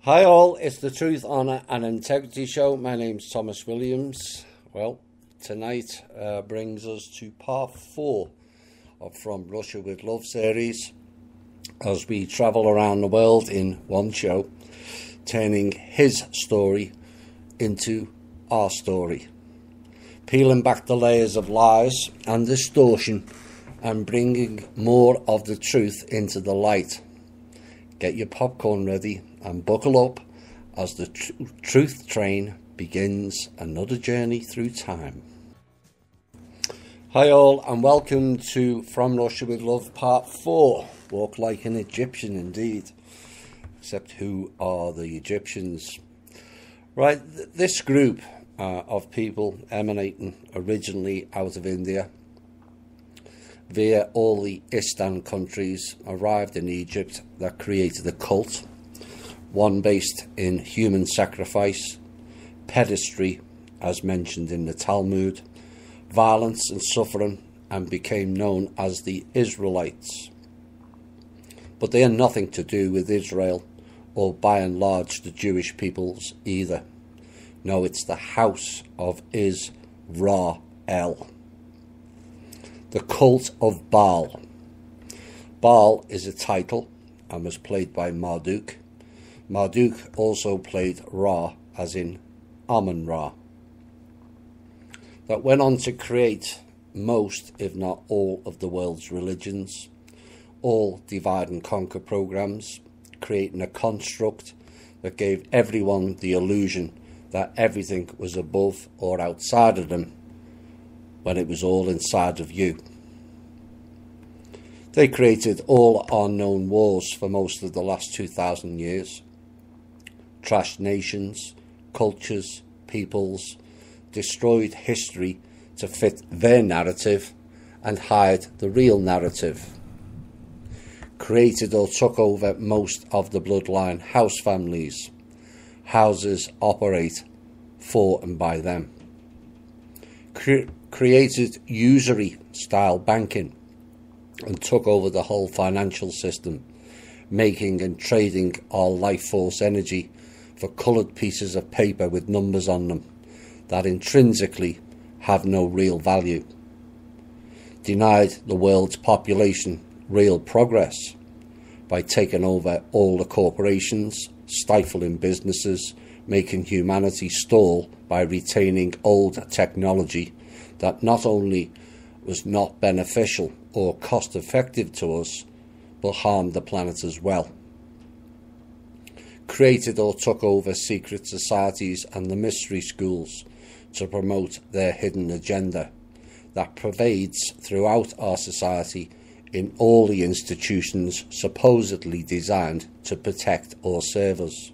Hi all, it's the Truth, Honour and Integrity Show. My name's Thomas Williams. Well, tonight brings us to part 4 of From Russia with Love series, as we travel around the world in one show, turning his story into our story, peeling back the layers of lies and distortion and bringing more of the truth into the light. Get your popcorn ready and buckle up as the truth train begins another journey through time. Hi all, and welcome to From Russia with Love part 4. Walk like an Egyptian indeed. Except who are the Egyptians? Right, this group of people emanating originally out of India via all the Eastern countries arrived in Egypt that created a cult, one based in human sacrifice, pedestry as mentioned in the Talmud, violence and suffering, and became known as the Israelites. But they had nothing to do with Israel or by and large the Jewish peoples either. No, it's the house of Israel. The cult of Baal. Baal is a title and was played by Marduk. Marduk also played Ra, as in Amun-Ra. That went on to create most, if not all, of the world's religions, all divide and conquer programs, creating a construct that gave everyone the illusion that everything was above or outside of them, when it was all inside of you. They created all our known wars for most of the last 2,000 years. Trashed nations, cultures, peoples, destroyed history to fit their narrative and hide the real narrative. Created or took over most of the bloodline house families. Houses operate for and by them. Created usury style banking and took over the whole financial system, making and trading our life force energy for coloured pieces of paper with numbers on them that intrinsically have no real value. Denied the world's population real progress by taking over all the corporations, stifling businesses, making humanity stall by retaining old technology that not only was not beneficial or cost effective to us, but harmed the planet as well. Created or took over secret societies and the mystery schools to promote their hidden agenda that pervades throughout our society in all the institutions supposedly designed to protect or serve us.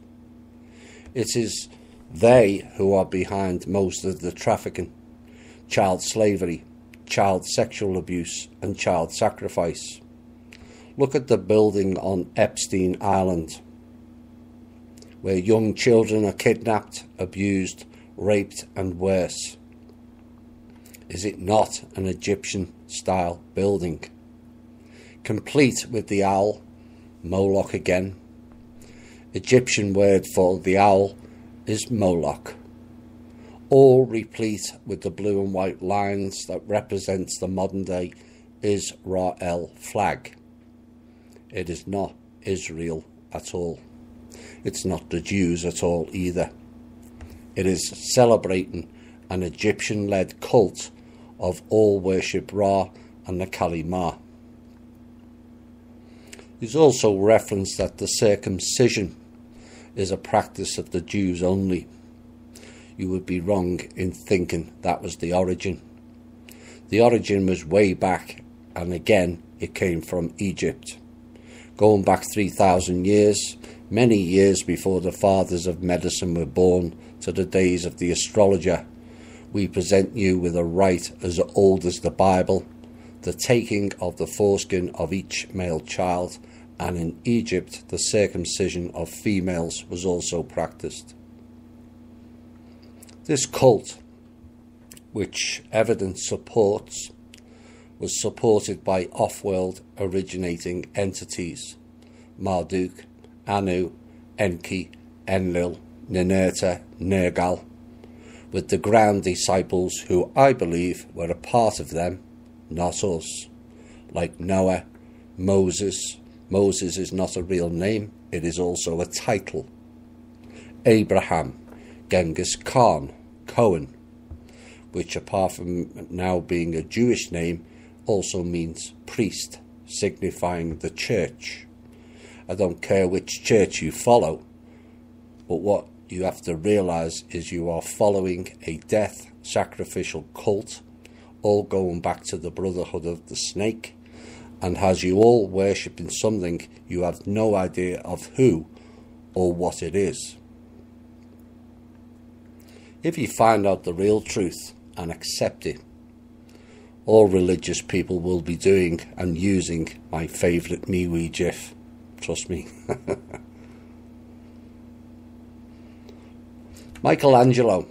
It is they who are behind most of the trafficking, child slavery, child sexual abuse and child sacrifice. Look at the building on Epstein Island, where young children are kidnapped, abused, raped and worse. Is it not an Egyptian-style building? Complete with the owl, Moloch again. Egyptian word for the owl is Moloch. All replete with the blue and white lines that represents the modern-day Israel flag. It is not Israel at all. It's not the Jews at all either. It is celebrating an Egyptian-led cult of all worship Ra and the Kali Ma. There's also reference that the circumcision is a practice of the Jews only. You would be wrong in thinking that was the origin. The origin was way back, and again it came from Egypt. Going back 3,000 years, many years before the fathers of medicine were born, to the days of the astrologer, we present you with a rite as old as the Bible, the taking of the foreskin of each male child, and in Egypt the circumcision of females was also practiced. This cult, which evidence supports, was supported by off-world originating entities, Marduk, Anu, Enki, Enlil, Ninurta, Nergal, with the ground disciples who I believe were a part of them, not us, like Noah, Moses. Moses is not a real name, it is also a title. Abraham, Genghis Khan, Cohen, which apart from now being a Jewish name, also means priest, signifying the church. I don't care which church you follow, but what you have to realise is you are following a death sacrificial cult, all going back to the Brotherhood of the Snake, and as you all worshipping something you have no idea of who or what it is. If you find out the real truth and accept it, all religious people will be doing and using my favourite MeWe GIF. Trust me. Michelangelo,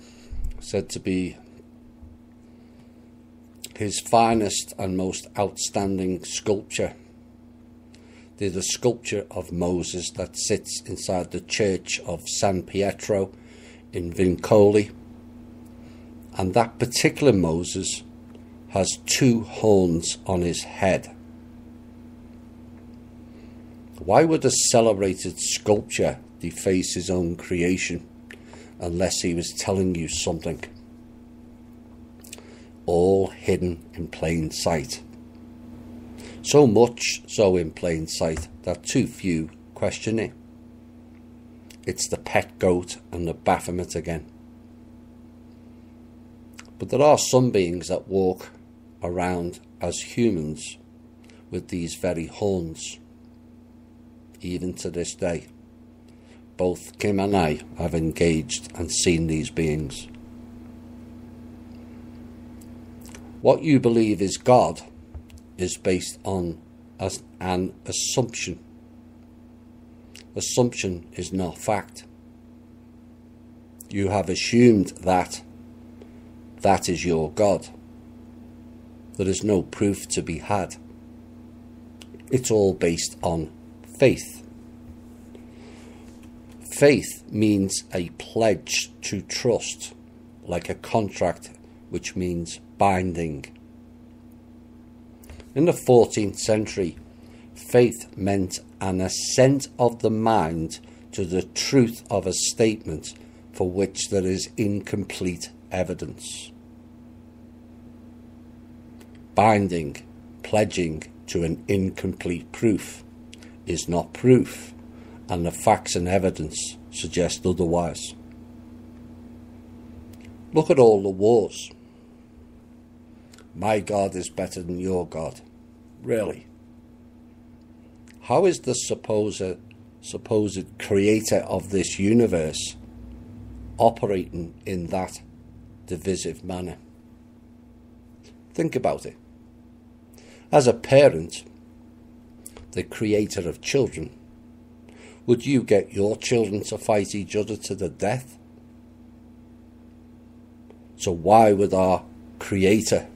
said to be his finest and most outstanding sculpture, did a sculpture of Moses that sits inside the church of San Pietro in Vincoli, and that particular Moses has 2 horns on his head. Why would a celebrated sculpture deface his own creation unless he was telling you something? All hidden in plain sight. So much so in plain sight that too few question it. It's the pet goat and the Baphomet again. But there are some beings that walk around as humans with these very horns. Even to this day, both Kim and I have engaged and seen these beings. What you believe is God is based on an assumption. Assumption is not fact. You have assumed that is your God. There is no proof to be had. It's all based on faith. Faith means a pledge to trust, like a contract, which means binding. In the 14th century, faith meant an assent of the mind to the truth of a statement for which there is incomplete evidence. Binding, pledging to an incomplete proof, is not proof, and the facts and evidence suggest otherwise. Look at all the wars. My God is better than your God. Really? How is the supposed creator of this universe operating in that divisive manner? Think about it. As a parent, the creator of children, would you get your children to fight each other to the death? So why would our creator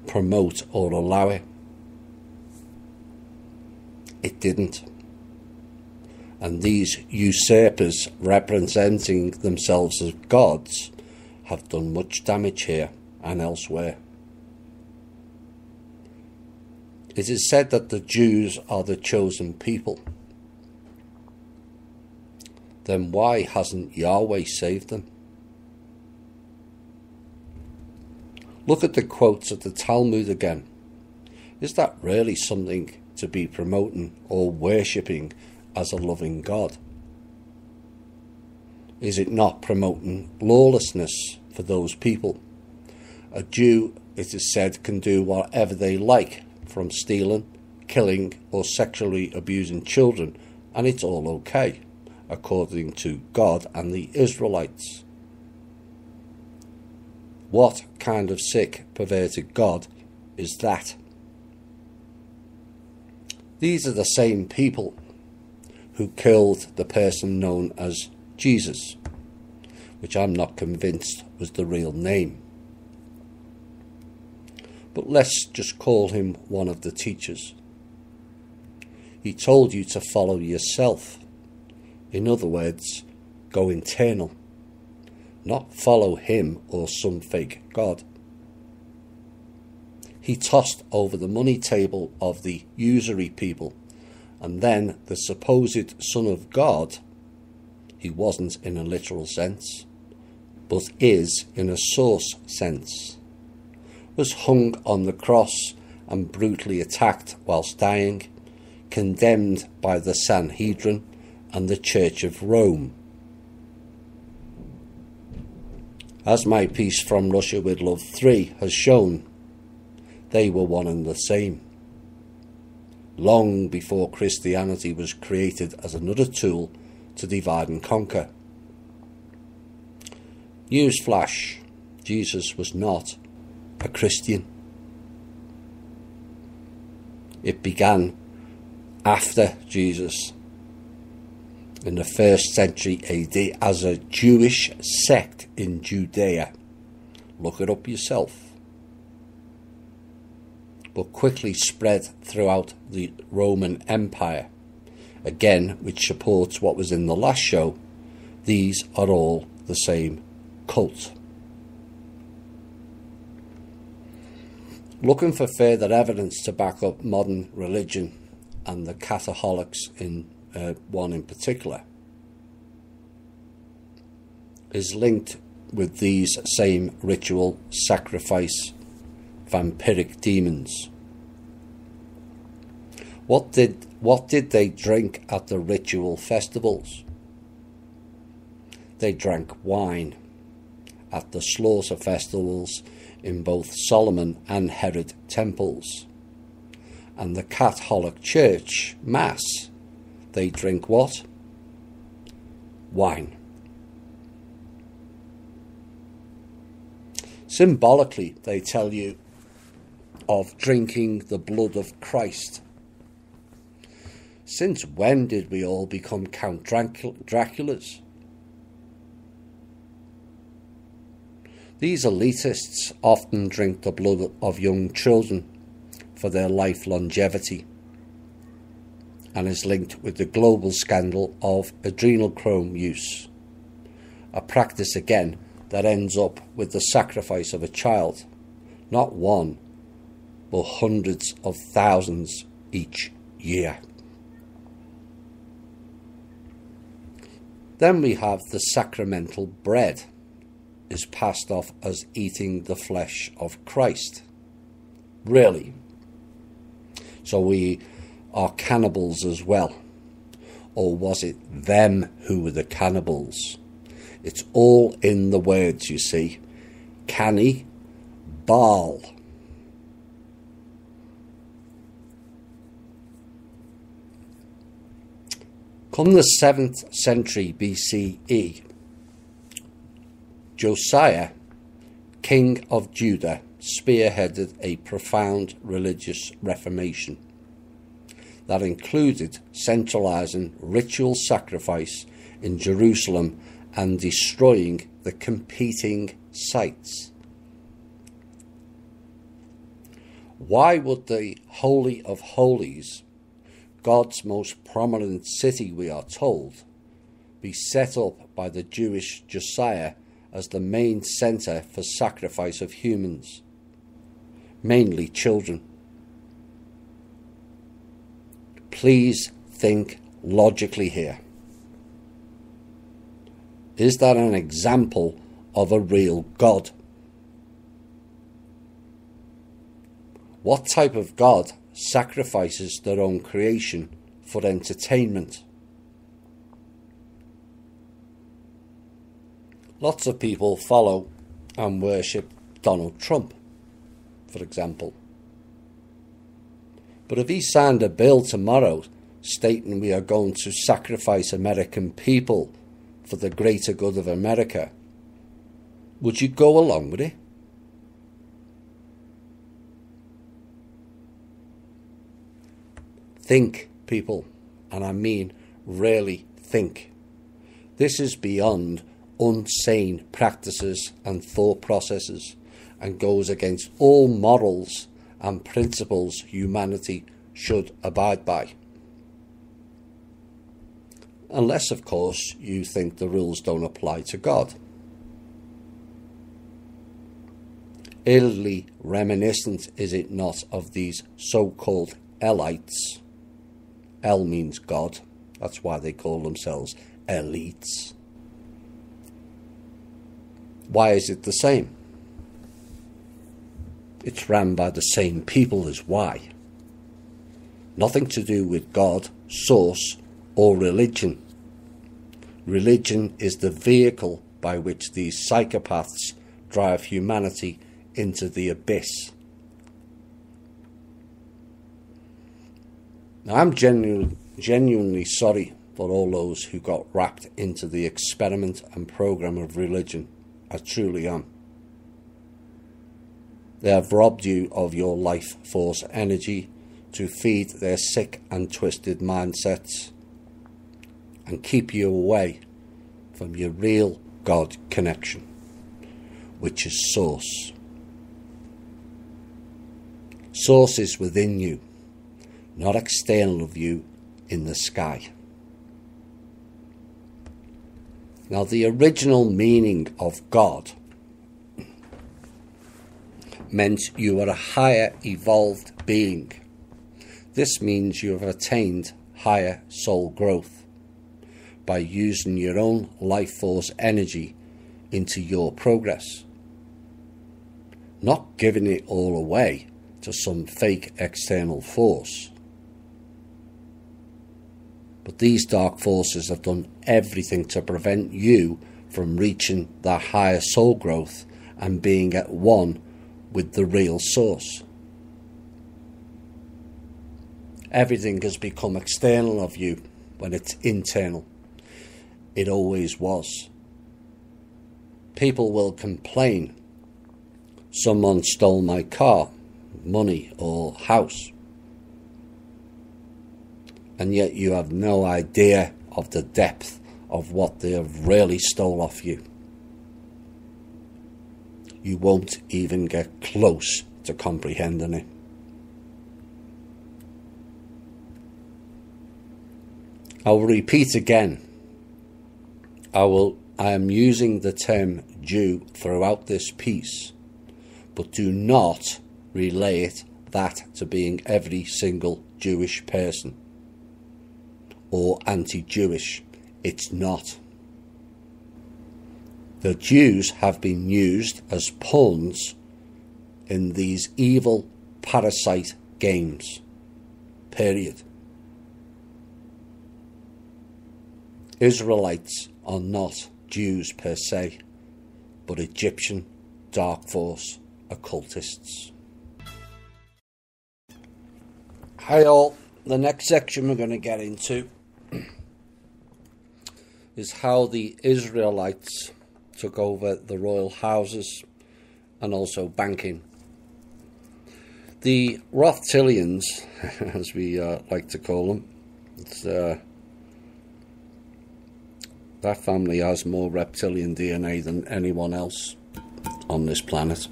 promote or allow it? It didn't. And these usurpers representing themselves as gods have done much damage here and elsewhere. It is said that the Jews are the chosen people. Then why hasn't Yahweh saved them? Look at the quotes of the Talmud again. Is that really something to be promoting or worshipping as a loving God? Is it not promoting lawlessness for those people? A Jew, it is said, can do whatever they like, from stealing, killing or sexually abusing children, and it's all okay, according to God and the Israelites. What kind of sick, perverted God is that? These are the same people who killed the person known as Jesus, which I'm not convinced was the real name. But let's just call him one of the teachers. He told you to follow yourself. In other words, go internal, not follow him or some fake god. He tossed over the money table of the usury people, and then the supposed Son of God, he wasn't in a literal sense, but is in a source sense, was hung on the cross and brutally attacked whilst dying, condemned by the Sanhedrin and the Church of Rome. As My Peace from Russia with Love 3 has shown, they were one and the same. Long before Christianity was created as another tool to divide and conquer. Newsflash, Jesus was not a Christian. It began after Jesus, in the 1st century AD, as a Jewish sect in Judea. Look it up yourself. But quickly spread throughout the Roman Empire. Again, which supports what was in the last show, these are all the same cult. Looking for further evidence to back up modern religion and the Catholics in one in particular is linked with these same ritual sacrifice vampiric demons. What did they drink at the ritual festivals? They drank wine at the slaughter festivals in both Solomon and Herod temples. And the Catholic Church Mass, they drink what? Wine. Symbolically, they tell you of drinking the blood of Christ. Since when did we all become Count Draculas? These elitists often drink the blood of young children for their life longevity, and is linked with the global scandal of adrenochrome use, a practice again that ends up with the sacrifice of a child, not one, but hundreds of thousands each year. Then we have the sacramental bread is passed off as eating the flesh of Christ. Really? So we are cannibals as well? Or was it them who were the cannibals? It's all in the words, you see. Canny, Baal. Come the 7th century BCE, Josiah, king of Judah, spearheaded a profound religious reformation that included centralizing ritual sacrifice in Jerusalem and destroying the competing sites. Why would the Holy of Holies, God's most prominent city, we are told, be set up by the Jewish Josiah as the main centre for sacrifice of humans, mainly children? Please think logically here. Is that an example of a real God? What type of God sacrifices their own creation for entertainment? Lots of people follow and worship Donald Trump, for example. But if he signed a bill tomorrow stating we are going to sacrifice American people for the greater good of America, would you go along with it? Think, people, and I mean really think. This is beyond insane practices and thought processes and goes against all morals and principles humanity should abide by. unless, of course, you think the rules don't apply to God. Eerily reminiscent, is it not, of these so-called elites? El means God. That's why they call themselves elites. Why is it the same? It's run by the same people as why. Nothing to do with God, source, or religion. Religion is the vehicle by which these psychopaths drive humanity into the abyss. Now, I'm genuinely sorry for all those who got wrapped into the experiment and program of religion. I truly am. They have robbed you of your life force energy to feed their sick and twisted mindsets and keep you away from your real God connection, which is Source. Source is within you, not external of you in the sky. Now, the original meaning of God meant you are a higher evolved being. This means you have attained higher soul growth by using your own life force energy into your progress, not giving it all away to some fake external force. But these dark forces have done everything to prevent you from reaching that higher soul growth and being at one with the real source. Everything has become external of you when it's internal. It always was. People will complain. Someone stole my car, money, or house. And yet you have no idea of the depth of what they have really stole off you. You won't even get close to comprehending it. I will repeat again. I am using the term Jew throughout this piece, but do not relate that to being every single Jewish person or anti-Jewish. It's not. The Jews have been used as pawns in these evil parasite games. Period. Israelites are not Jews per se, but Egyptian dark force occultists. Hi all, the next section we're going to get into is how the Israelites took over the royal houses and also banking. The Rothschildians, as we like to call them, that family has more reptilian DNA than anyone else on this planet,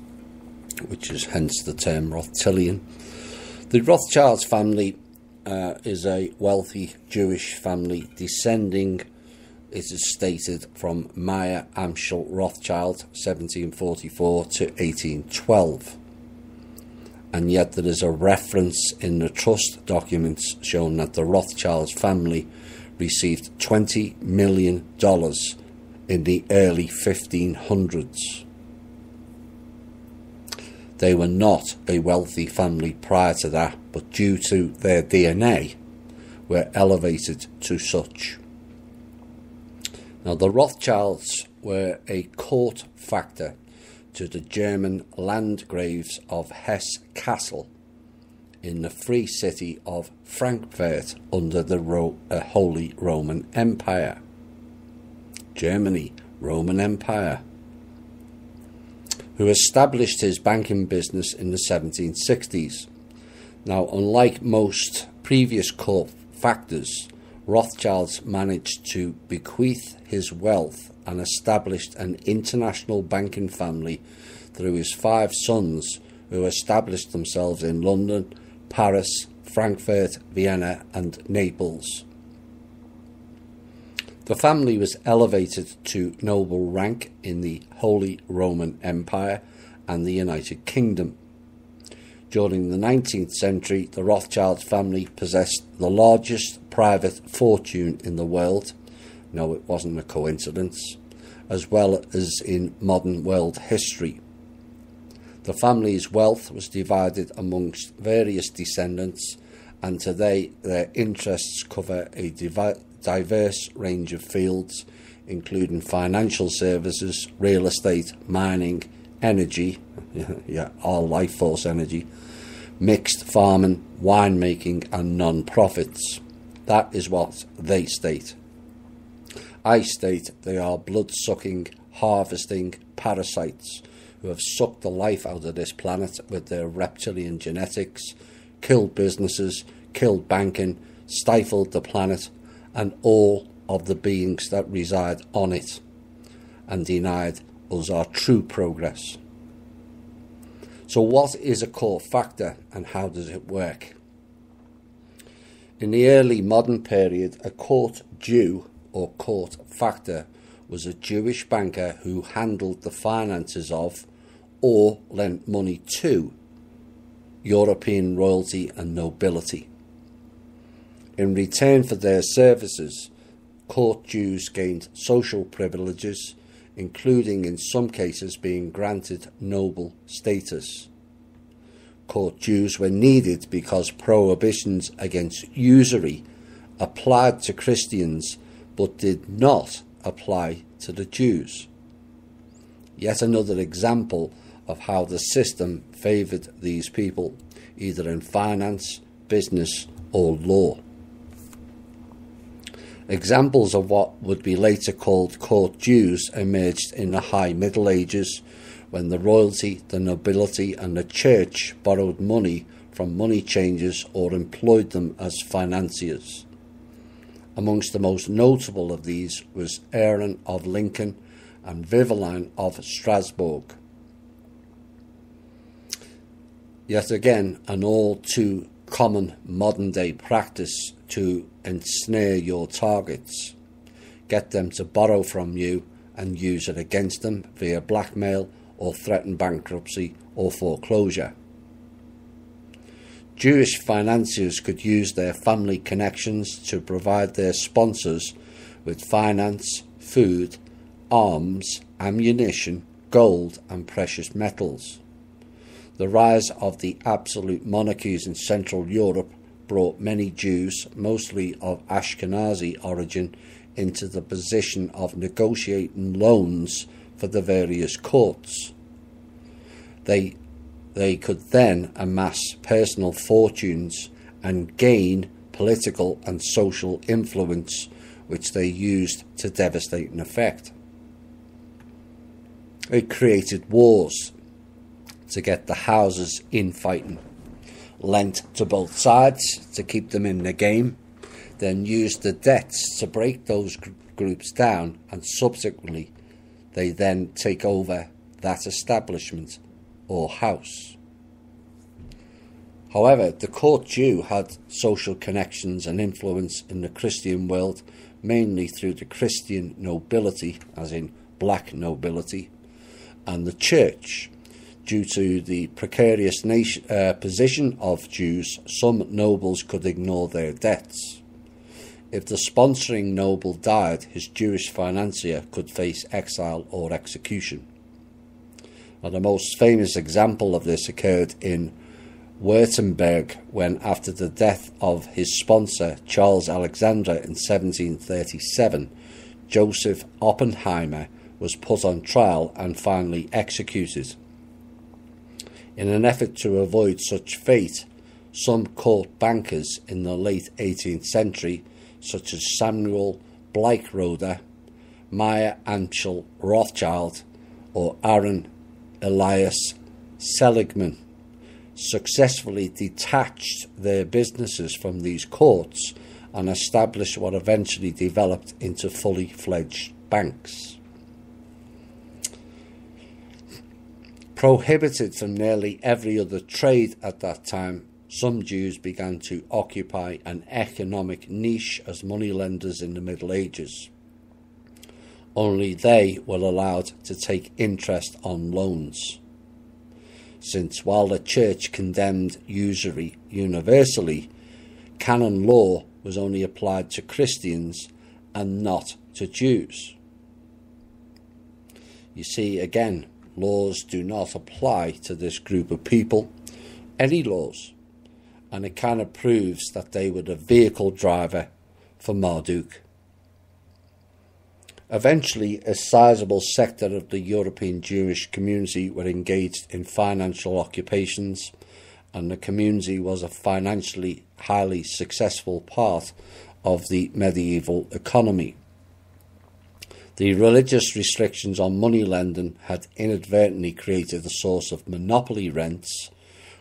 which is hence the term Rothschildian. The Rothschilds family is a wealthy Jewish family descending, it is stated, from Meyer Amschel Rothschild, 1744 to 1812. And yet there is a reference in the trust documents showing that the Rothschilds family received $20 million in the early 1500s. They were not a wealthy family prior to that, but due to their DNA, were elevated to such. Now, the Rothschilds were a court factor to the German landgraves of Hesse-Kassel in the free city of Frankfurt under the Holy Roman Empire. Germany, Roman Empire. Who established his banking business in the 1760s. Now, unlike most previous court factors, Rothschilds managed to bequeath his wealth and established an international banking family through his 5 sons, who established themselves in London, Paris, Frankfurt, Vienna and Naples. The family was elevated to noble rank in the Holy Roman Empire and the United Kingdom. During the 19th century, the Rothschild family possessed the largest private fortune in the world. No, it wasn't a coincidence, as well as in modern world history. The family's wealth was divided amongst various descendants, and today their interests cover a diverse range of fields, including financial services, real estate, mining, energy, our life force energy, mixed farming, winemaking, and non-profits. That is what they state. I state they are blood-sucking, harvesting parasites who have sucked the life out of this planet with their reptilian genetics, killed businesses, killed banking, stifled the planet and all of the beings that reside on it, and denied us our true progress. So what is a court factor and how does it work? In the early modern period, a court Jew or court factor was a Jewish banker who handled the finances of or lent money to European royalty and nobility. In return for their services, court Jews gained social privileges, including in some cases being granted noble status. Court Jews were needed because prohibitions against usury applied to Christians but did not apply to the Jews. Yet another example of how the system favoured these people, either in finance, business or law. Examples of what would be later called court Jews emerged in the High Middle Ages, when the royalty, the nobility and the church borrowed money from money changers or employed them as financiers. Amongst the most notable of these was Aaron of Lincoln and Vivaline of Strasbourg. Yet again, an all too common modern day practice to ensnare your targets, get them to borrow from you and use it against them via blackmail or threaten bankruptcy or foreclosure. Jewish financiers could use their family connections to provide their sponsors with finance, food, arms, ammunition, gold and precious metals. The rise of the absolute monarchies in Central Europe brought many Jews, mostly of Ashkenazi origin, into the position of negotiating loans for the various courts. They could then amass personal fortunes and gain political and social influence, which they used to devastating effect. It created wars to get the houses infighting, lent to both sides to keep them in the game, then used the debts to break those groups down, and subsequently they then take over that establishment or house. However, the court Jew had social connections and influence in the Christian world, mainly through the Christian nobility, as in black nobility, and the church. Due to the precarious position of Jews, some nobles could ignore their debts. If the sponsoring noble died, his Jewish financier could face exile or execution. Now, the most famous example of this occurred in Württemberg, when after the death of his sponsor Charles Alexander in 1737, Joseph Oppenheimer was put on trial and finally executed. In an effort to avoid such fate, some court bankers in the late 18th century, such as Samuel Bleichroder, Meyer Amschel Rothschild, or Aaron Elias Seligman, successfully detached their businesses from these courts and established what eventually developed into fully fledged banks. Prohibited from nearly every other trade at that time, some Jews began to occupy an economic niche as moneylenders in the Middle Ages. only they were allowed to take interest on loans. Since while the Church condemned usury universally, canon law was only applied to Christians and not to Jews. You see, again, laws do not apply to this group of people, any laws, and it kind of proves that they were the vehicle driver for Marduk. Eventually, a sizable sector of the European Jewish community were engaged in financial occupations, and the community was a financially highly successful part of the medieval economy. The religious restrictions on money lending had inadvertently created a source of monopoly rents,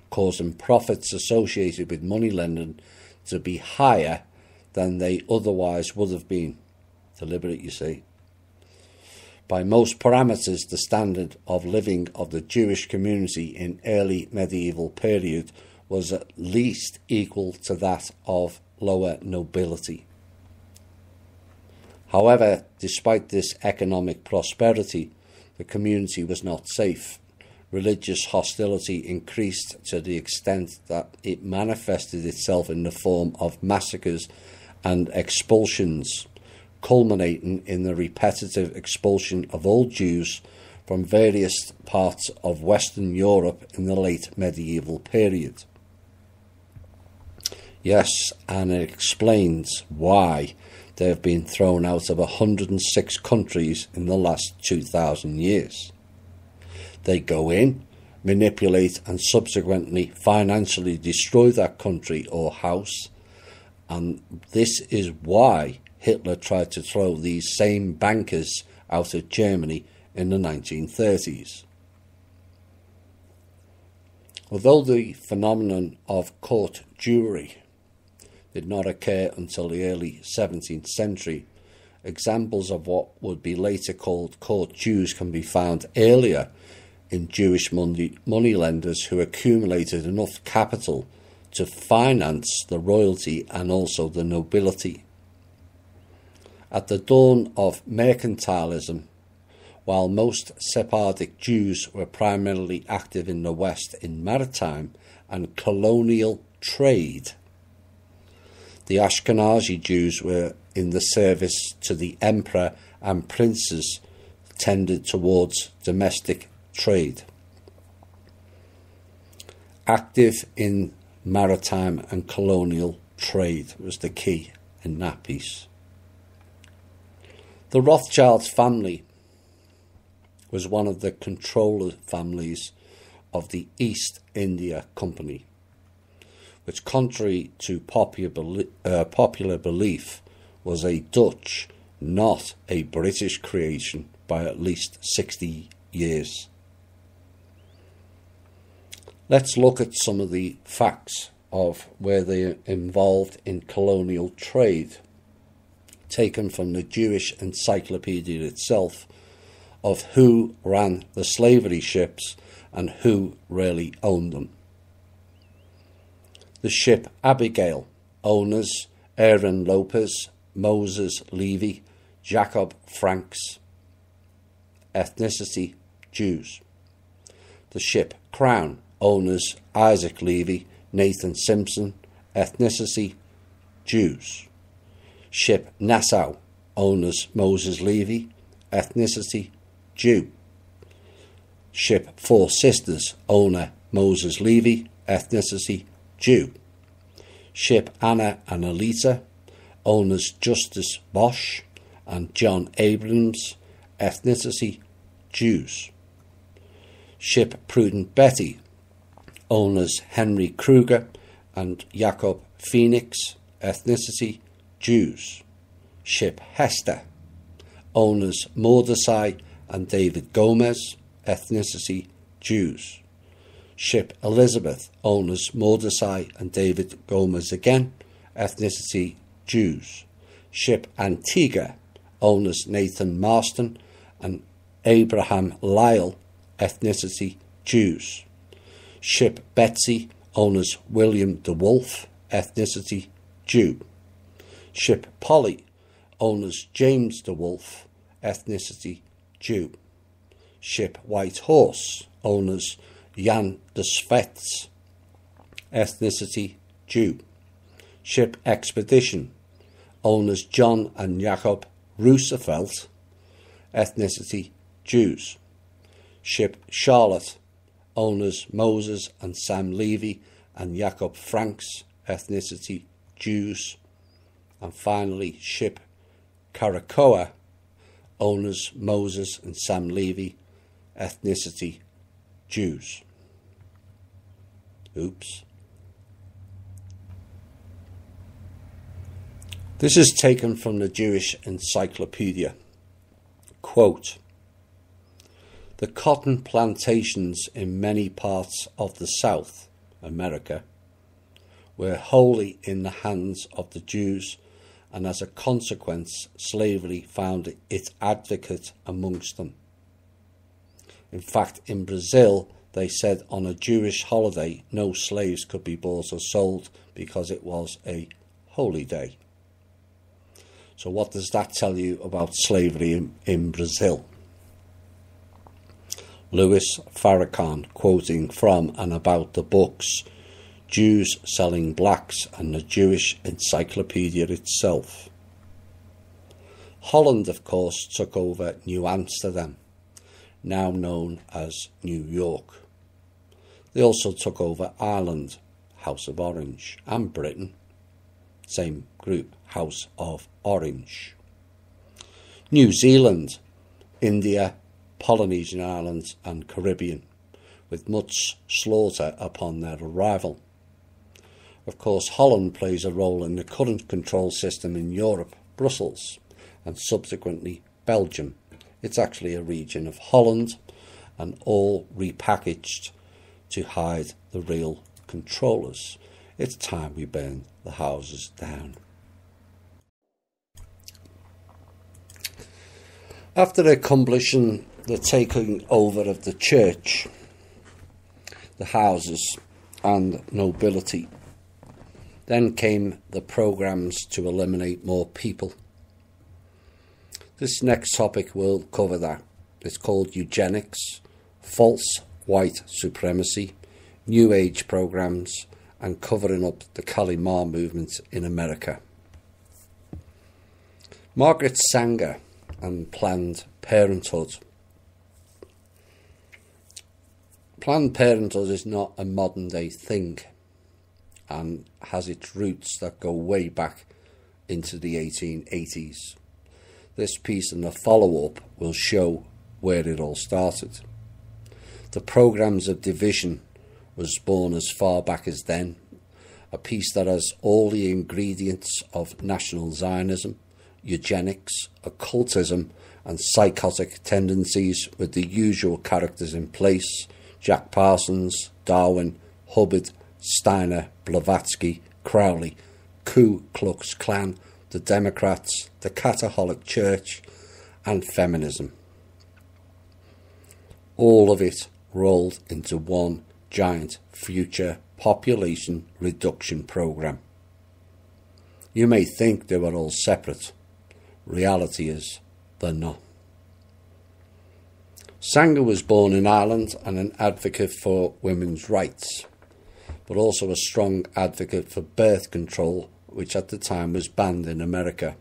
causing profits associated with money lending to be higher than they otherwise would have been. Deliberate, you see. By most parameters, the standard of living of the Jewish community in early medieval period was at least equal to that of lower nobility. However, despite this economic prosperity, the community was not safe. Religious hostility increased to the extent that it manifested itself in the form of massacres and expulsions, culminating in the repetitive expulsion of all Jews from various parts of Western Europe in the late medieval period. Yes, and it explains why they have been thrown out of 106 countries in the last 2,000 years. They go in, manipulate and subsequently financially destroy that country or house, and this is why Hitler tried to throw these same bankers out of Germany in the 1930s. Although the phenomenon of court Jewry did not occur until the early 17th century, examples of what would be later called court Jews can be found earlier in Jewish moneylenders who accumulated enough capital to finance the royalty and also the nobility. At the dawn of mercantilism, while most Sephardic Jews were primarily active in the West in maritime and colonial trade, the Ashkenazi Jews were in the service to the emperor and princes, tended towards domestic trade. Active in maritime and colonial trade was the key in that piece. The Rothschild family was one of the controller families of the East India Company, which, contrary to popular belief, was a Dutch, not a British creation by at least 60 years. Let's look at some of the facts of where they are involved in colonial trade, taken from the Jewish Encyclopedia itself, of who ran the slavery ships and who really owned them. The ship Abigail, owners Aaron Lopez, Moses Levy, Jacob Franks, ethnicity Jews. The ship Crown, owners Isaac Levy, Nathan Simpson, ethnicity Jews. Ship Nassau, owners Moses Levy, ethnicity Jew. Ship Four Sisters, owner Moses Levy, ethnicity Jew. Ship Anna and Alita, owners Justice Bosch and John Abrams, ethnicity Jews. Ship Prudent Betty, owners Henry Kruger and Jacob Phoenix, ethnicity Jews. Ship Hester, owners Mordecai and David Gomez, ethnicity Jews. Ship Elizabeth, owners Mordecai and David Gomez again, ethnicity Jews. Ship Antigua, owners Nathan Marston and Abraham Lyle, ethnicity Jews. Ship Betsy, owners William de Wolfe, ethnicity Jew. Ship Polly, owners James de Wolfe, ethnicity Jew. Ship White Horse, owners Jan de Svets, ethnicity Jew. Ship Expedition, owners John and Jacob Roosevelt, ethnicity Jews. Ship Charlotte, owners Moses and Sam Levy and Jacob Franks, ethnicity Jews. And finally, Ship Karakoa, owners Moses and Sam Levy, ethnicity Jews. Oops. This is taken from the Jewish Encyclopedia. Quote, "The cotton plantations in many parts of the South, America, were wholly in the hands of the Jews, and as a consequence slavery found its advocate amongst them. In fact, in Brazil, they said on a Jewish holiday no slaves could be bought or sold because it was a holy day." So what does that tell you about slavery in Brazil? Louis Farrakhan, quoting from and about the books Jews Selling Blacks and the Jewish Encyclopedia itself. Holland, of course, took over New Amsterdam, now known as New York. They also took over Ireland, House of Orange, and Britain, same group, House of Orange. New Zealand, India, Polynesian Islands and Caribbean, with much slaughter upon their arrival. Of course, Holland plays a role in the current control system in Europe, Brussels, and subsequently Belgium. It's actually a region of Holland, and all repackaged to hide the real controllers. It's time we burn the houses down. After accomplishing the taking over of the church, the houses and nobility, then came the programs to eliminate more people. This next topic will cover that. It's called eugenics, false white supremacy, New Age programs, and covering up the Kalimar movement in America. Margaret Sanger and Planned Parenthood. Planned Parenthood is not a modern day thing and has its roots that go way back into the 1880s. This piece and the follow-up will show where it all started. The Programs of Division was born as far back as then, a piece that has all the ingredients of National Zionism, eugenics, occultism and psychotic tendencies, with the usual characters in place: Jack Parsons, Darwin, Hubbard, Steiner, Blavatsky, Crowley, Ku Klux Klan, the Democrats, the Catholic Church, and feminism. All of it rolled into one giant future population reduction program. You may think they were all separate. Reality is, they're not. Sanger was born in Ireland and an advocate for women's rights, but also a strong advocate for birth control, which at the time was banned in America,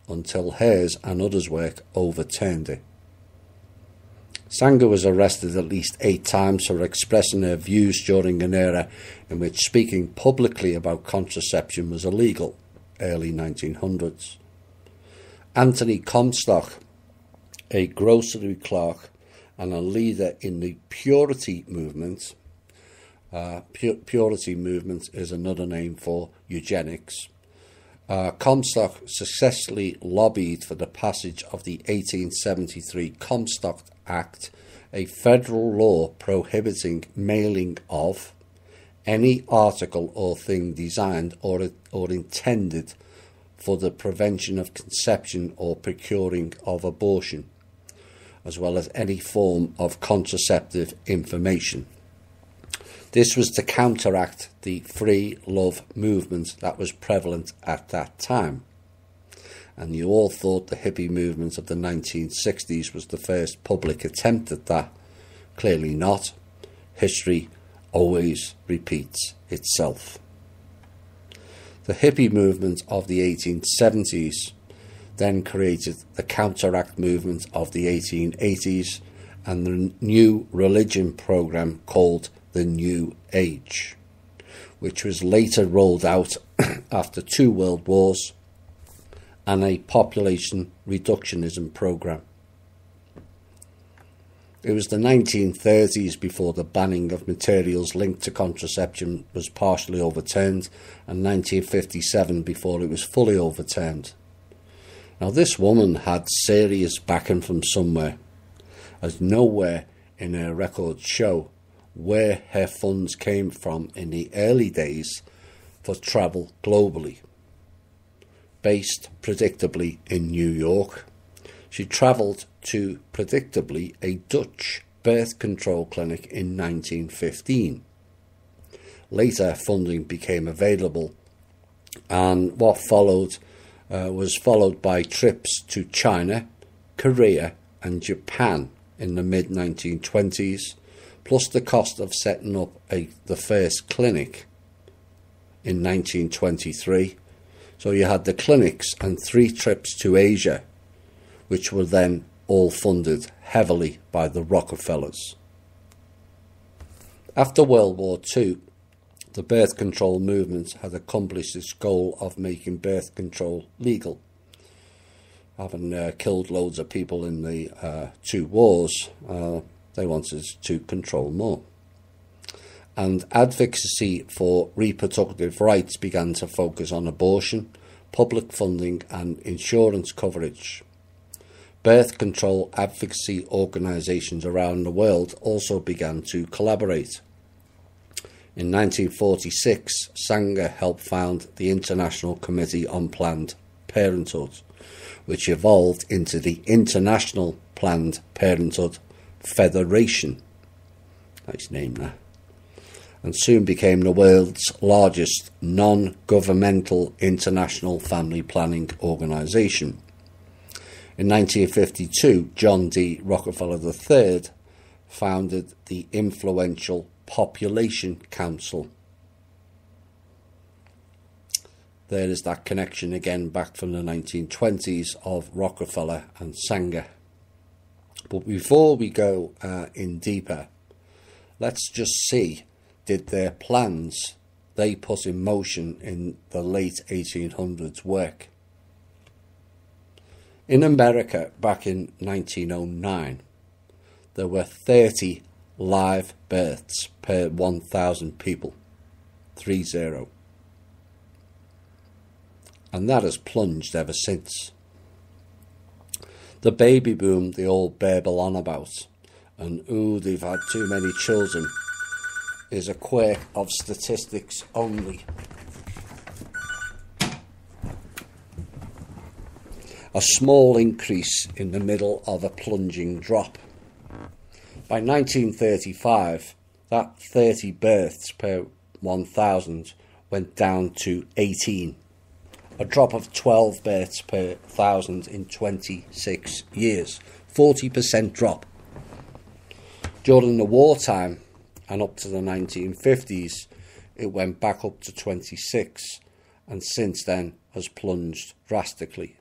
until hers and others' work overturned it. Sanger was arrested at least 8 times for expressing her views during an era in which speaking publicly about contraception was illegal, early 1900s. Anthony Comstock, a grocery clerk and a leader in the Purity movement. Purity movement is another name for eugenics. Comstock successfully lobbied for the passage of the 1873 Comstock Act, a federal law prohibiting mailing of any article or thing designed or intended for the prevention of conception or procuring of abortion, as well as any form of contraceptive information. This was to counteract the free love movement that was prevalent at that time. and you all thought the hippie movement of the 1960s was the first public attempt at that. Clearly not. History always repeats itself. The hippie movement of the 1870s then created the counteract movement of the 1880s and the new religion program called the New Age, which was later rolled out after 2 world wars and a population reductionism program. It was the 1930s before the banning of materials linked to contraception was partially overturned, and 1957 before it was fully overturned. Now, this woman had serious backing from somewhere, as nowhere in her records show where her funds came from in the early days for travel globally. Based predictably in New York, she travelled to, predictably, a Dutch birth control clinic in 1915. Later, funding became available, and what followed was followed by trips to China, Korea and Japan in the mid-1920s, plus the cost of setting up the first clinic in 1923. So you had the clinics and 3 trips to Asia, which were then all funded heavily by the Rockefellers. After World War II, the birth control movement had accomplished its goal of making birth control legal. Having killed loads of people in the 2 wars, they wanted to control more. And advocacy for reproductive rights began to focus on abortion, public funding and insurance coverage. Birth control advocacy organisations around the world also began to collaborate. In 1946, Sanger helped found the International Committee on Planned Parenthood, which evolved into the International Planned Parenthood Federation. Nice name, that. And soon became the world's largest non-governmental international family planning organisation. In 1952, John D. Rockefeller III founded the influential Population Council. There is that connection again back from the 1920s of Rockefeller and Sanger. But before we go in deeper, let's just see, did their plans they put in motion in the late 1800s work? In America, back in 1909, there were 30 live births per 1,000 people, 30. And that has plunged ever since. The baby boom they all babble on about, and ooh, they've had too many children, is a quirk of statistics only. A small increase in the middle of a plunging drop. By 1935, that 30 births per 1,000 went down to 18. A drop of 12 births per 1,000 in 26 years. 40% drop. During the wartime and up to the 1950s, it went back up to 26, and since then has plunged drastically.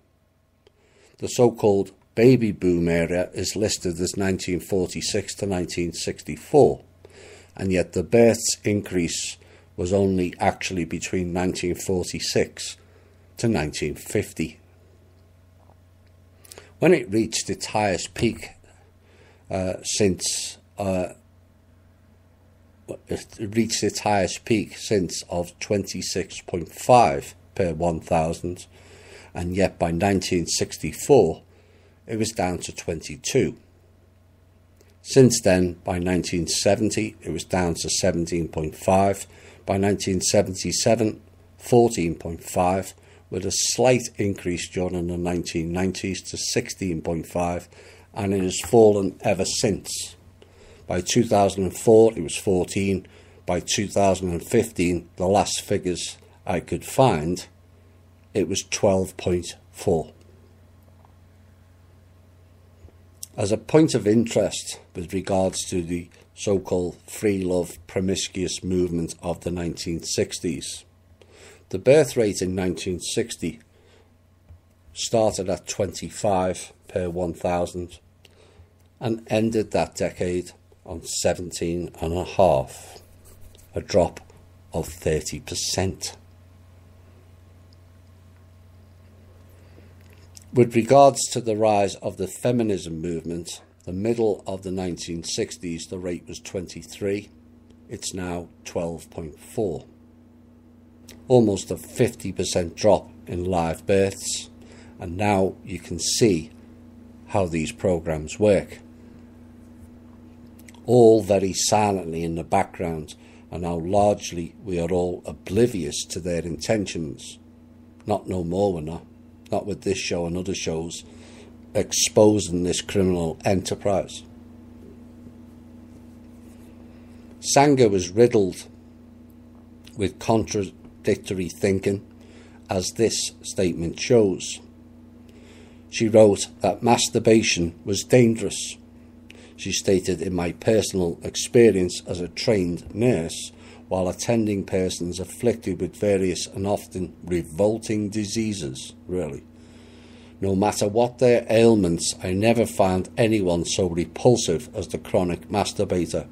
The so-called baby boom era is listed as 1946 to 1964, and yet the births increase was only actually between 1946 to 1950. When it reached its highest peak since of 26.5 per 1,000, and yet by 1964 it was down to 22. Since then, by 1970 it was down to 17.5, by 1977 14.5, with a slight increase during the 1990s to 16.5, and it has fallen ever since. By 2004 it was 14, by 2015, the last figures I could find, it was 12.4. As a point of interest with regards to the so-called free love promiscuous movement of the 1960s, the birth rate in 1960 started at 25 per 1,000 and ended that decade on 17.5, a drop of 30%. With regards to the rise of the feminism movement, the middle of the 1960s, the rate was 23. It's now 12.4. Almost a 50% drop in live births. And now you can see how these programs work. All very silently in the background, and how largely we are all oblivious to their intentions. Not no more, we're not. Not with this show and other shows exposing this criminal enterprise. Sanger was riddled with contradictory thinking, as this statement shows. She wrote that masturbation was dangerous. She stated, "In my personal experience as a trained nurse, while attending persons afflicted with various and often revolting diseases, no matter what their ailments, I never found anyone so repulsive as the chronic masturbator.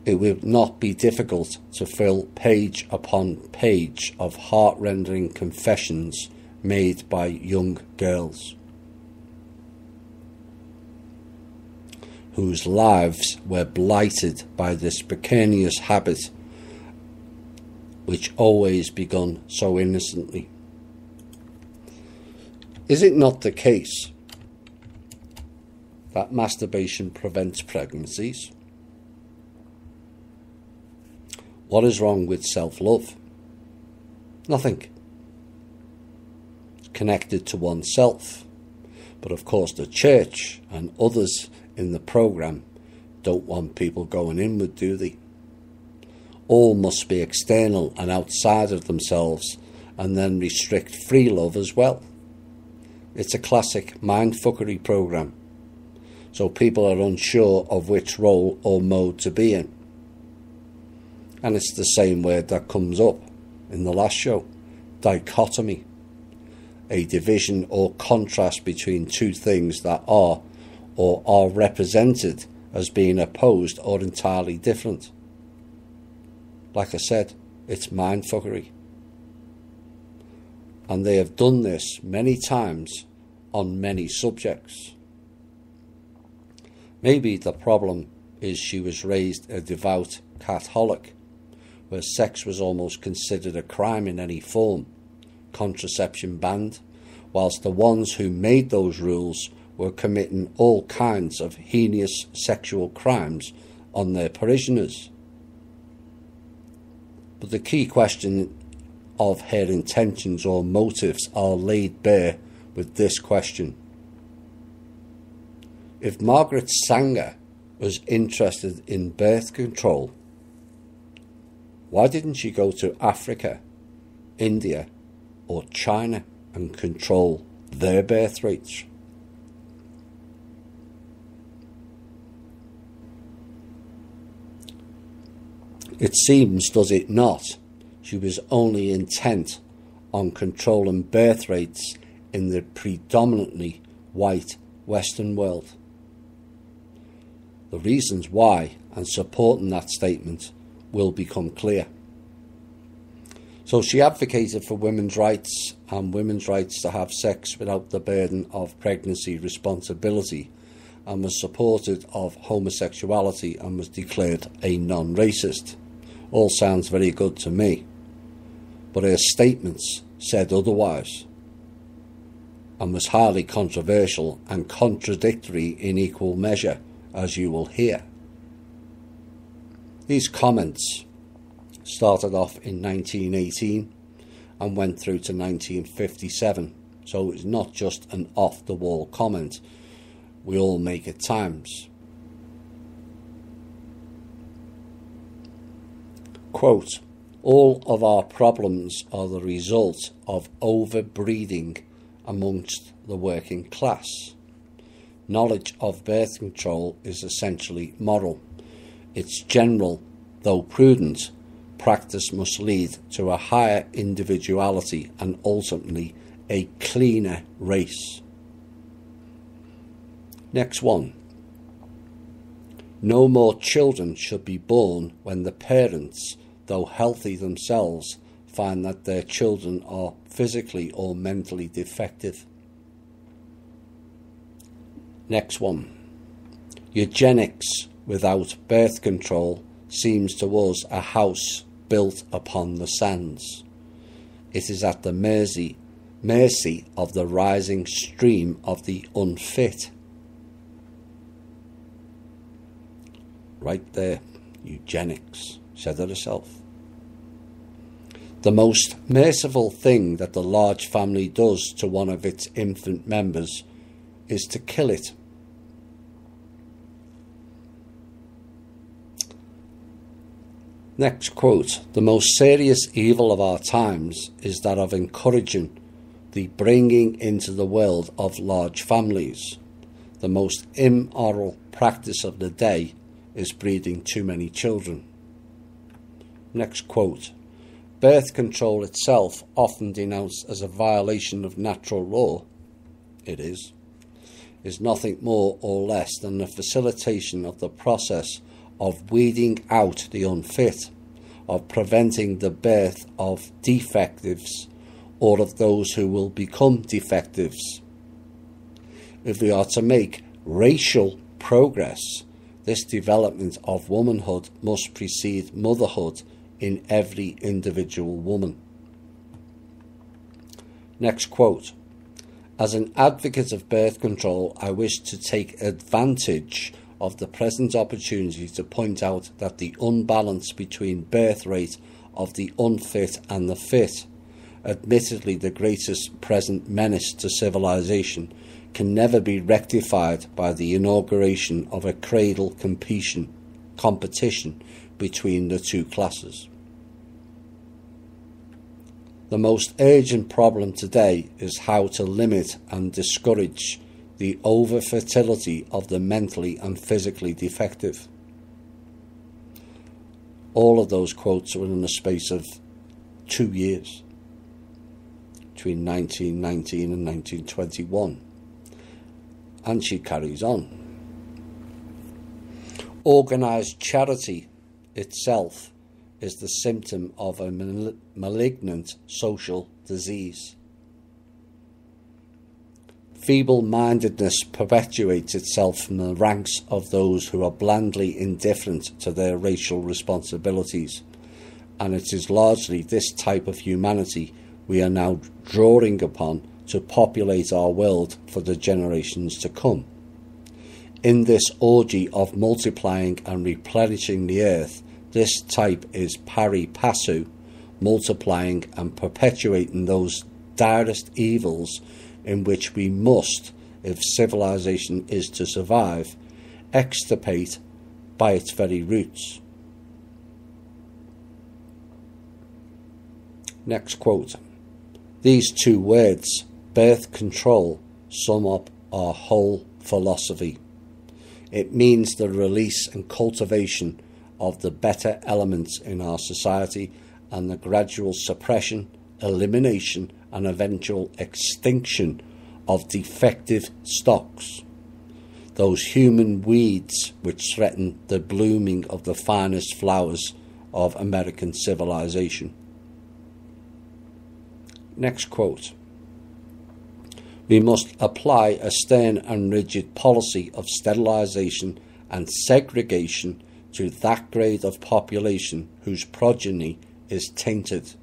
It would not be difficult to fill page upon page of heart-rending confessions made by young girls whose lives were blighted by this pernicious habit, which always begun so innocently." Is it not the case that masturbation prevents pregnancies? What is wrong with self-love? Nothing. It's connected to oneself. But of course the church and others in the programme don't want people going inward, do they? All must be external and outside of themselves, and then restrict free love as well. It's a classic mindfuckery programme, so people are unsure of which role or mode to be in. And it's the same word that comes up in the last show, dichotomy, a division or contrast between two things that are or are represented as being opposed or entirely different. Like I said, it's mindfuckery. And they have done this many times on many subjects. Maybe the problem is she was raised a devout Catholic, where sex was almost considered a crime in any form, contraception banned, whilst the ones who made those rules were committing all kinds of heinous sexual crimes on their parishioners. But the key question of her intentions or motives are laid bare with this question. If Margaret Sanger was interested in birth control, why didn't she go to Africa, India, or China and control their birth rates? It seems, does it not, she was only intent on controlling birth rates in the predominantly white Western world. The reasons why and supporting that statement will become clear. So she advocated for women's rights and women's rights to have sex without the burden of pregnancy responsibility, and was supportive of homosexuality and was declared a non-racist. All sounds very good to me, but her statements said otherwise, and was highly controversial and contradictory in equal measure, as you will hear. These comments started off in 1918 and went through to 1957, so it's not just an off-the-wall comment. We all make at times. Quote, "All of our problems are the result of overbreeding amongst the working class. knowledge of birth control is essentially moral. Its general, though prudent, practice must lead to a higher individuality and ultimately a cleaner race. Next one. No more children should be born when the parents, though healthy themselves, find that their children are physically or mentally defective. Next one. Eugenics without birth control seems to us a house built upon the sands. It is at the mercy of the rising stream of the unfit. Right there, eugenics, said it herself. The most merciful thing that the large family does to one of its infant members is to kill it. Next quote. The most serious evil of our times is that of encouraging the bringing into the world of large families. The most immoral practice of the day is breeding too many children. Next quote. Birth control itself, often denounced as a violation of natural law, it is nothing more or less than the facilitation of the process of weeding out the unfit, of preventing the birth of defectives or of those who will become defectives. If we are to make racial progress, this development of womanhood must precede motherhood in every individual woman. Next quote. As an advocate of birth control, I wish to take advantage of the present opportunity to point out that the unbalance between birth rate of the unfit and the fit, admittedly the greatest present menace to civilization, can never be rectified by the inauguration of a cradle competition between the two classes. The most urgent problem today is how to limit and discourage the over-fertility of the mentally and physically defective. All of those quotes were in the space of 2 years, between 1919 and 1921. And she carries on. Organised charity itself is the symptom of a malignant social disease. Feeble-mindedness perpetuates itself from the ranks of those who are blandly indifferent to their racial responsibilities, and it is largely this type of humanity we are now drawing upon to populate our world for the generations to come. In this orgy of multiplying and replenishing the earth, this type is pari passu, multiplying and perpetuating those direst evils in which we must, if civilization is to survive, extirpate by its very roots. Next quote. These two words, birth control, sum up our whole philosophy. It means the release and cultivation of the better elements in our society and the gradual suppression, elimination and eventual extinction of defective stocks, those human weeds which threaten the blooming of the finest flowers of American civilization. Next quote. We must apply a stern and rigid policy of sterilisation and segregation to that grade of population whose progeny is tainted,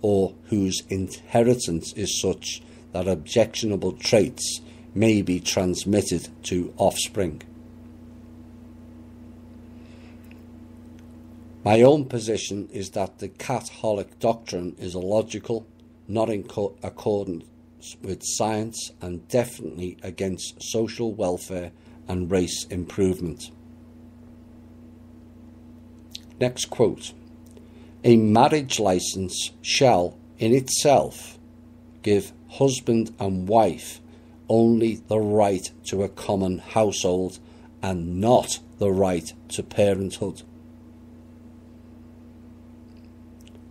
or whose inheritance is such that objectionable traits may be transmitted to offspring. My own position is that the Catholic doctrine is illogical, not in accordance with science, and definitely against social welfare and race improvement. Next quote. A marriage license shall, in itself, give husband and wife only the right to a common household and not the right to parenthood.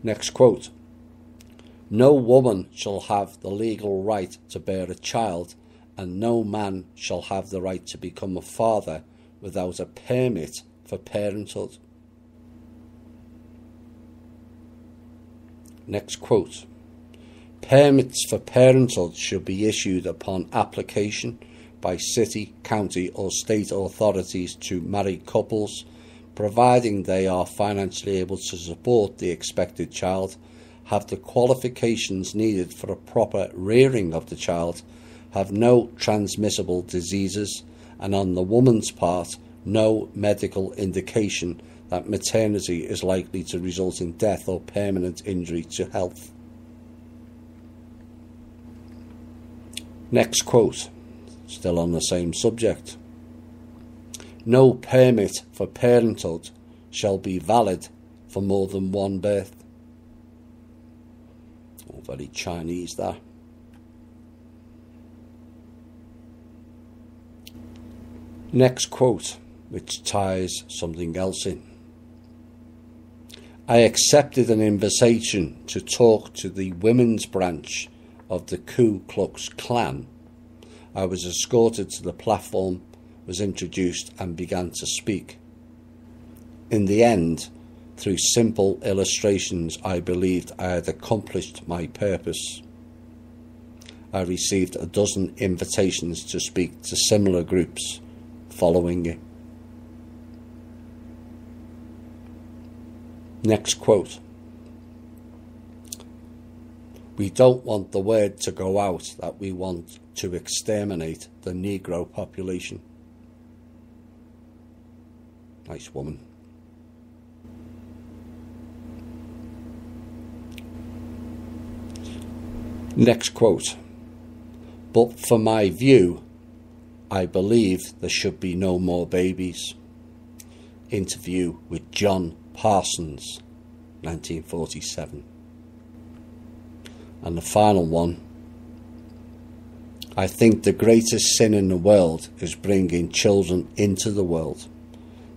Next quote. No woman shall have the legal right to bear a child, and no man shall have the right to become a father without a permit for parenthood. Next quote. Permits for parenthood should be issued upon application by city, county or state authorities to married couples, providing they are financially able to support the expected child, have the qualifications needed for a proper rearing of the child, have no transmissible diseases, and on the woman's part, no medical indication that maternity is likely to result in death or permanent injury to health. Next quote, still on the same subject. No permit for parenthood shall be valid for more than one birth. Oh, very Chinese that. Next quote, which ties something else in. I accepted an invitation to talk to the women's branch of the Ku Klux Klan. I was escorted to the platform, was introduced and began to speak. In the end, through simple illustrations, I believed I had accomplished my purpose. I received a dozen invitations to speak to similar groups following it. Next quote. We don't want the word to go out that we want to exterminate the Negro population. Nice woman. Next quote. But for my view, I believe there should be no more babies. Interview with John Parsons, 1947. And the final one. I think the greatest sin in the world is bringing children into the world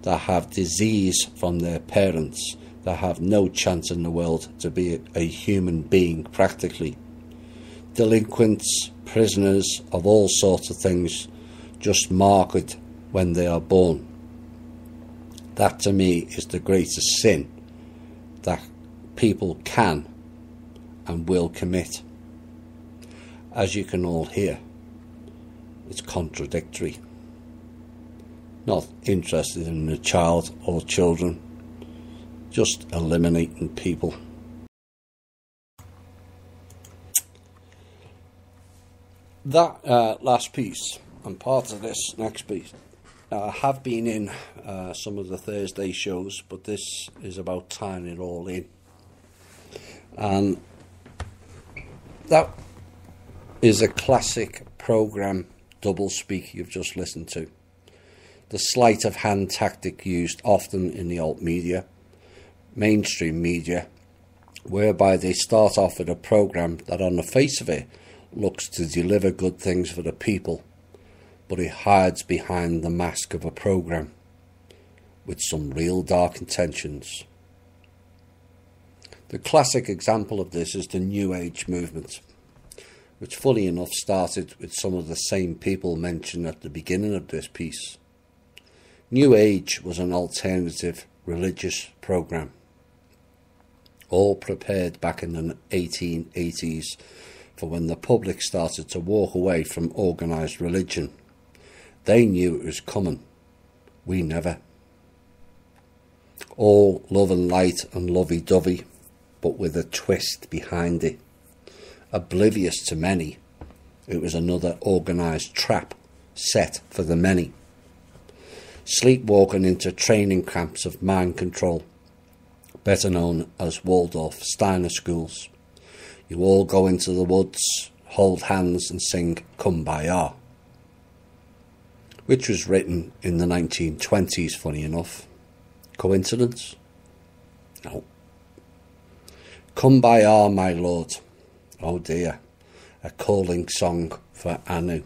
that have disease from their parents, that have no chance in the world to be a human being practically. Delinquents, prisoners of all sorts of things, just marked when they are born. That to me is the greatest sin that people can and will commit. As you can all hear, it's contradictory. Not interested in the child or children, just eliminating people. That last piece and part of this next piece have been in some of the Thursday shows, but this is about tying it all in. And that is a classic programme doublespeak you've just listened to. The sleight of hand tactic used often in the alt media, mainstream media, whereby they start off with a programme that on the face of it looks to deliver good things for the people, but it hides behind the mask of a programme with some real dark intentions. The classic example of this is the New Age movement, which funny enough started with some of the same people mentioned at the beginning of this piece. New Age was an alternative religious programme, all prepared back in the 1880s for when the public started to walk away from organised religion. They knew it was coming. We never. All love and light and lovey-dovey, but with a twist behind it. Oblivious to many, it was another organised trap set for the many. Sleepwalking into training camps of mind control, better known as Waldorf Steiner schools. You all go into the woods, hold hands and sing Kumbaya, which was written in the 1920s, funny enough. Coincidence? No. Kumbaya, my lord. Oh dear, a calling song for Anu.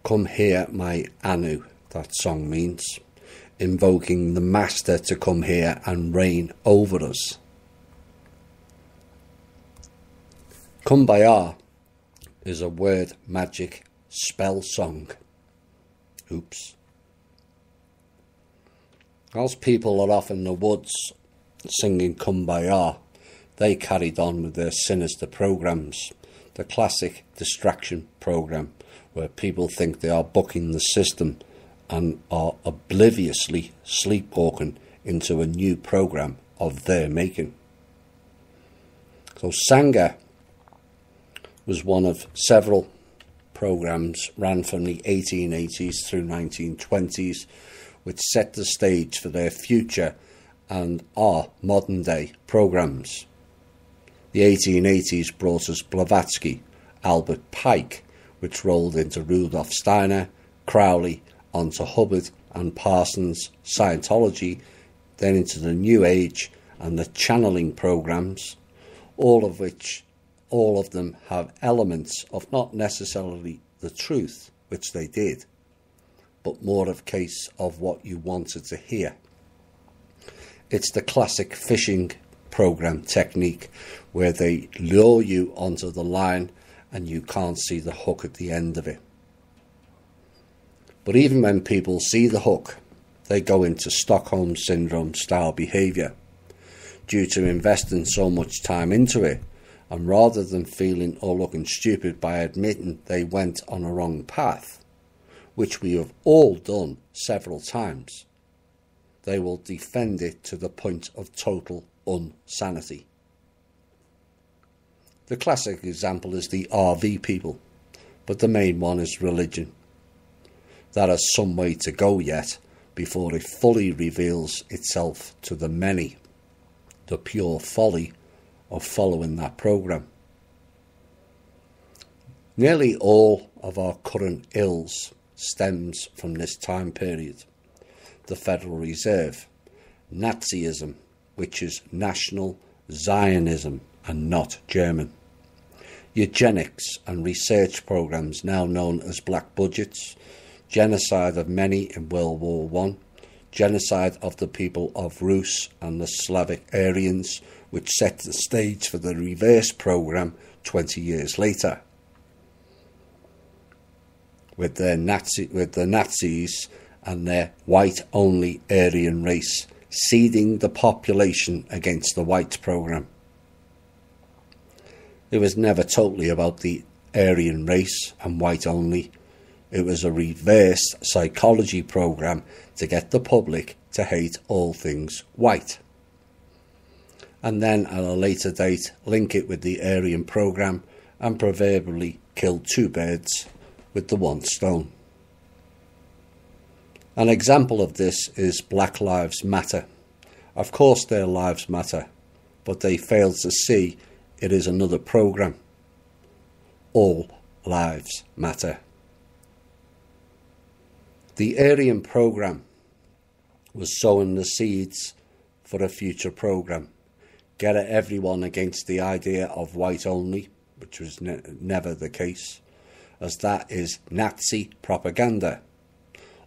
Come here, my Anu, that song means, invoking the Master to come here and reign over us. Kumbaya is a word magic spell song. Oops. As people are off in the woods singing Kumbaya, they carried on with their sinister programs, the classic distraction program, where people think they are bucking the system and are obliviously sleepwalking into a new program of their making. So Sangha was one of several programs ran from the 1880s through 1920s, which set the stage for their future and our modern day programs. The 1880s brought us Blavatsky, Albert Pike, which rolled into Rudolf Steiner, Crowley, onto Hubbard and Parsons, Scientology, then into the New Age and the channeling programs, all of them have elements of not necessarily the truth, which they did, but more of a case of what you wanted to hear. It's the classic fishing program technique where they lure you onto the line and you can't see the hook at the end of it. But even when people see the hook, they go into Stockholm Syndrome style behaviour due to investing so much time into it, and rather than feeling or looking stupid by admitting they went on a wrong path, which we have all done several times, they will defend it to the point of total insanity. The classic example is the RV people, but the main one is religion. That has some way to go yet before it fully reveals itself to the many, the pure folly of following that program. Nearly all of our current ills stems from this time period. The Federal Reserve, Nazism, which is National Zionism and not German, eugenics and research programs now known as black budgets, genocide of many in World War I, genocide of the people of Rus and the Slavic Aryans, which set the stage for the reverse program 20 years later, with the Nazis and their white-only Aryan race seeding the population against the white program. It was never totally about the Aryan race and white-only. It was a reverse psychology program to get the public to hate all things white, and then at a later date link it with the Aryan program and proverbially kill two birds with the one stone. An example of this is Black Lives Matter. Of course their lives matter, but they fail to see it is another program. All lives matter. The Aryan program was sowing the seeds for a future program. Get everyone against the idea of white only, which was never the case, as that is Nazi propaganda.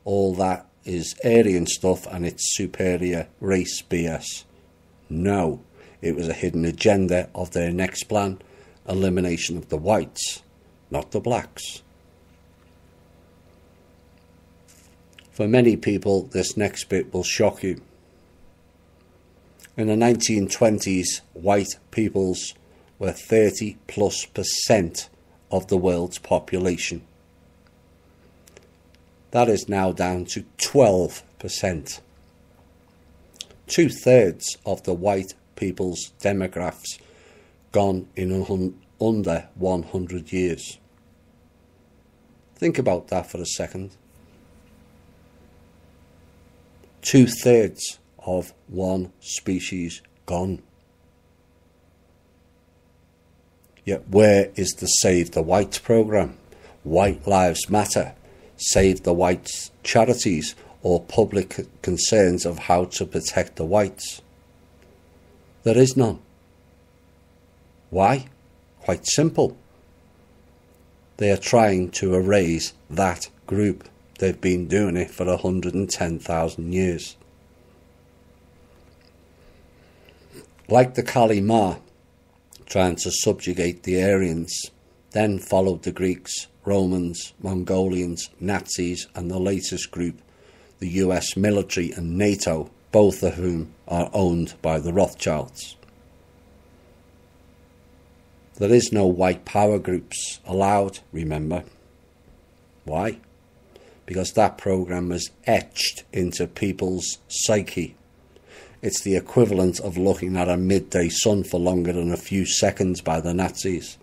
All that is Aryan stuff and it's superior race BS. No, it was a hidden agenda of their next plan, elimination of the whites, not the blacks. For many people, this next bit will shock you. In the 1920s, white peoples were 30+% of the world's population. That is now down to 12%. 2/3 of the white people's demographics gone in under 100 years. Think about that for a second. 2/3 of one species gone. Yet where is the Save the Whites program? White Lives Matter, Save the Whites charities, or public concerns of how to protect the whites? There is none. Why? Quite simple. They are trying to erase that group. They've been doing it for 110,000 years. Like the Kali Ma, trying to subjugate the Aryans, then followed the Greeks, Romans, Mongolians, Nazis, and the latest group, the US military and NATO, both of whom are owned by the Rothschilds. There is no white power groups allowed, remember. Why? Because that program was etched into people's psyche. It's the equivalent of looking at a midday sun for longer than a few seconds by the Nazis.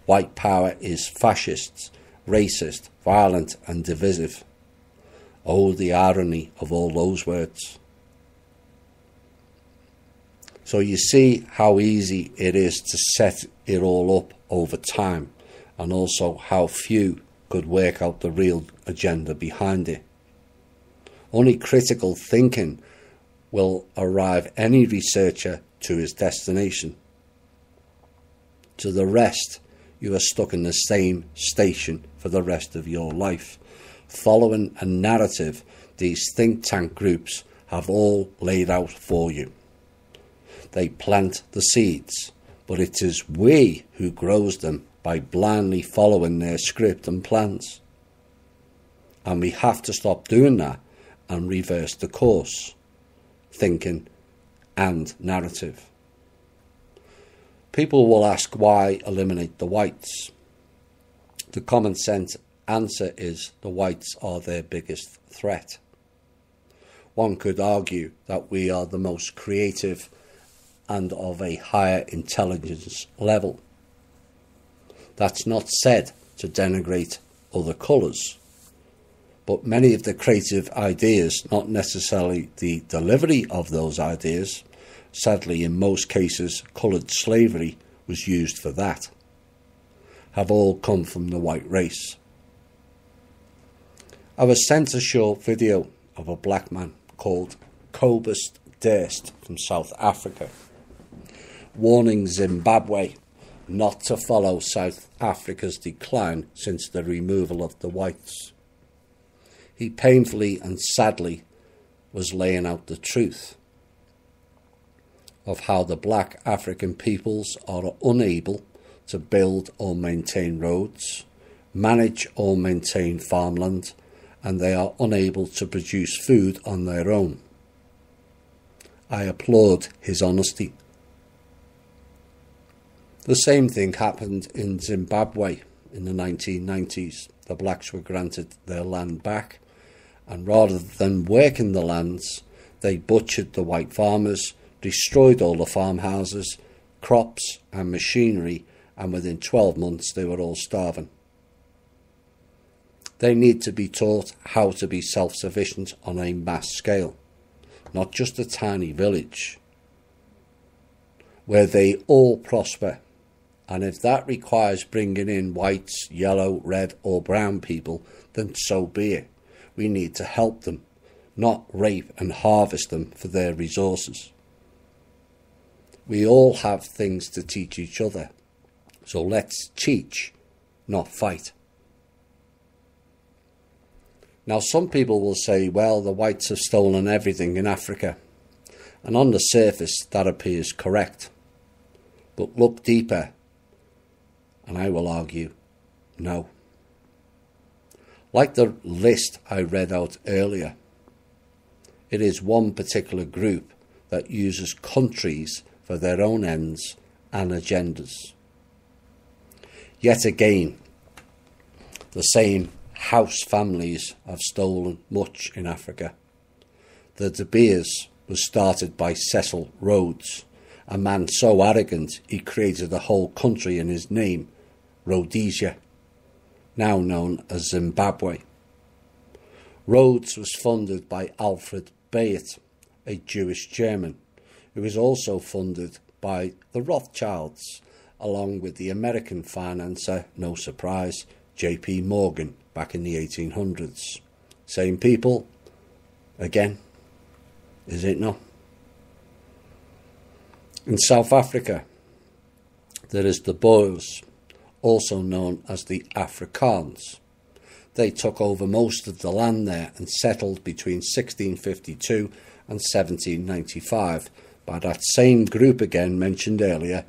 White power is fascist, racist, violent and divisive. Oh, the irony of all those words. So you see how easy it is to set it all up over time, and also how few could work out the real agenda behind it. Only critical thinking will arrive any researcher to his destination. To the rest, you are stuck in the same station for the rest of your life, following a narrative these think tank groups have all laid out for you. They plant the seeds, but it is we who grows them by blindly following their script and plans. And we have to stop doing that and reverse the course, thinking and narrative. People will ask, why eliminate the whites? The common sense answer is the whites are their biggest threat. One could argue that we are the most creative and of a higher intelligence level. That's not said to denigrate other colours, but many of the creative ideas, not necessarily the delivery of those ideas, sadly in most cases coloured slavery was used for that, have all come from the white race. I was sent a short video of a black man called Cobus Durst from South Africa, warning Zimbabwe not to follow South Africa's decline since the removal of the whites. He painfully and sadly was laying out the truth of how the black African peoples are unable to build or maintain roads, manage or maintain farmland, and they are unable to produce food on their own. I applaud his honesty. The same thing happened in Zimbabwe in the 1990s. The blacks were granted their land back, and rather than working the lands, they butchered the white farmers, destroyed all the farmhouses, crops and machinery, and within 12 months they were all starving. They need to be taught how to be self-sufficient on a mass scale, not just a tiny village, where they all prosper. And if that requires bringing in whites, yellow, red or brown people, then so be it. We need to help them, not rape and harvest them for their resources. We all have things to teach each other, so let's teach, not fight. Now some people will say, well, the whites have stolen everything in Africa, and on the surface that appears correct. But look deeper, and I will argue, no. Like the list I read out earlier, it is one particular group that uses countries for their own ends and agendas. Yet again, the same house families have stolen much in Africa. The De Beers was started by Cecil Rhodes, a man so arrogant he created a whole country in his name, Rhodesia, now known as Zimbabwe. Rhodes was funded by Alfred Bayet, a Jewish German, who was also funded by the Rothschilds, along with the American financier, no surprise, J.P. Morgan, back in the 1800s. Same people, again, is it not? In South Africa, there is the Boers, also known as the Afrikaans. They took over most of the land there and settled between 1652 and 1795 by that same group again mentioned earlier,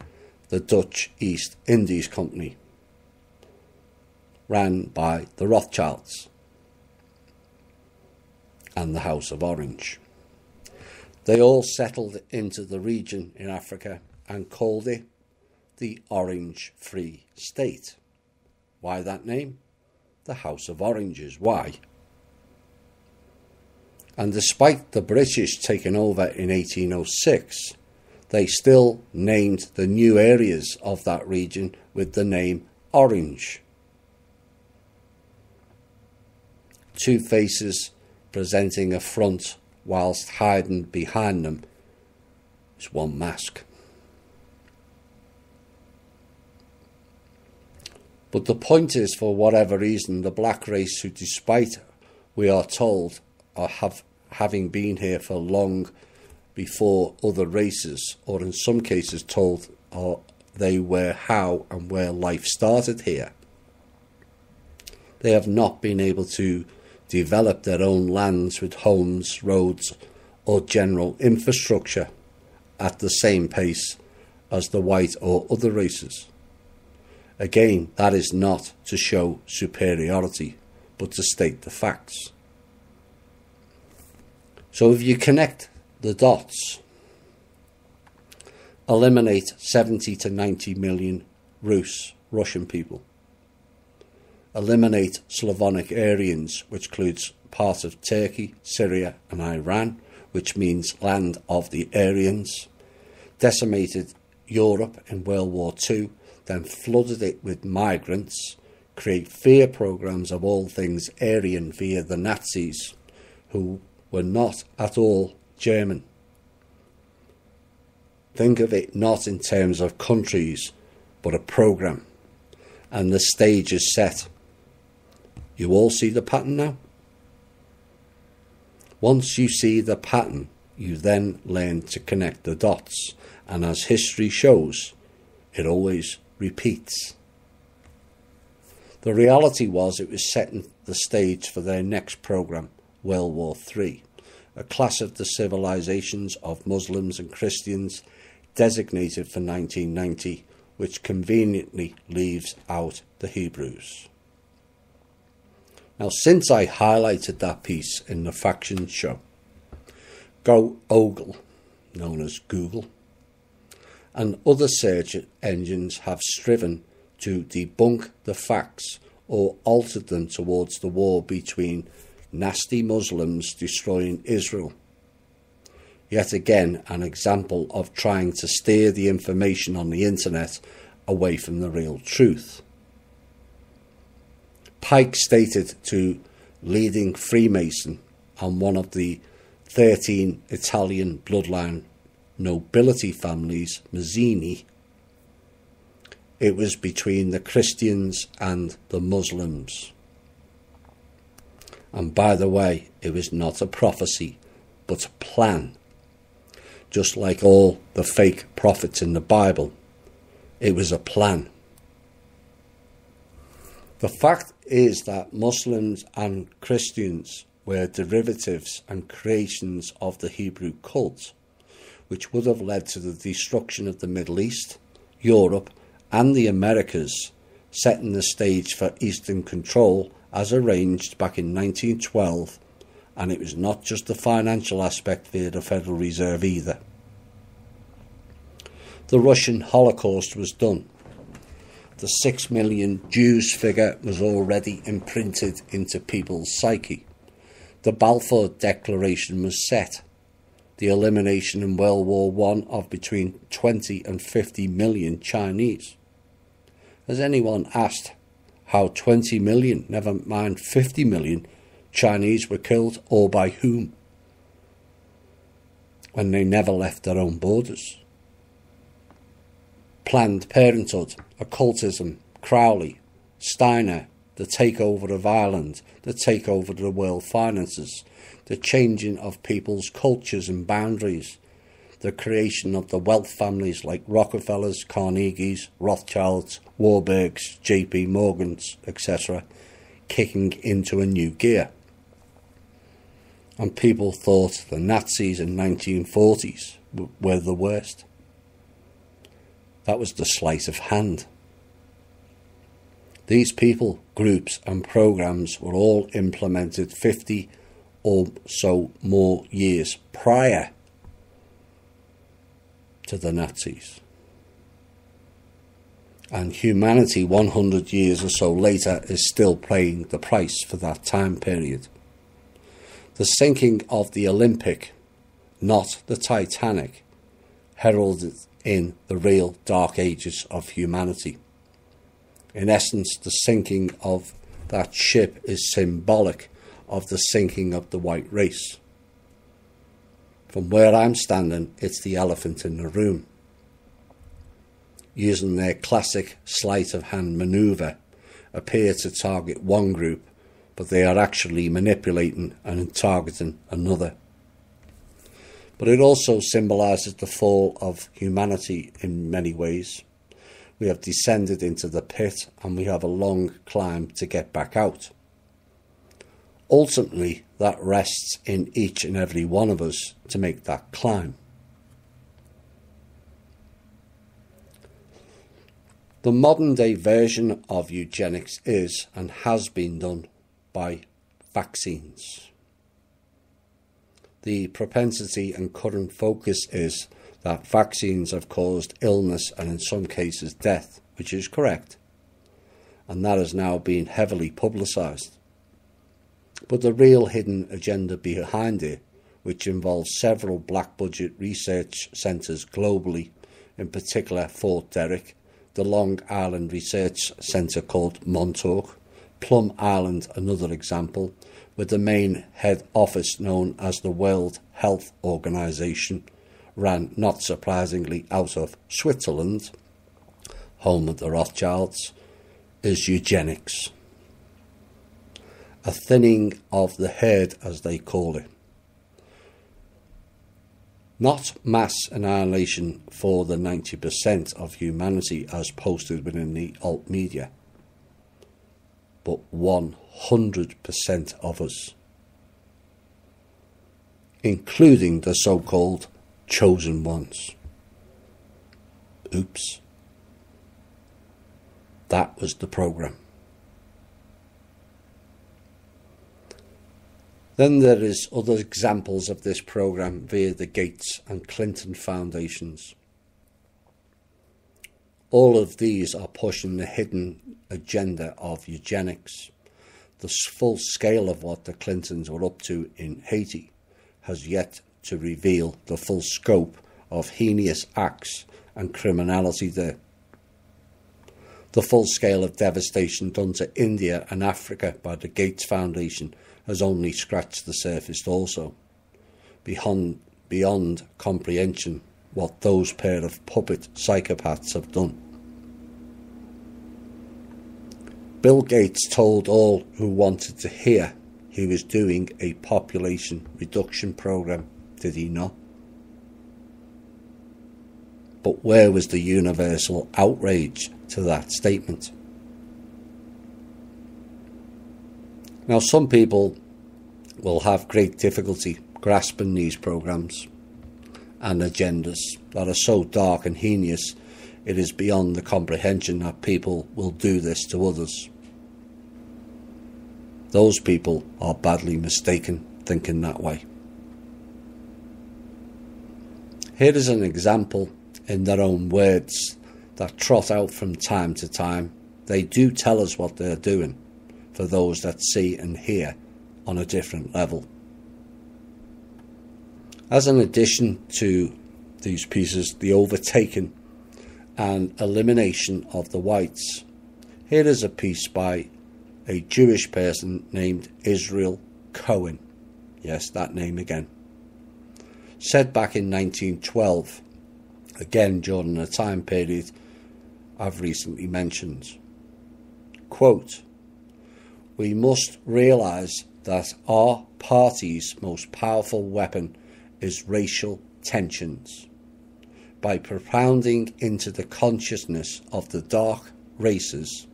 the Dutch East Indies Company, ran by the Rothschilds and the House of Orange. They all settled into the region in Africa and called it the Orange Free State. Why that name? The House of Oranges. Why? And despite the British taking over in 1806, they still named the new areas of that region with the name Orange. Two faces presenting a front whilst hiding behind them is one mask. But the point is, for whatever reason, the black race, who despite, we are told, having been here for long before other races, or in some cases told they were how and where life started here, they have not been able to develop their own lands with homes, roads, or general infrastructure at the same pace as the white or other races. Again, that is not to show superiority, but to state the facts. So if you connect the dots, eliminate 70 to 90 million Russian people, eliminate Slavonic Aryans, which includes part of Turkey, Syria and Iran, which means land of the Aryans, decimated Europe in World War II, then flooded it with migrants, create fear programs of all things Aryan via the Nazis, who were not at all German. Think of it not in terms of countries, but a program. And the stage is set. You all see the pattern now? Once you see the pattern, you then learn to connect the dots. And as history shows, it always repeats. The reality was it was setting the stage for their next program, World War III, a clash of the civilizations of Muslims and Christians designated for 1990, which conveniently leaves out the Hebrews. Now, since I highlighted that piece in the Faction Show, Go Ogle, known as Google, and other search engines have striven to debunk the facts or altered them towards the war between nasty Muslims destroying Israel. Yet again, an example of trying to steer the information on the internet away from the real truth. Pike stated to leading Freemason and one of the 13 Italian bloodline nobility families, Mazzini, it was between the Christians and the Muslims. And by the way, it was not a prophecy, but a plan. Just like all the fake prophets in the Bible, it was a plan. The fact is that Muslims and Christians were derivatives and creations of the Hebrew cult, which would have led to the destruction of the Middle East, Europe and the Americas, setting the stage for Eastern control as arranged back in 1912, and it was not just the financial aspect via the Federal Reserve either. The Russian Holocaust was done. The 6 million Jews figure was already imprinted into people's psyche. The Balfour Declaration was set. The elimination in World War I of between 20 and 50 million Chinese. Has anyone asked how 20 million, never mind 50 million, Chinese were killed, or by whom, when they never left their own borders? Planned Parenthood, occultism, Crowley, Steiner, the takeover of Ireland, the takeover of the world finances, the changing of people's cultures and boundaries, the creation of the wealth families like Rockefellers, Carnegies, Rothschilds, Warburgs, JP Morgans, etc., kicking into a new gear. And people thought the Nazis in 1940s were the worst. That was the sleight of hand. These people, groups and programs were all implemented 50 or so more years prior to the Nazis. And humanity 100 years or so later is still paying the price for that time period. The sinking of the Olympic, not the Titanic, heralded in the real dark ages of humanity. In essence, the sinking of that ship is symbolic of the sinking of the white race. From where I'm standing, it's the elephant in the room. Using their classic sleight of hand manoeuvre, appear to target one group, but they are actually manipulating and targeting another. But it also symbolises the fall of humanity in many ways. We have descended into the pit and we have a long climb to get back out. Ultimately, that rests in each and every one of us to make that climb. The modern day version of eugenics is and has been done by vaccines. The propensity and current focus is that vaccines have caused illness and in some cases death, which is correct, and that has now been heavily publicised. But the real hidden agenda behind it, which involves several black budget research centres globally, in particular Fort Derrick, the Long Island Research Centre called Montauk, Plum Island, another example, with the main head office known as the World Health Organization, ran not surprisingly out of Switzerland, home of the Rothschilds, is eugenics. A thinning of the herd, as they call it. Not mass annihilation for the 90% of humanity as posted within the alt media, but 100% of us, including the so-called chosen ones. Oops. That was the programme. Then there is other examples of this programme via the Gates and Clinton foundations. All of these are pushing the hidden agenda of eugenics. The full scale of what the Clintons were up to in Haiti has yet to reveal the full scope of heinous acts and criminality there. The full scale of devastation done to India and Africa by the Gates Foundation has only scratched the surface also. Beyond comprehension what those pair of puppet psychopaths have done. Bill Gates told all who wanted to hear he was doing a population reduction program, did he not? But where was the universal outrage to that statement? Now, some people will have great difficulty grasping these programs and agendas that are so dark and heinous it is beyond the comprehension that people will do this to others. Those people are badly mistaken thinking that way. Here is an example in their own words that trot out from time to time. They do tell us what they're doing for those that see and hear on a different level. As an addition to these pieces, the overtaking and elimination of the whites, here is a piece by a Jewish person named Israel Cohen. Yes, that name again. Said back in 1912, again during a time period I've recently mentioned. Quote, "We must realise that our party's most powerful weapon is racial tensions. by propounding into the consciousness of the dark races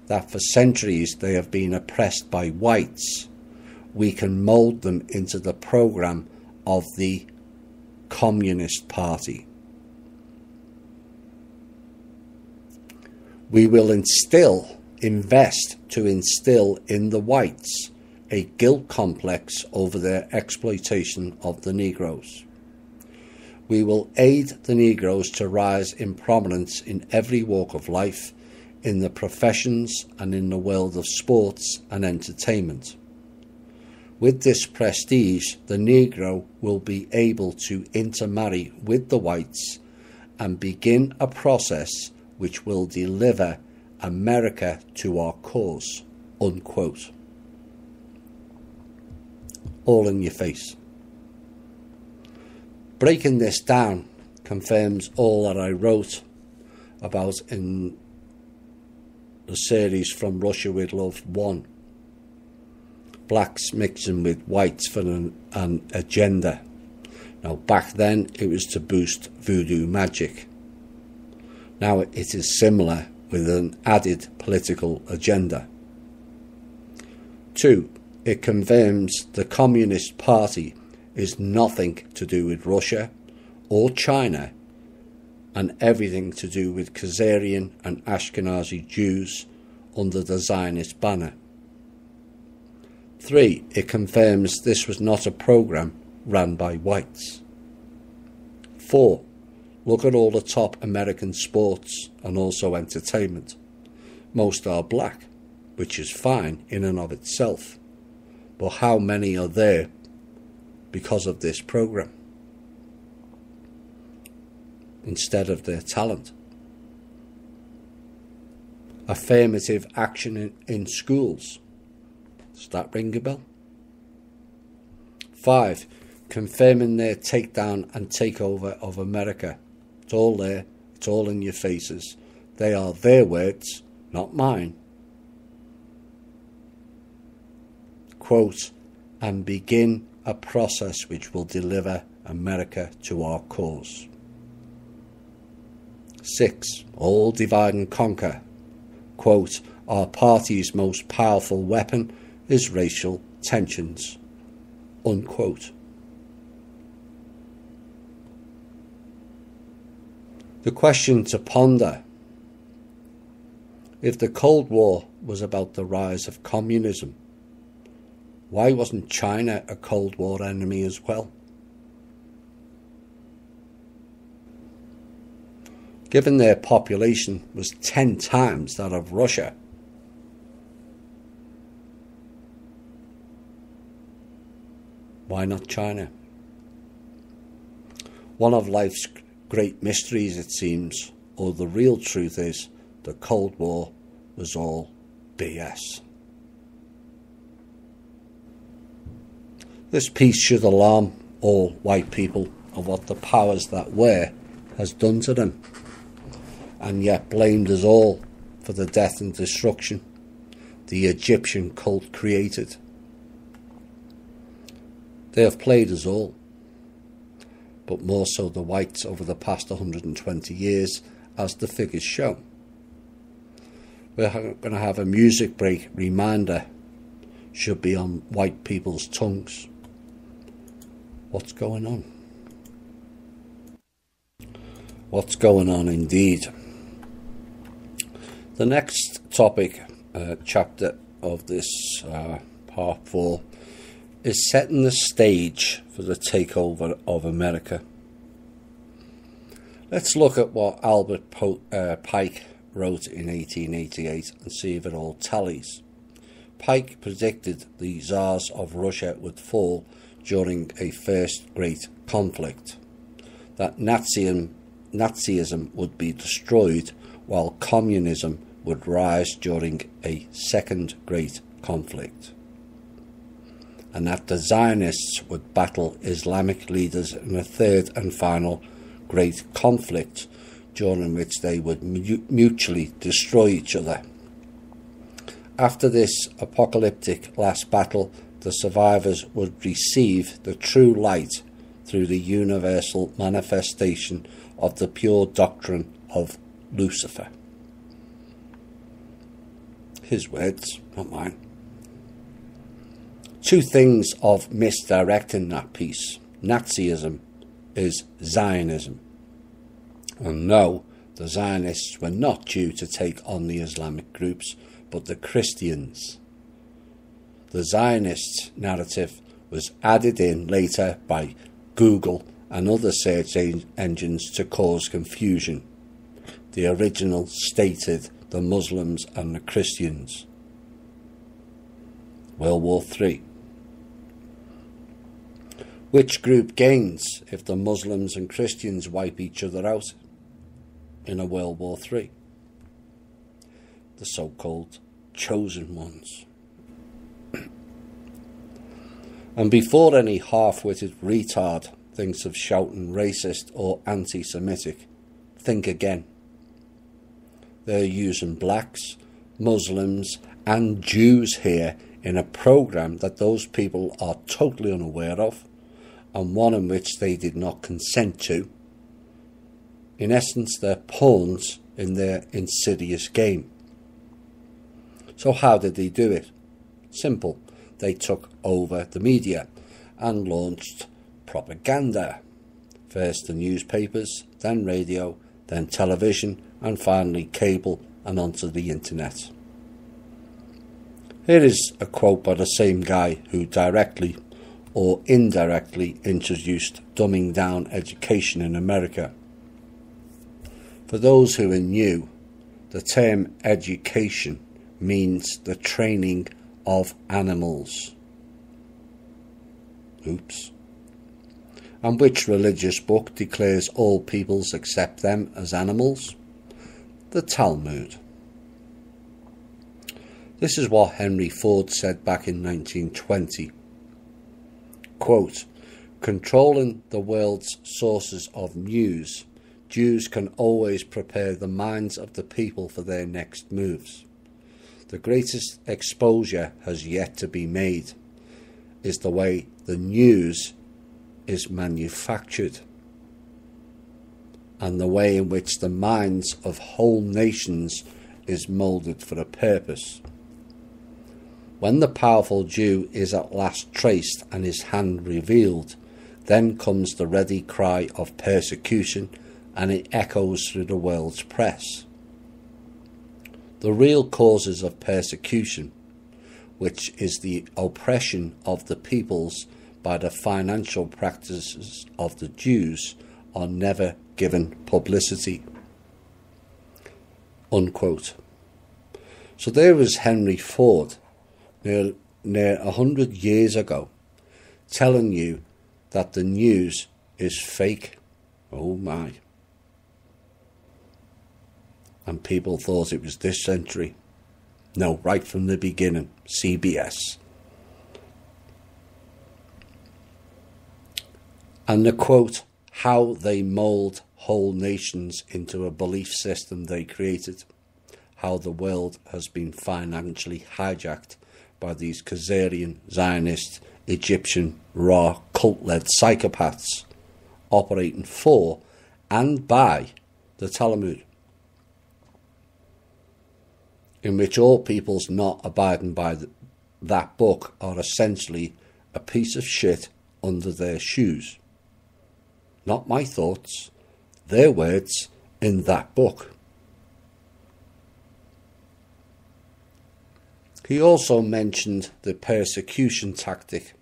that for centuries they have been oppressed by whites, we can mould them into the program of the Communist Party. We will invest to instill in the whites a guilt complex over their exploitation of the Negroes. We will aid the Negroes to rise in prominence in every walk of life, in the professions and in the world of sports and entertainment. With this prestige, the Negro will be able to intermarry with the whites and begin a process which will deliver America to our cause, unquote. All in your face. Breaking this down confirms all that I wrote about in the series From Russia with Love 1. Blacks mixing with whites for an agenda. Now, back then it was to boost voodoo magic. Now it is similar with an added political agenda. 2. It confirms the Communist Party is nothing to do with Russia or China and everything to do with Khazarian and Ashkenazi Jews under the Zionist banner. 3. It confirms this was not a program ran by whites. 4. Look at all the top American sports and also entertainment. Most are black, which is fine in and of itself. But how many are there because of this program instead of their talent? Affirmative action in schools. Does that ring a bell? 5. Confirming their takedown and takeover of America. It's all there. It's all in your faces. They are their words, not mine. Quote, and begin a process which will deliver America to our cause. 6. All divide and conquer. Quote, our party's most powerful weapon is racial tensions. Unquote. The question to ponder: if the Cold War was about the rise of communism, why wasn't China a Cold War enemy as well? Given their population was 10 times that of Russia, why not China? One of life's great mysteries, it seems, or the real truth is, the Cold War was all BS. This piece should alarm all white people of what the powers that were has done to them, and yet blamed us all for the death and destruction the Egyptian cult created. They have played us all, but more so the whites over the past 120 years, as the figures show. We're going to have a music break. Reminder should be on white people's tongues. What's going on? What's going on indeed? The next topic, chapter of this part 4, is setting the stage for the takeover of America. Let's look at what Albert Pike wrote in 1888 and see if it all tallies. Pike predicted the Tsars of Russia would fall during a first great conflict, that Nazism would be destroyed while communism would rise during a second great conflict, and that the Zionists would battle Islamic leaders in a third and final great conflict, during which they would mutually destroy each other. After this apocalyptic last battle, the survivors would receive the true light through the universal manifestation of the pure doctrine of Lucifer. His words, not mine. Two things of misdirecting that piece. Nazism is Zionism. And no, the Zionists were not due to take on the Islamic groups, but the Christians. The Zionist narrative was added in later by Google and other search engines to cause confusion. The original stated the Muslims and the Christians. World War III. Which group gains if the Muslims and Christians wipe each other out in a World War III? The so-called chosen ones. And before any half-witted retard thinks of shouting racist or anti-Semitic, think again. They're using blacks, Muslims and Jews here in a programme that those people are totally unaware of, and one in which they did not consent to. In essence, they're pawns in their insidious game. So how did they do it? Simple. They took over the media and launched propaganda. First the newspapers, then radio, then television, and finally cable and onto the internet. Here is a quote by the same guy who directly or indirectly introduced dumbing down education in America. For those who are new, the term education means the training of animals. Oops. And which religious book declares all peoples except them as animals? The Talmud. This is what Henry Ford said back in 1920. Quote, controlling the world's sources of news, Jews can always prepare the minds of the people for their next moves. The greatest exposure has yet to be made, is the way the news is manufactured and the way in which the minds of whole nations is moulded for a purpose. When the powerful Jew is at last traced and his hand revealed, then comes the ready cry of persecution, and it echoes through the world's press. The real causes of persecution, which is the oppression of the peoples by the financial practices of the Jews, are never given publicity. Unquote. So there was Henry Ford, near 100 years ago, telling you that the news is fake. Oh my. And people thought it was this century. No, right from the beginning, CBS. And the quote, how they mould whole nations into a belief system they created, how the world has been financially hijacked by these Khazarian, Zionist, Egyptian, raw, cult-led psychopaths operating for and by the Talmud, in which all peoples not abiding by that book are essentially a piece of shit under their shoes. Not my thoughts, their words in that book. He also mentioned the persecution tactic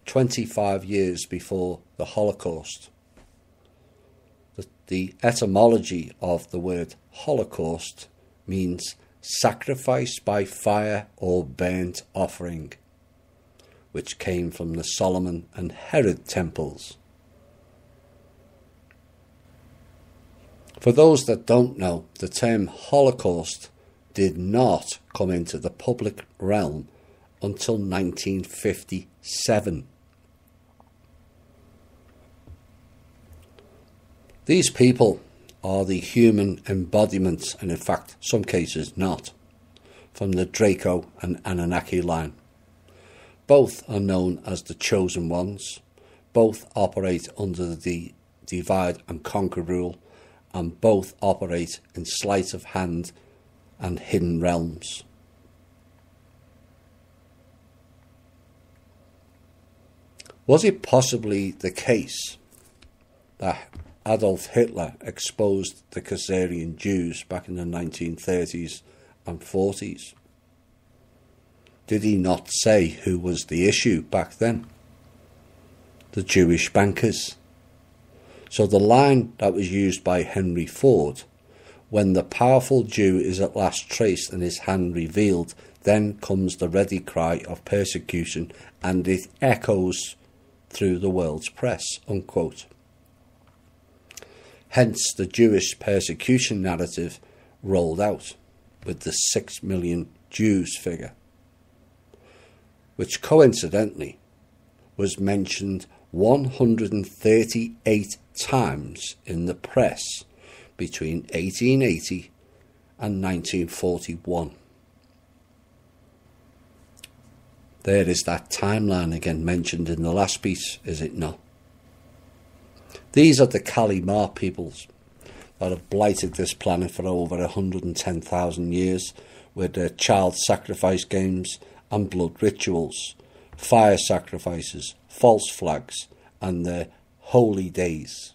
25 years before the Holocaust. The etymology of the word Holocaust means sacrifice by fire or burnt offering, which came from the Solomon and Herod temples. For those that don't know, the term Holocaust did not come into the public realm until 1957. These people are the human embodiments, and in fact, some cases not, from the Draco and Anunnaki line. Both are known as the Chosen Ones. both operate under the divide and conquer rule, and both operate in sleight of hand and hidden realms. Was it possibly the case that Adolf Hitler exposed the Khazarian Jews back in the 1930s and 40s? Did he not say who was the issue back then? The Jewish bankers. So the line that was used by Henry Ford, when the powerful Jew is at last traced and his hand revealed, then comes the ready cry of persecution, and it echoes through the world's press, unquote. Hence the Jewish persecution narrative rolled out with the 6 million Jews figure, which coincidentally was mentioned 138 times in the press between 1880 and 1941. There is that timeline again mentioned in the last piece, is it not? These are the Kalimar peoples that have blighted this planet for over 110,000 years with their child sacrifice games and blood rituals, fire sacrifices, false flags, and their holy days.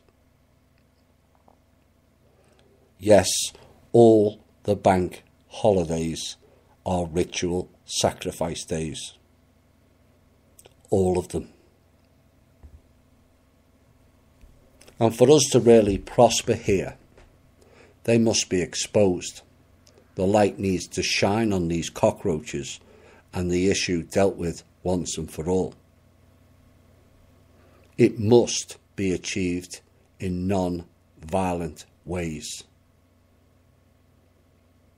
Yes, all the bank holidays are ritual sacrifice days. All of them. And for us to really prosper here, they must be exposed. The light needs to shine on these cockroaches and the issue dealt with once and for all. It must be achieved in non-violent ways.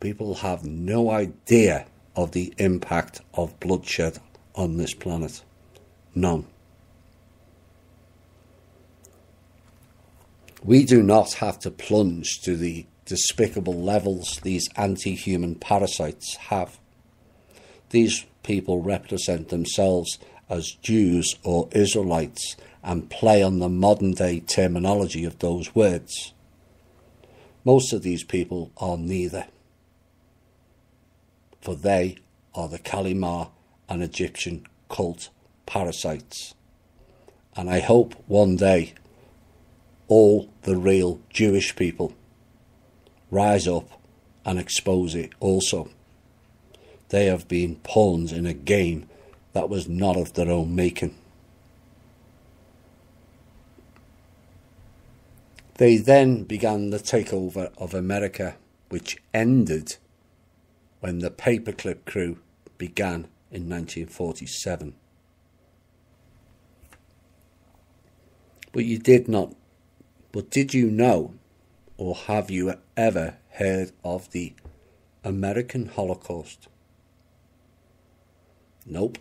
People have no idea of the impact of bloodshed on this planet. None. We do not have to plunge to the despicable levels these anti-human parasites have. These people represent themselves as Jews or Israelites and play on the modern-day terminology of those words. Most of these people are neither, for they are the Kalimar and Egyptian cult parasites. And I hope one day all the real Jewish people rise up and expose it also. They have been pawns in a game that was not of their own making. They then began the takeover of America, which ended when the paperclip crew began in 1947. But did you know, or have you ever heard of the American Holocaust? Nope.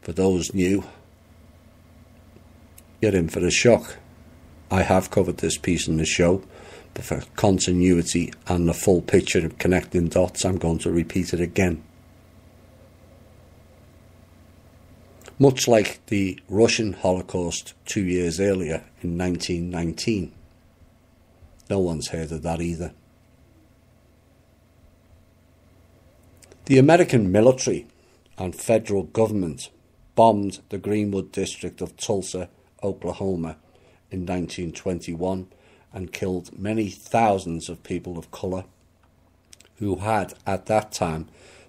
For those new, you're in for a shock. I have covered this piece in the show, but for continuity and the full picture of connecting dots, I'm going to repeat it again. Much like the Russian Holocaust 2 years earlier in 1919. No one's heard of that either. The American military and federal government bombed the Greenwood district of Tulsa, Oklahoma in 1921 and killed many thousands of people of colour who had at that time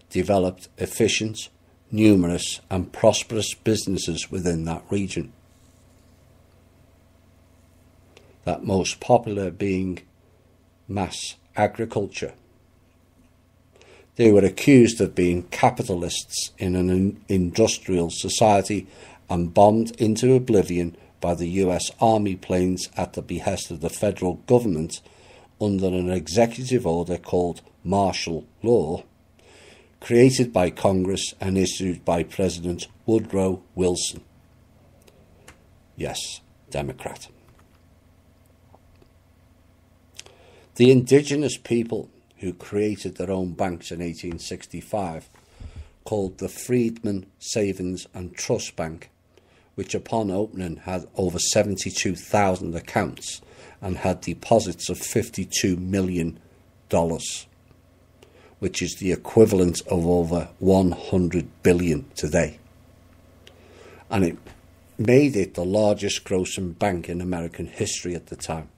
developed efficient, numerous and prosperous businesses within that region. That most popular being mass agriculture. They were accused of being capitalists in an industrial society and bombed into oblivion by the US Army planes at the behest of the federal government under an executive order called martial law, created by Congress and issued by President Woodrow Wilson. Yes, Democrat. The indigenous people who created their own banks in 1865 called the Freedmen Savings and Trust Bank, which upon opening had over 72,000 accounts and had deposits of $52 million, which is the equivalent of over 100 billion today. And it made it the largest grossing bank in American history at the time.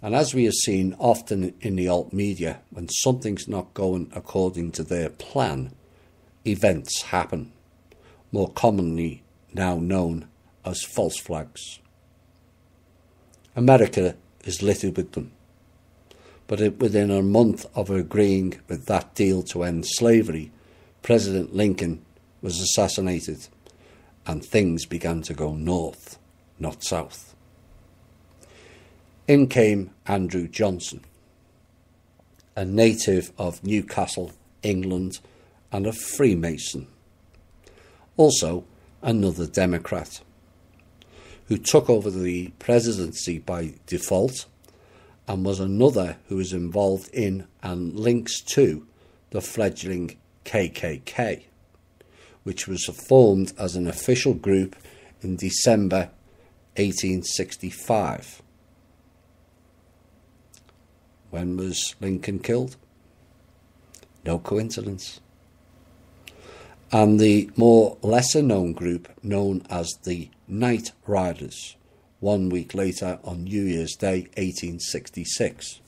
And as we have seen often in the alt media, when something's not going according to their plan, events happen, more commonly now known as false flags. America is littered with them. But within a month of agreeing with that deal to end slavery, President Lincoln was assassinated, and things began to go north, not south. In came Andrew Johnson, a native of Newcastle, England, and a Freemason. Also, another Democrat, who took over the presidency by default, and was another who was involved in and links to the fledgling KKK, which was formed as an official group in December 1865. When was Lincoln killed? No coincidence. And the more lesser known group known as the Night Riders, 1 week later on New Year's Day 1866.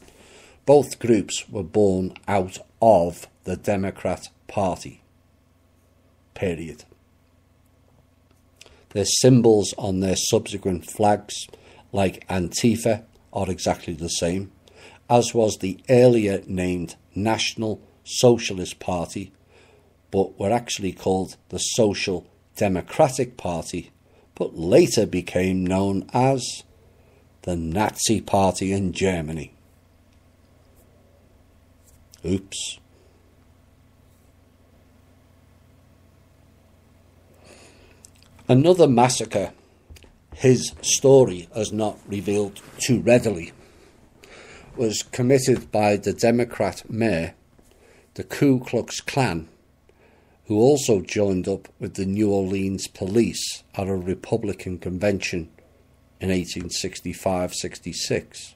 Both groups were born out of the Democrat Party. Period. Their symbols on their subsequent flags, like Antifa, are exactly the same, as was the earlier named National Socialist Party, but were actually called the Social Democratic Party, but later became known as the Nazi Party in Germany. Oops. Another massacre, his story as not revealed too readily, was committed by the Democrat mayor, the Ku Klux Klan, who also joined up with the New Orleans police at a Republican convention in 1865-66,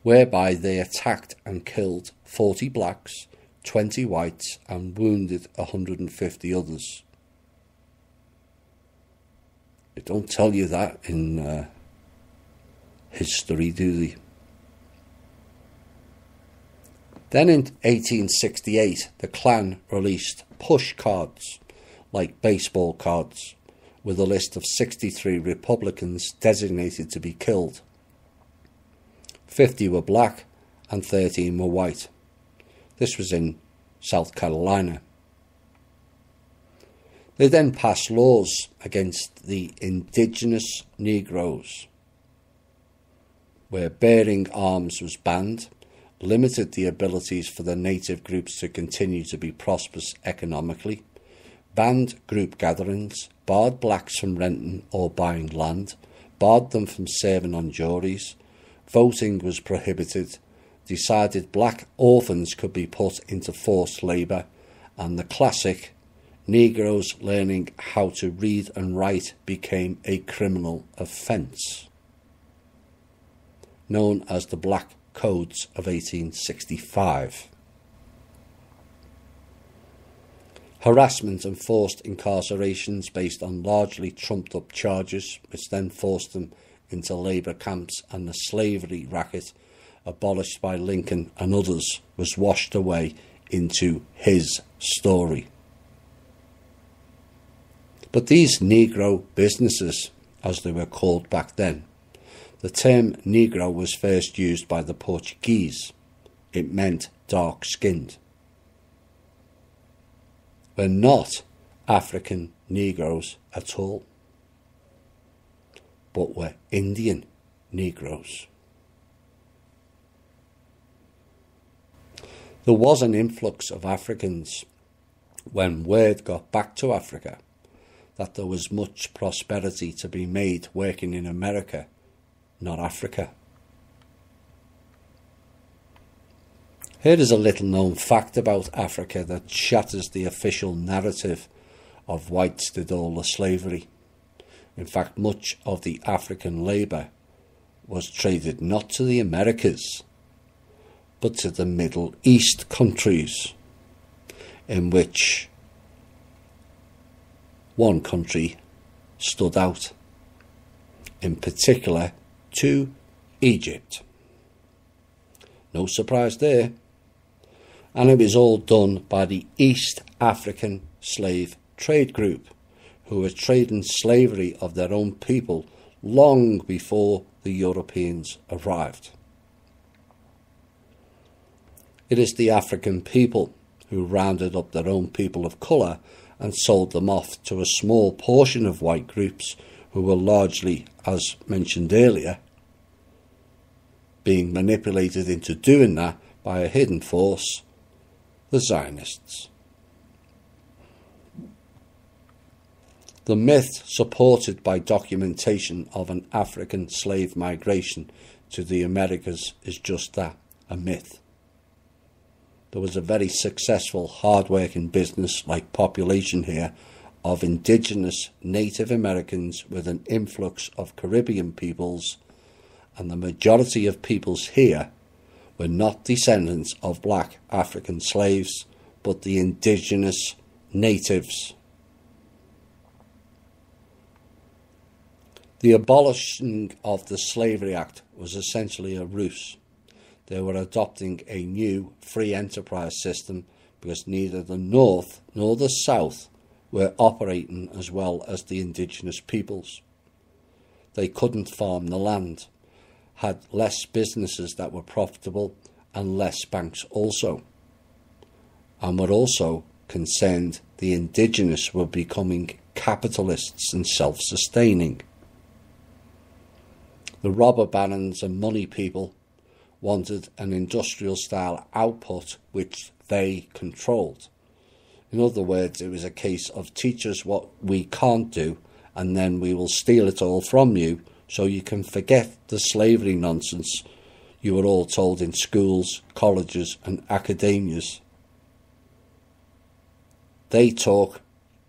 whereby they attacked and killed 40 blacks, 20 whites, and wounded 150 others. They don't tell you that in history, do they? Then in 1868, the Klan released push cards, like baseball cards, with a list of 63 Republicans designated to be killed. 50 were black and 13 were white. This was in South Carolina. They then passed laws against the indigenous Negroes, where bearing arms was banned, limited the abilities for the native groups to continue to be prosperous economically, banned group gatherings, barred blacks from renting or buying land, barred them from serving on juries, voting was prohibited, decided black orphans could be put into forced labour, and the classic Negroes learning how to read and write became a criminal offence, known as the Black Codes of 1865. Harassment and forced incarcerations based on largely trumped-up charges, which then forced them into labour camps, and the slavery racket, abolished by Lincoln and others, was washed away into his story. But these Negro businesses, as they were called back then, the term Negro was first used by the Portuguese. It meant dark-skinned. Were not African Negroes at all, but were Indian Negroes. There was an influx of Africans when word got back to Africa that there was much prosperity to be made working in America, not Africa. Here is a little known fact about Africa that shatters the official narrative of whites did all the slavery. In fact, much of the African labour was traded not to the Americas, but to the Middle East countries, in which one country stood out, in particular to Egypt. No surprise there. And it was all done by the East African Slave Trade Group, who were trading slavery of their own people long before the Europeans arrived. It is the African people who rounded up their own people of colour and sold them off to a small portion of white groups who were largely, as mentioned earlier, being manipulated into doing that by a hidden force, the Zionists. The myth, supported by documentation of an African slave migration to the Americas, is just that, a myth. There was a very successful, hard-working business-like population here of indigenous Native Americans with an influx of Caribbean peoples, and the majority of peoples here were not descendants of black African slaves, but the indigenous natives. The abolishing of the Slavery Act was essentially a ruse. They were adopting a new free enterprise system because neither the North nor the South were operating as well as the indigenous peoples. They couldn't farm the land, had less businesses that were profitable and less banks also, and were also concerned the indigenous were becoming capitalists and self-sustaining. The robber barons and money people wanted an industrial-style output which they controlled. In other words, it was a case of teach us what we can't do, and then we will steal it all from you, so you can forget the slavery nonsense you were all told in schools, colleges and academias. They talk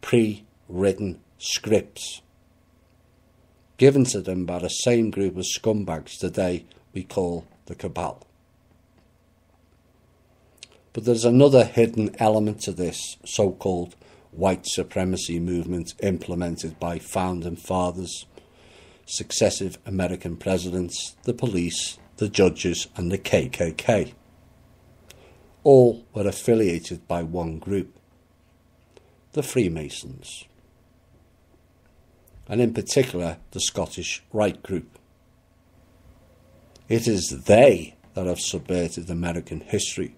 pre-written scripts, given to them by the same group of scumbags today we call the cabal. But there's another hidden element to this so-called white supremacy movement implemented by founding fathers, successive American presidents, the police, the judges and the KKK. All were affiliated by one group, the Freemasons, and in particular the Scottish Rite group. It is they that have subverted American history.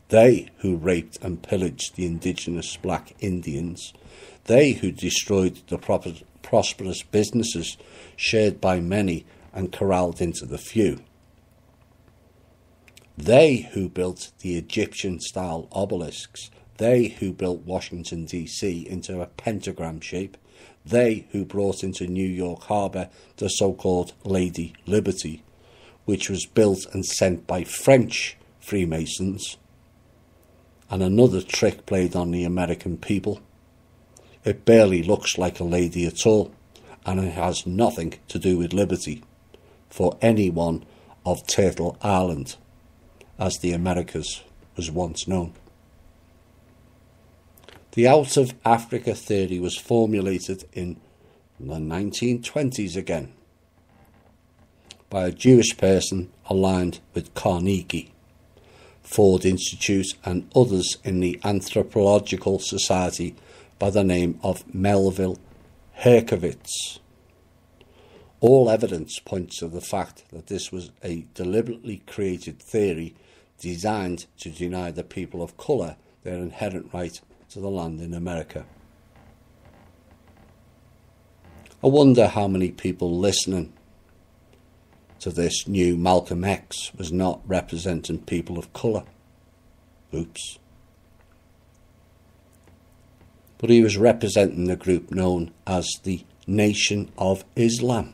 They who raped and pillaged the indigenous black Indians. They who destroyed the prosperous businesses shared by many and corralled into the few. They who built the Egyptian-style obelisks. They who built Washington, D.C. into a pentagram shape. They who brought into New York Harbour the so-called Lady Liberty, which was built and sent by French Freemasons, and another trick played on the American people. It barely looks like a lady at all, and it has nothing to do with liberty for anyone of Turtle Island, as the Americas was once known. The Out of Africa theory was formulated in the 1920s again by a Jewish person aligned with Carnegie, Ford Institute and others in the Anthropological Society by the name of Melville Herkowitz. All evidence points to the fact that this was a deliberately created theory designed to deny the people of colour their inherent right to the land in America. I wonder how many people listening to this knew Malcolm X was not representing people of colour. Oops. But he was representing the group known as the Nation of Islam.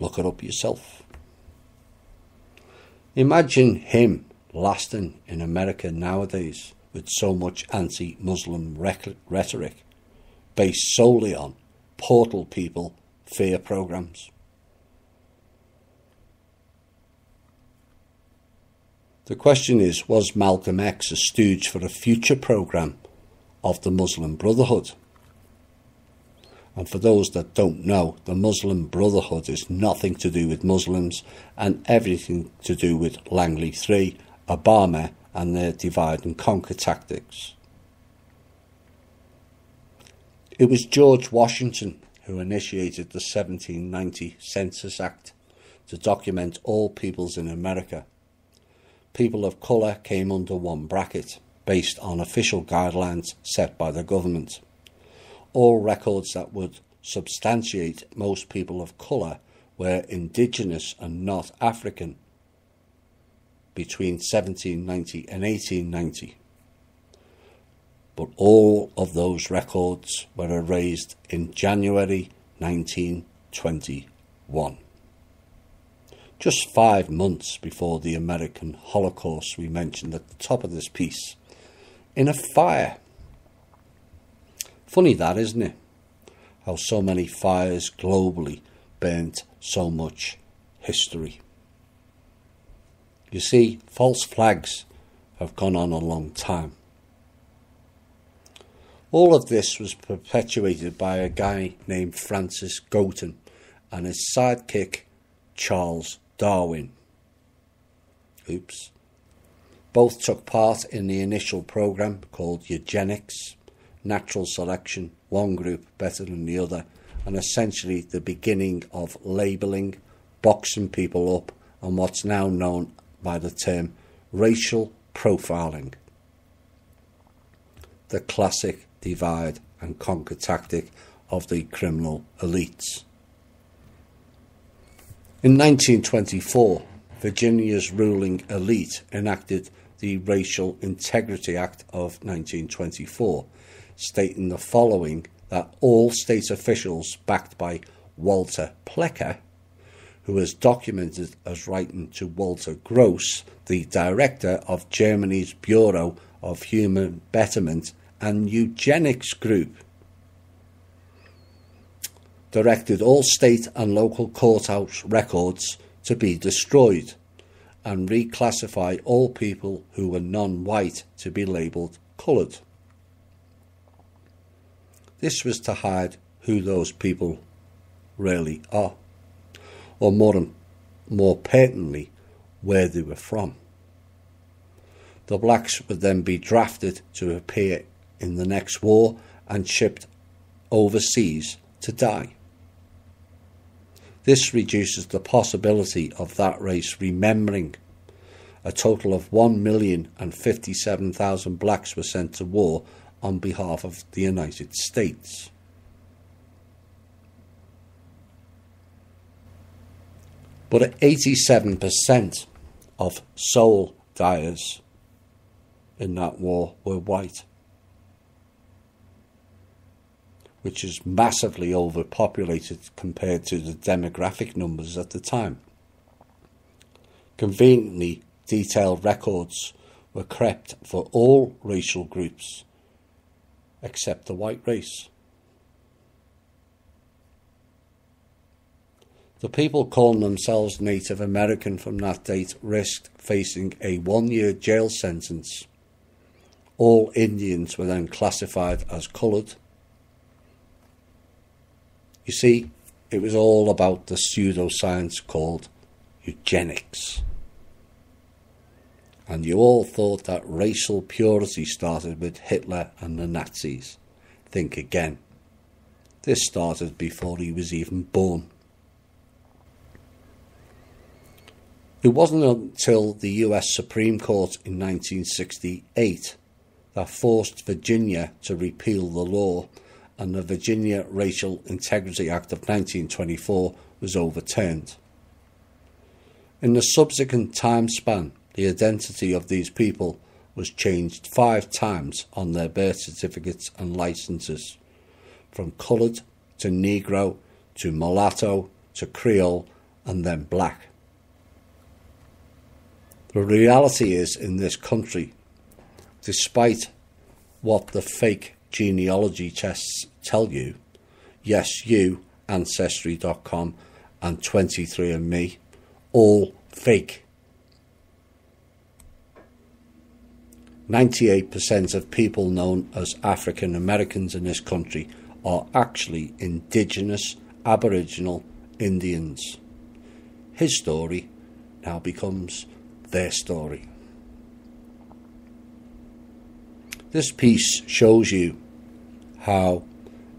Look it up yourself. Imagine him lasting in America nowadays with so much anti-Muslim rhetoric based solely on portal people fear programs. The question is, was Malcolm X a stooge for a future program of the Muslim Brotherhood? And for those that don't know, the Muslim Brotherhood is nothing to do with Muslims and everything to do with Langley 3, Obama and their divide and conquer tactics. It was George Washington who initiated the 1790 Census Act to document all peoples in America. People of colour came under one bracket, based on official guidelines set by the government. All records that would substantiate most people of colour were indigenous and not African between 1790 and 1890. But all of those records were erased in January 1921. Just 5 months before the American Holocaust we mentioned at the top of this piece, in a fire. Funny that, isn't it? How so many fires globally burnt so much history. You see, false flags have gone on a long time. All of this was perpetuated by a guy named Francis Galton and his sidekick Charles Darwin. Both took part in the initial program called eugenics, natural selection, one group better than the other, and essentially the beginning of labelling, boxing people up, and what's now known by the term racial profiling. The classic divide and conquer tactic of the criminal elites. In 1924, Virginia's ruling elite enacted the Racial Integrity Act of 1924, stating the following: that all state officials backed by Walter Plecker, who is documented as writing to Walter Gross, the director of Germany's Bureau of Human Betterment and Eugenics Group, directed all state and local courthouse records to be destroyed and reclassify all people who were non-white to be labelled coloured. This was to hide who those people really are, or more pertinently, where they were from. The blacks would then be drafted to appear in the next war and shipped overseas to die. This reduces the possibility of that race remembering. A total of 1,057,000 blacks were sent to war on behalf of the United States. But 87% of soul dyers in that war were white, which is massively overpopulated compared to the demographic numbers at the time. Conveniently, detailed records were kept for all racial groups except the white race. The people calling themselves Native American from that date risked facing a 1-year jail sentence. All Indians were then classified as coloured. You see, it was all about the pseudoscience called eugenics. And you all thought that racial purity started with Hitler and the Nazis. Think again. This started before he was even born. It wasn't until the US Supreme Court in 1968 that forced Virginia to repeal the law, and the Virginia Racial Integrity Act of 1924 was overturned. In the subsequent time span, the identity of these people was changed 5 times on their birth certificates and licenses, from coloured to Negro to mulatto to Creole and then black. The reality is, in this country, despite what the fake genealogy tests tell you, yes, you, Ancestry.com and 23andMe, all fake. 98% of people known as African Americans in this country are actually indigenous Aboriginal Indians. His story now becomes their story. This piece shows you how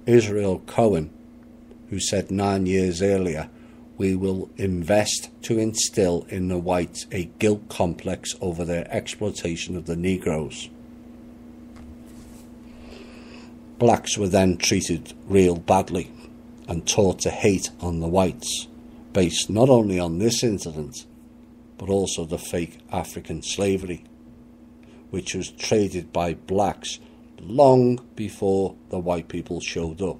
Israel Cohen, who said 9 years earlier, "We will invest to instill in the whites a guilt complex over their exploitation of the Negroes." Blacks were then treated real badly and taught to hate on the whites, based not only on this incident, but also the fake African slavery, which was traded by blacks long before the white people showed up.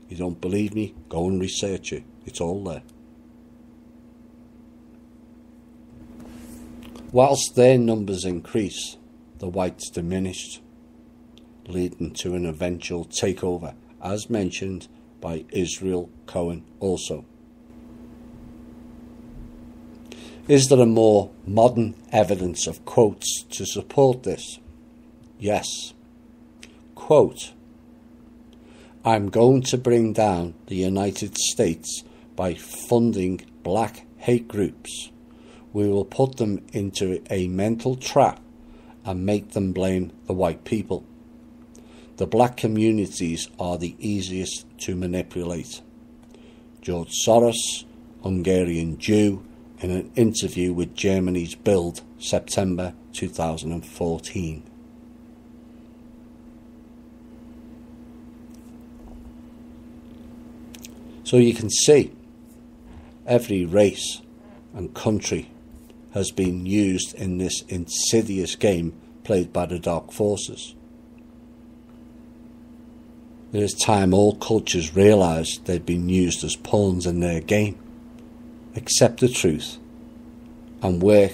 You don't believe me? Go and research it. It's all there. Whilst their numbers increase, the whites diminished, leading to an eventual takeover, as mentioned by Israel Cohen also. Is there a more modern evidence of quotes to support this? Yes. Quote, "I'm going to bring down the United States by funding black hate groups. We will put them into a mental trap and make them blame the white people. The black communities are the easiest to manipulate." George Soros, Hungarian Jew, in an interview with Germany's Bild, September 2014. So you can see every race and country has been used in this insidious game played by the dark forces. It is time all cultures realised they've been used as pawns in their game. Accept the truth and work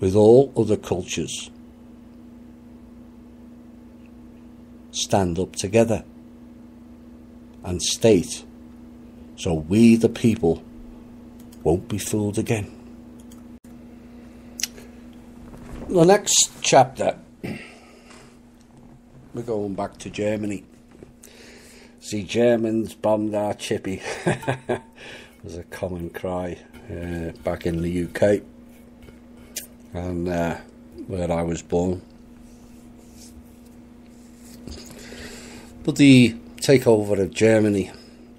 with all other cultures. Stand up together and state, so we the people won't be fooled again. The next chapter, we're going back to Germany. The Germans bombed our chippy. Was a common cry back in the UK and where I was born. But the takeover of Germany,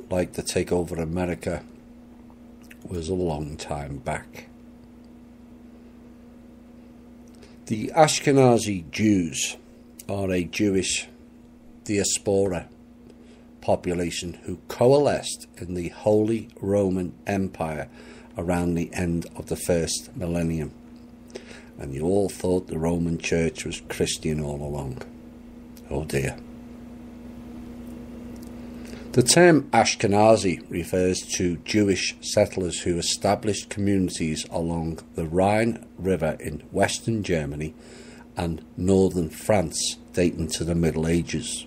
like the takeover of America, was a long time back. The Ashkenazi Jews are a Jewish diaspora population who coalesced in the Holy Roman Empire around the end of the first millennium. And you all thought the Roman Church was Christian all along. Oh dear. The term Ashkenazi refers to Jewish settlers who established communities along the Rhine River in western Germany and northern France, dating to the Middle Ages.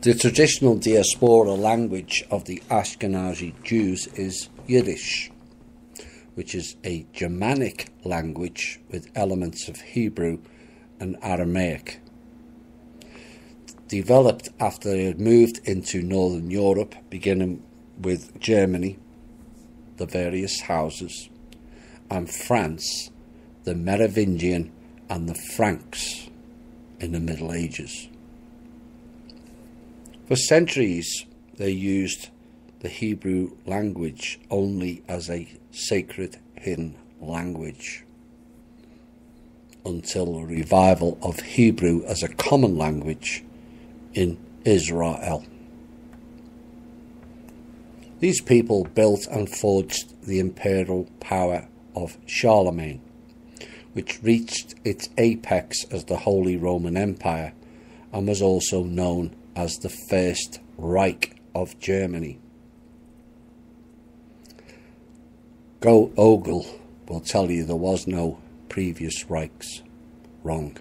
The traditional diaspora language of the Ashkenazi Jews is Yiddish, which is a Germanic language with elements of Hebrew and Aramaic. Developed after they had moved into Northern Europe, beginning with Germany, the various houses, and France, the Merovingian and the Franks in the Middle Ages. For centuries, they used the Hebrew language only as a sacred hidden language, until the revival of Hebrew as a common language in Israel. These people built and forged the imperial power of Charlemagne, which reached its apex as the Holy Roman Empire and was also known as the First Reich of Germany. Go Ogle will tell you there was no previous Reichs. Wrong.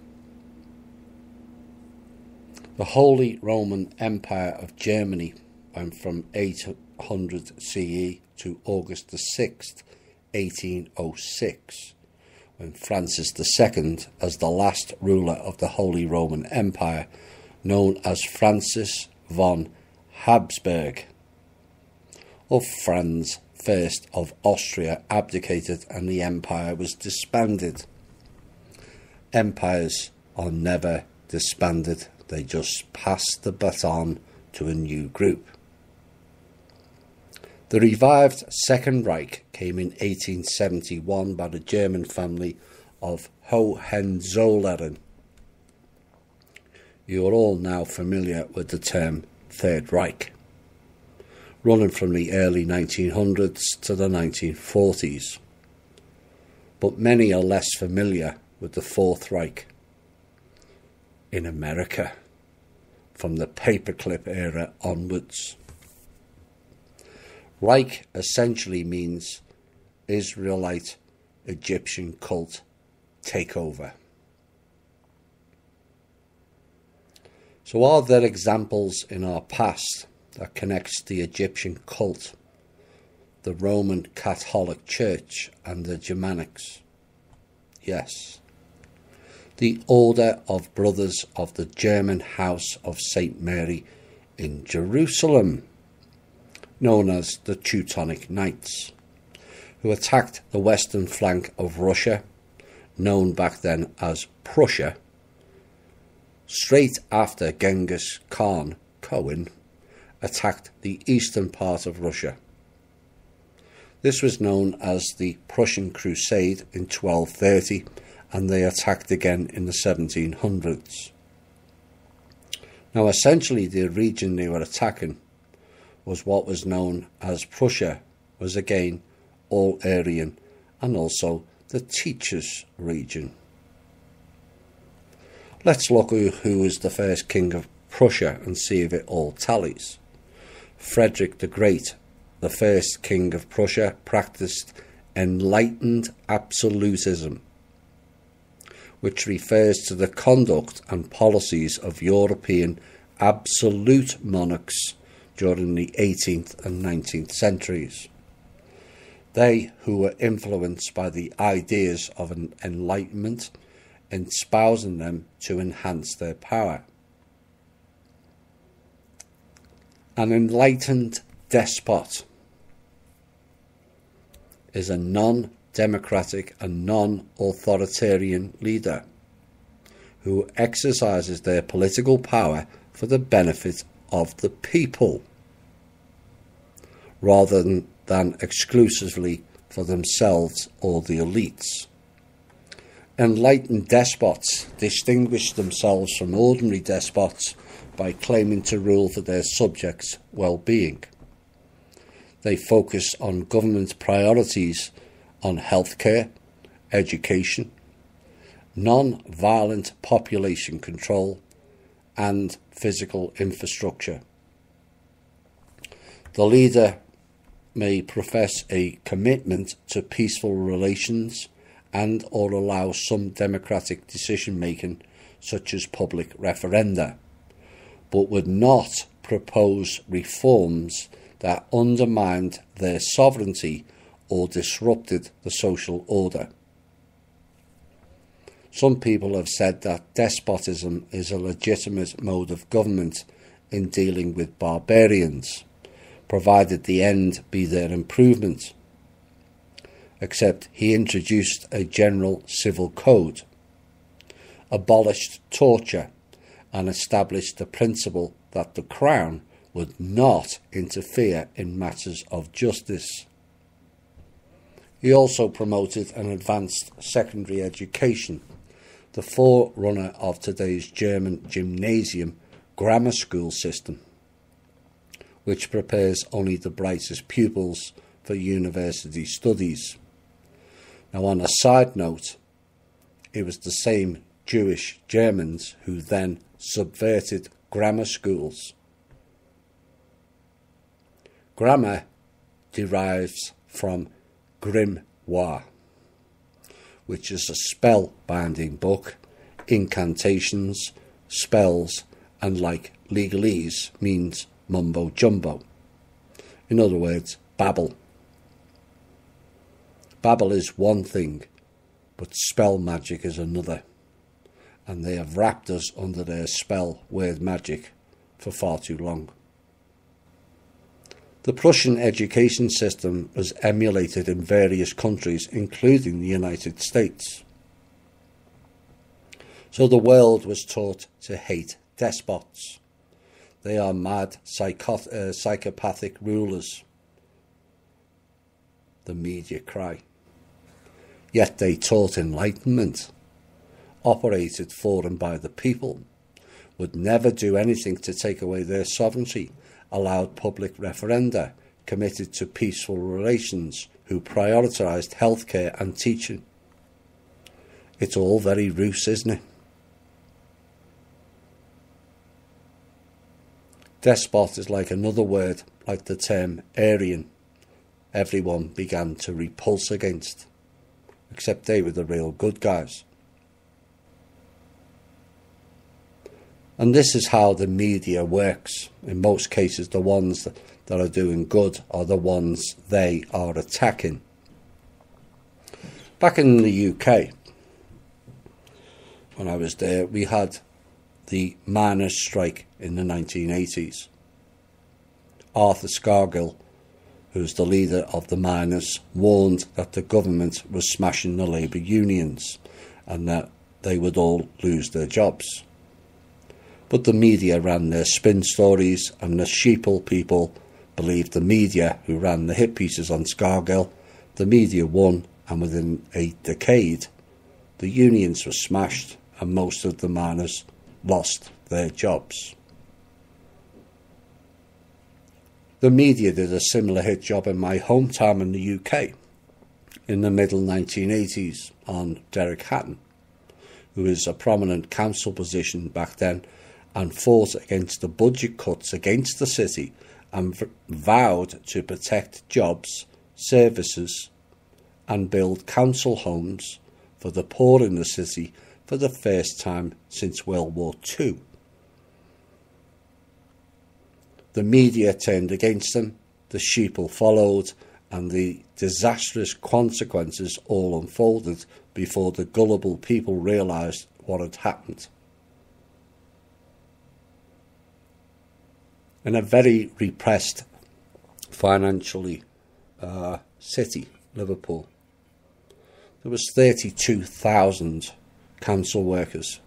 The Holy Roman Empire of Germany went from 800 CE to August the 6th, 1806, when Francis II, as the last ruler of the Holy Roman Empire, known as Francis von Habsburg, of Franz I of Austria, abdicated and the empire was disbanded. Empires are never disbanded, they just pass the baton to a new group. The revived Second Reich came in 1871 by the German family of Hohenzollern. You are all now familiar with the term Third Reich, running from the early 1900s to the 1940s. But many are less familiar with the Fourth Reich in America, from the paperclip era onwards. Reich essentially means Israelite Egyptian cult takeover. So are there examples in our past that connects the Egyptian cult, the Roman Catholic Church and the Germanics? Yes. The Order of Brothers of the German House of St. Mary in Jerusalem, known as the Teutonic Knights, who attacked the western flank of Russia, known back then as Prussia, straight after Genghis Khan, Cohen, attacked the eastern part of Russia. This was known as the Prussian Crusade in 1230, and they attacked again in the 1700s. Now essentially the region they were attacking was what was known as Prussia, was again all Aryan, and also the Teachers region. Let's look at who was the first king of Prussia and see if it all tallies. Frederick the Great, the first king of Prussia, practiced enlightened absolutism, which refers to the conduct and policies of European absolute monarchs during the 18th and 19th centuries. They who were influenced by the ideas of an enlightenment, espousing them to enhance their power. An enlightened despot is a non-democratic and non-authoritarian leader who exercises their political power for the benefit of the people, rather than exclusively for themselves or the elites. Enlightened despots distinguish themselves from ordinary despots by claiming to rule for their subjects' well-being. They focus on government priorities on healthcare, education, non-violent population control, and physical infrastructure. The leader may profess a commitment to peaceful relations and or allow some democratic decision-making, such as public referenda, but would not propose reforms that undermined their sovereignty or disrupted the social order. Some people have said that despotism is a legitimate mode of government in dealing with barbarians, provided the end be their improvement. Except he introduced a general civil code, abolished torture, and established the principle that the Crown would not interfere in matters of justice. He also promoted an advanced secondary education, the forerunner of today's German gymnasium grammar school system, which prepares only the brightest pupils for university studies. Now, on a side note, it was the same Jewish Germans who then subverted grammar schools. Grammar derives from grimoire, which is a spell-binding book, incantations, spells, and like legalese means mumbo-jumbo. In other words, babble. Babble is one thing, but spell magic is another, and they have wrapped us under their spell word magic for far too long. The Prussian education system was emulated in various countries, including the United States. So the world was taught to hate despots. They are mad, psychopathic rulers. The media cry. Yet they taught enlightenment, operated for and by the people, would never do anything to take away their sovereignty, allowed public referenda, committed to peaceful relations, who prioritised healthcare and teaching. It's all very Rus, isn't it? Despot is like another word, like the term Aryan. Everyone began to repulse against, except they were the real good guys. And this is how the media works. In most cases, the ones that are doing good are the ones they are attacking. Back in the UK, when I was there, we had the miners' strike in the 1980s. Arthur Scargill, who's the leader of the miners, warned that the government was smashing the labour unions and that they would all lose their jobs. But the media ran their spin stories, and the sheeple people believed the media, who ran the hit pieces on Scargill. The media won, and within a decade, the unions were smashed and most of the miners lost their jobs. The media did a similar hit job in my hometown in the UK in the middle 1980s on Derek Hatton, who was a prominent council position back then and fought against the budget cuts against the city and vowed to protect jobs, services and build council homes for the poor in the city for the first time since World War II. The media turned against them, the sheeple followed, and the disastrous consequences all unfolded before the gullible people realised what had happened. In a very repressed financially city, Liverpool, there was 32,000 council workers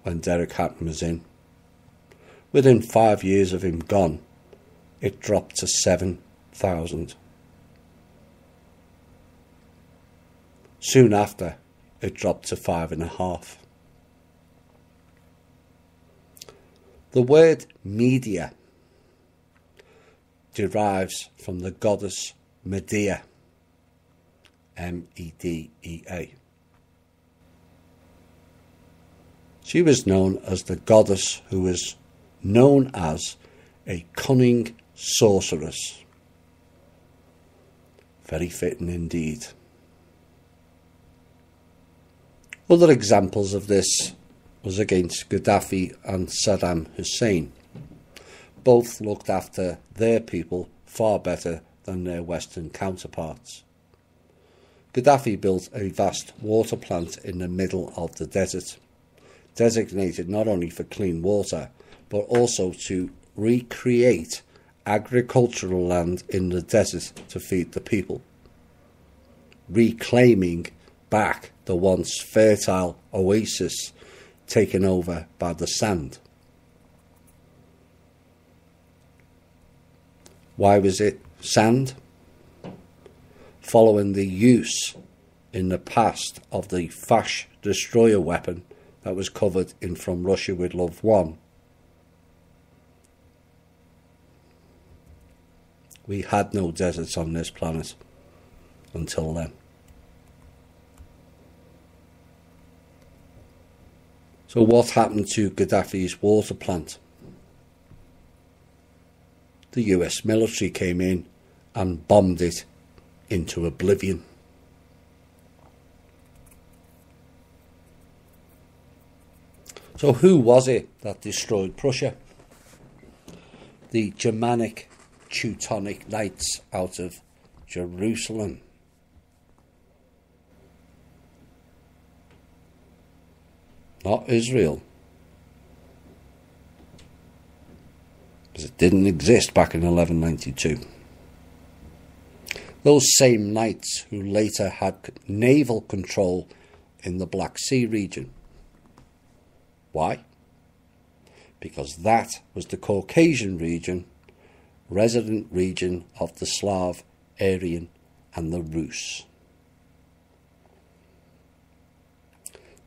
when Derek Hatton was in. Within 5 years of him gone, it dropped to 7,000. Soon after, it dropped to 5.5. The word media derives from the goddess Medea, Medea. She was known as the goddess who was known as a cunning sorceress. Very fitting indeed. Other examples of this was against Gaddafi and Saddam Hussein. Both looked after their people far better than their Western counterparts. Gaddafi built a vast water plant in the middle of the desert, designated not only for clean water, but also to recreate agricultural land in the desert to feed the people, reclaiming back the once fertile oasis taken over by the sand. Why was it sand? Following the use in the past of the Fash destroyer weapon that was covered in From Russia with Love 1. We had no deserts on this planet until then. So what happened to Gaddafi's water plant? The US military came in and bombed it into oblivion. So who was it that destroyed Prussia? The Germanic Teutonic Knights out of Jerusalem. Not Israel. Because it didn't exist back in 1192. Those same knights who later had naval control in the Black Sea region. Why? Because that was the Caucasian region, resident region of the Slav, Aryan and the Rus.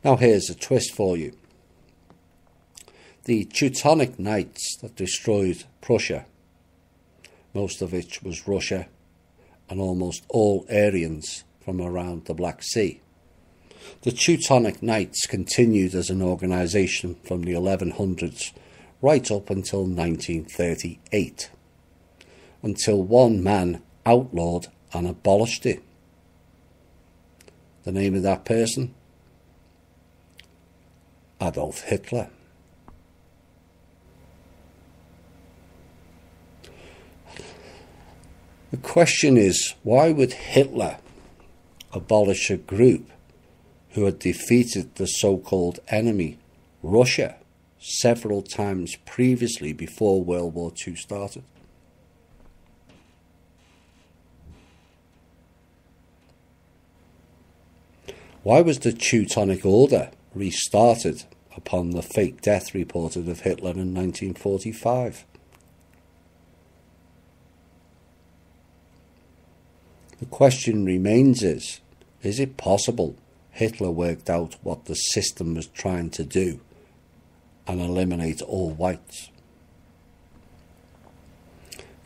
Now here's a twist for you. The Teutonic Knights that destroyed Prussia, most of which was Russia, and almost all Aryans from around the Black Sea. The Teutonic Knights continued as an organisation from the 1100s right up until 1938, until one man outlawed and abolished it. The name of that person? Adolf Hitler. The question is, why would Hitler abolish a group who had defeated the so-called enemy, Russia, several times previously before World War II started? Why was the Teutonic Order restarted upon the fake death reported of Hitler in 1945? The question remains is it possible Hitler worked out what the system was trying to do and eliminate all whites?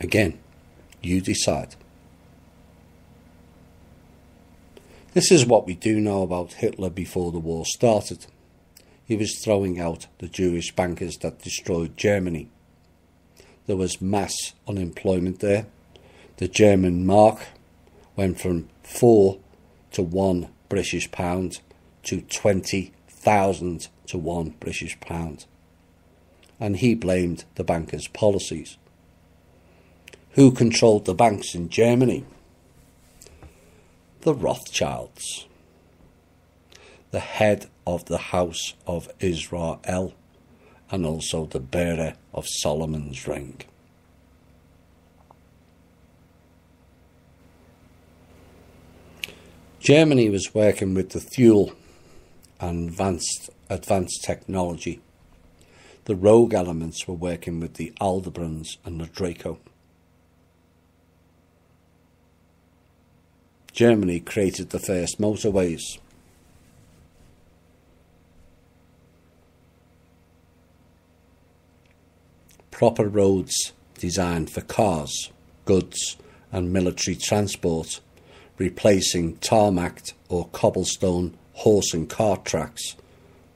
Again, you decide. This is what we do know about Hitler before the war started. He was throwing out the Jewish bankers that destroyed Germany. There was mass unemployment there. The German mark went from 4 to 1 British pound to 20,000 to 1 British pound. And he blamed the bankers' policies. Who controlled the banks in Germany? The Rothschilds, the head of the House of Israel, and also the bearer of Solomon's ring. Germany was working with the fuel and advanced technology. The rogue elements were working with the Aldebrands and the Draco. Germany created the first motorways. Proper roads designed for cars, goods and military transport, replacing tarmacked or cobblestone horse and cart tracks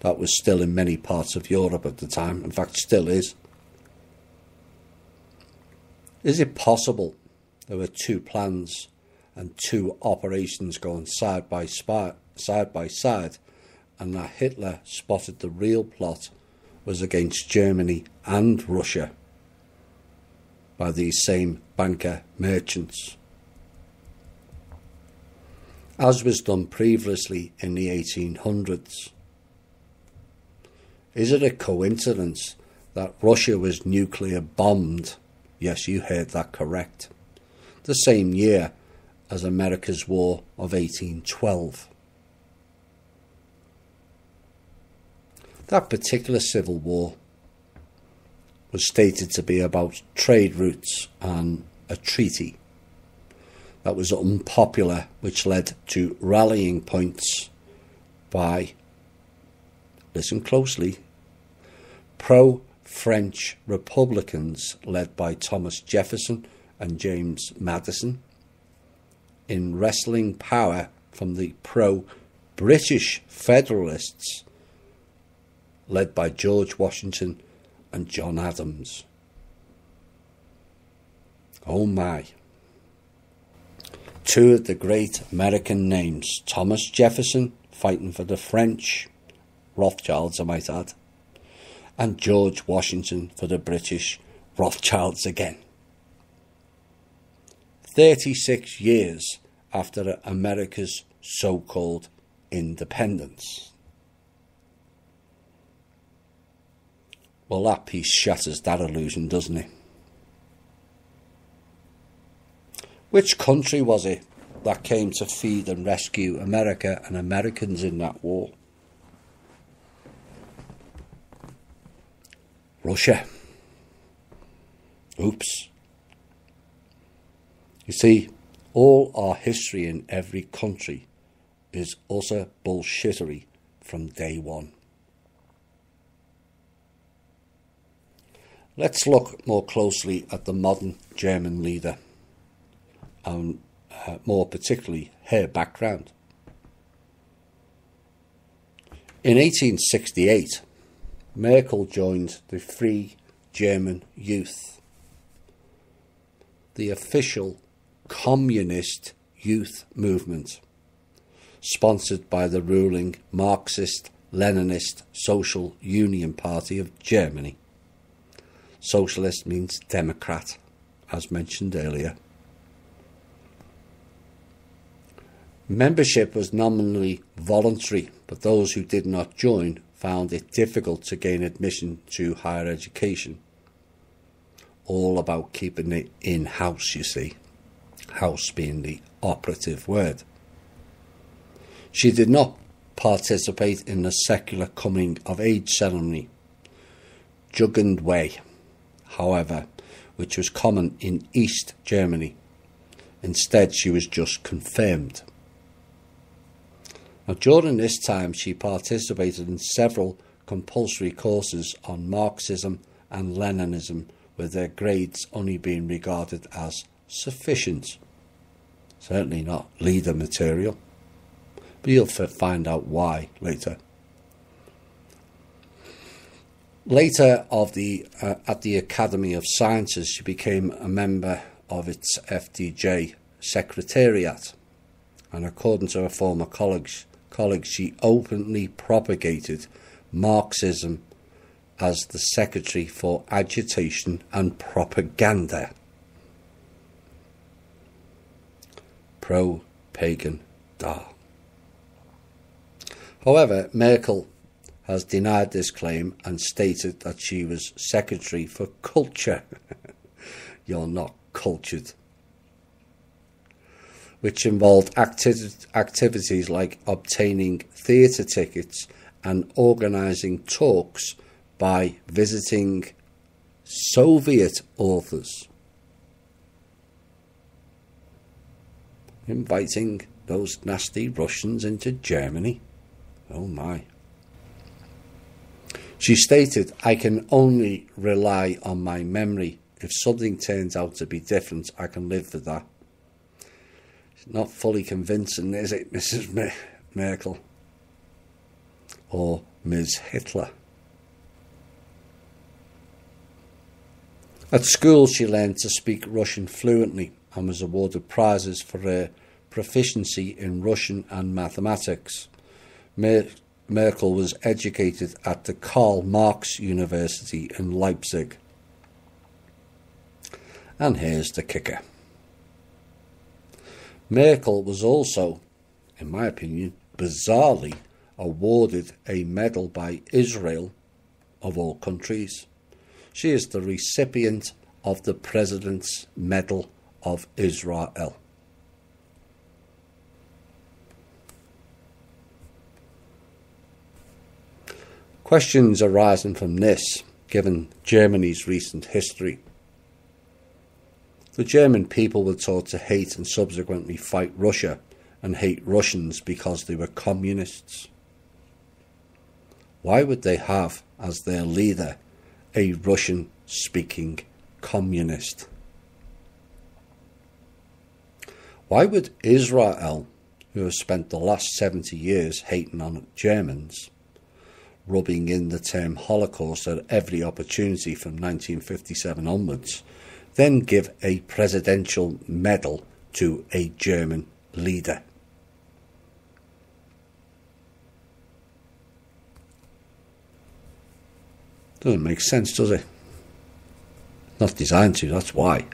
that was still in many parts of Europe at the time, in fact still is. Is it possible there were two plans and two operations going side by side, and that Hitler spotted the real plot was against Germany and Russia by these same banker merchants? As was done previously in the 1800s. Is it a coincidence that Russia was nuclear bombed? Yes, you heard that correct. The same year as America's War of 1812. That particular civil war was stated to be about trade routes and a treaty that was unpopular, which led to rallying points by, listen closely, pro-French Republicans led by Thomas Jefferson and James Madison, in wresting power from the pro-British Federalists led by George Washington and John Adams. Oh my. Two of the great American names, Thomas Jefferson fighting for the French, Rothschilds I might add, and George Washington for the British Rothschilds again. 36 years after America's so-called independence. Well, that piece shatters that illusion, doesn't it? Which country was it that came to feed and rescue America and Americans in that war? Russia. Oops. You see, all our history in every country is utter bullshittery from day one. Let's look more closely at the modern German leader, and more particularly her background. In 1868, Merkel joined the Free German Youth, the official communist youth movement, sponsored by the ruling Marxist-Leninist Social Union Party of Germany. Socialist means democrat, as mentioned earlier. Membership was nominally voluntary, but those who did not join found it difficult to gain admission to higher education. All about keeping it in-house, you see. House being the operative word. She did not participate in the secular coming-of-age ceremony, Jugendweihe, however, which was common in East Germany. Instead, she was just confirmed. Now, during this time, she participated in several compulsory courses on Marxism and Leninism, with their grades only being regarded as sufficient. Certainly not leader material, but you'll find out why later. Later at the Academy of Sciences, she became a member of its FDJ secretariat, and according to her former colleagues, she openly propagated Marxism as the Secretary for Agitation and Propaganda. Pro-pagan da. However, Merkel has denied this claim and stated that she was Secretary for Culture. You're not cultured. Which involved activities like obtaining theatre tickets and organising talks by visiting Soviet authors, inviting those nasty Russians into Germany. Oh my. She stated, "I can only rely on my memory. If something turns out to be different, I can live with that." It's not fully convincing, is it, Mrs. Merkel? Or Ms. Hitler? At school, she learned to speak Russian fluently and was awarded prizes for her proficiency in Russian and mathematics. Merkel was educated at the Karl Marx University in Leipzig. And here's the kicker. Merkel was also, in my opinion, bizarrely awarded a medal by Israel, of all countries. She is the recipient of the President's Medal of Israel. Questions arising from this, given Germany's recent history. The German people were taught to hate and subsequently fight Russia and hate Russians because they were communists. Why would they have as their leader a Russian-speaking communist? Why would Israel, who has spent the last 70 years hating on Germans, rubbing in the term Holocaust at every opportunity from 1957 onwards, then give a presidential medal to a German leader? Doesn't make sense, does it? Not designed to, that's why.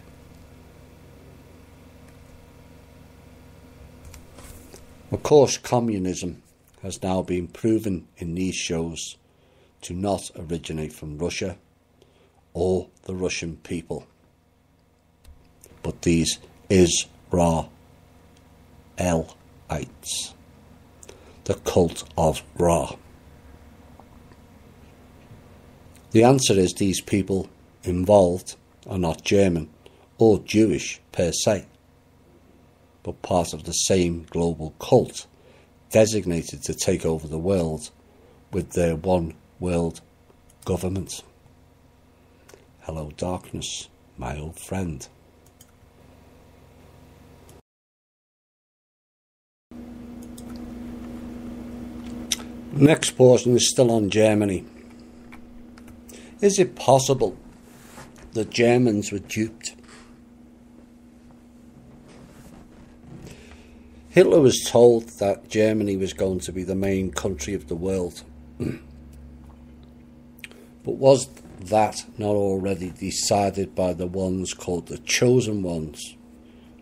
Of course, communism has now been proven in these shows to not originate from Russia or the Russian people, but these Israelites, the cult of Ra. The answer is these people involved are not German or Jewish per se, but part of the same global cult designated to take over the world with their one world government. Hello darkness, my old friend. Next portion is still on Germany. Is it possible the Germans were duped? Hitler was told that Germany was going to be the main country of the world. But was that not already decided by the ones called the Chosen Ones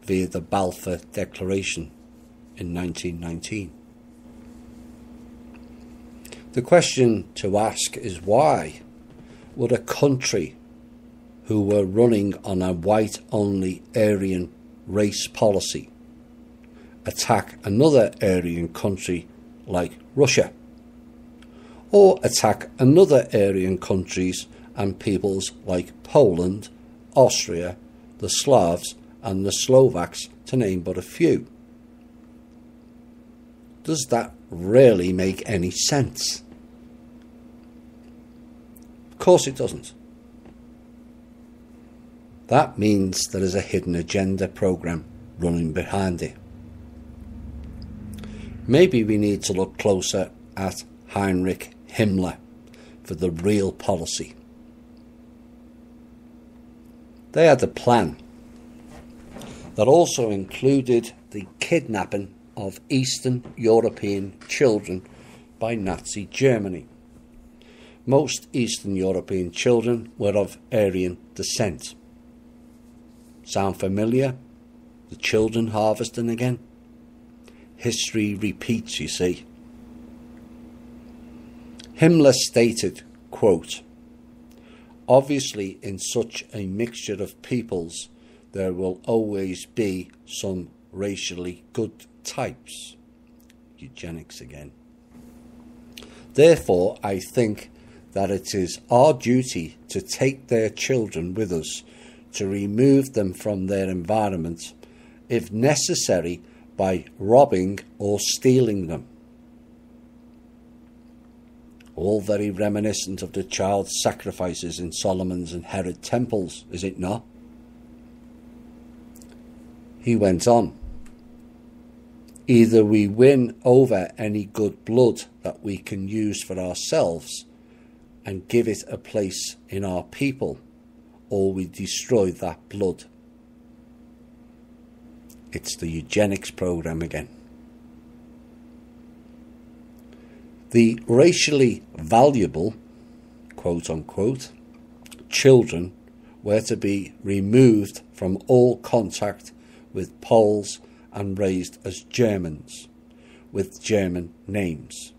via the Balfour Declaration in 1919? The question to ask is, why would a country who were running on a white-only Aryan race policy attack another Aryan country like Russia, or attack another Aryan countries and peoples like Poland, Austria, the Slavs and the Slovaks, to name but a few? Does that really make any sense? Of course it doesn't. That means there is a hidden agenda program running behind it. Maybe we need to look closer at Heinrich Himmler for the real policy. They had a plan that also included the kidnapping of Eastern European children by Nazi Germany. Most Eastern European children were of Aryan descent. Sound familiar? The children harvesting again? History repeats, you see. Himmler stated, quote, "Obviously in such a mixture of peoples there will always be some racially good types." Eugenics again. "Therefore I think that it is our duty to take their children with us, to remove them from their environment, if necessary by robbing or stealing them." All very reminiscent of the child sacrifices in Solomon's and Herod temples, is it not? He went on, "Either we win over any good blood that we can use for ourselves and give it a place in our people, or we destroy that blood." It's the eugenics program again. The racially valuable, quote unquote, children were to be removed from all contact with Poles and raised as Germans, with German names.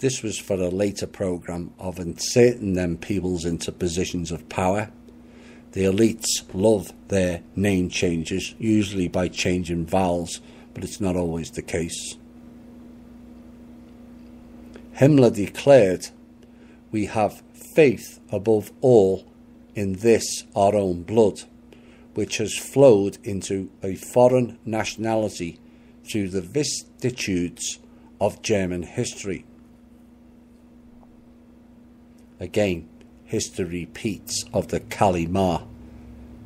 This was for a later program of inserting them peoples into positions of power. The elites love their name changes, usually by changing vowels, but it's not always the case. Himmler declared, "We have faith above all in this our own blood, which has flowed into a foreign nationality through the vicissitudes of German history." Again, history repeats of the Kali Ma,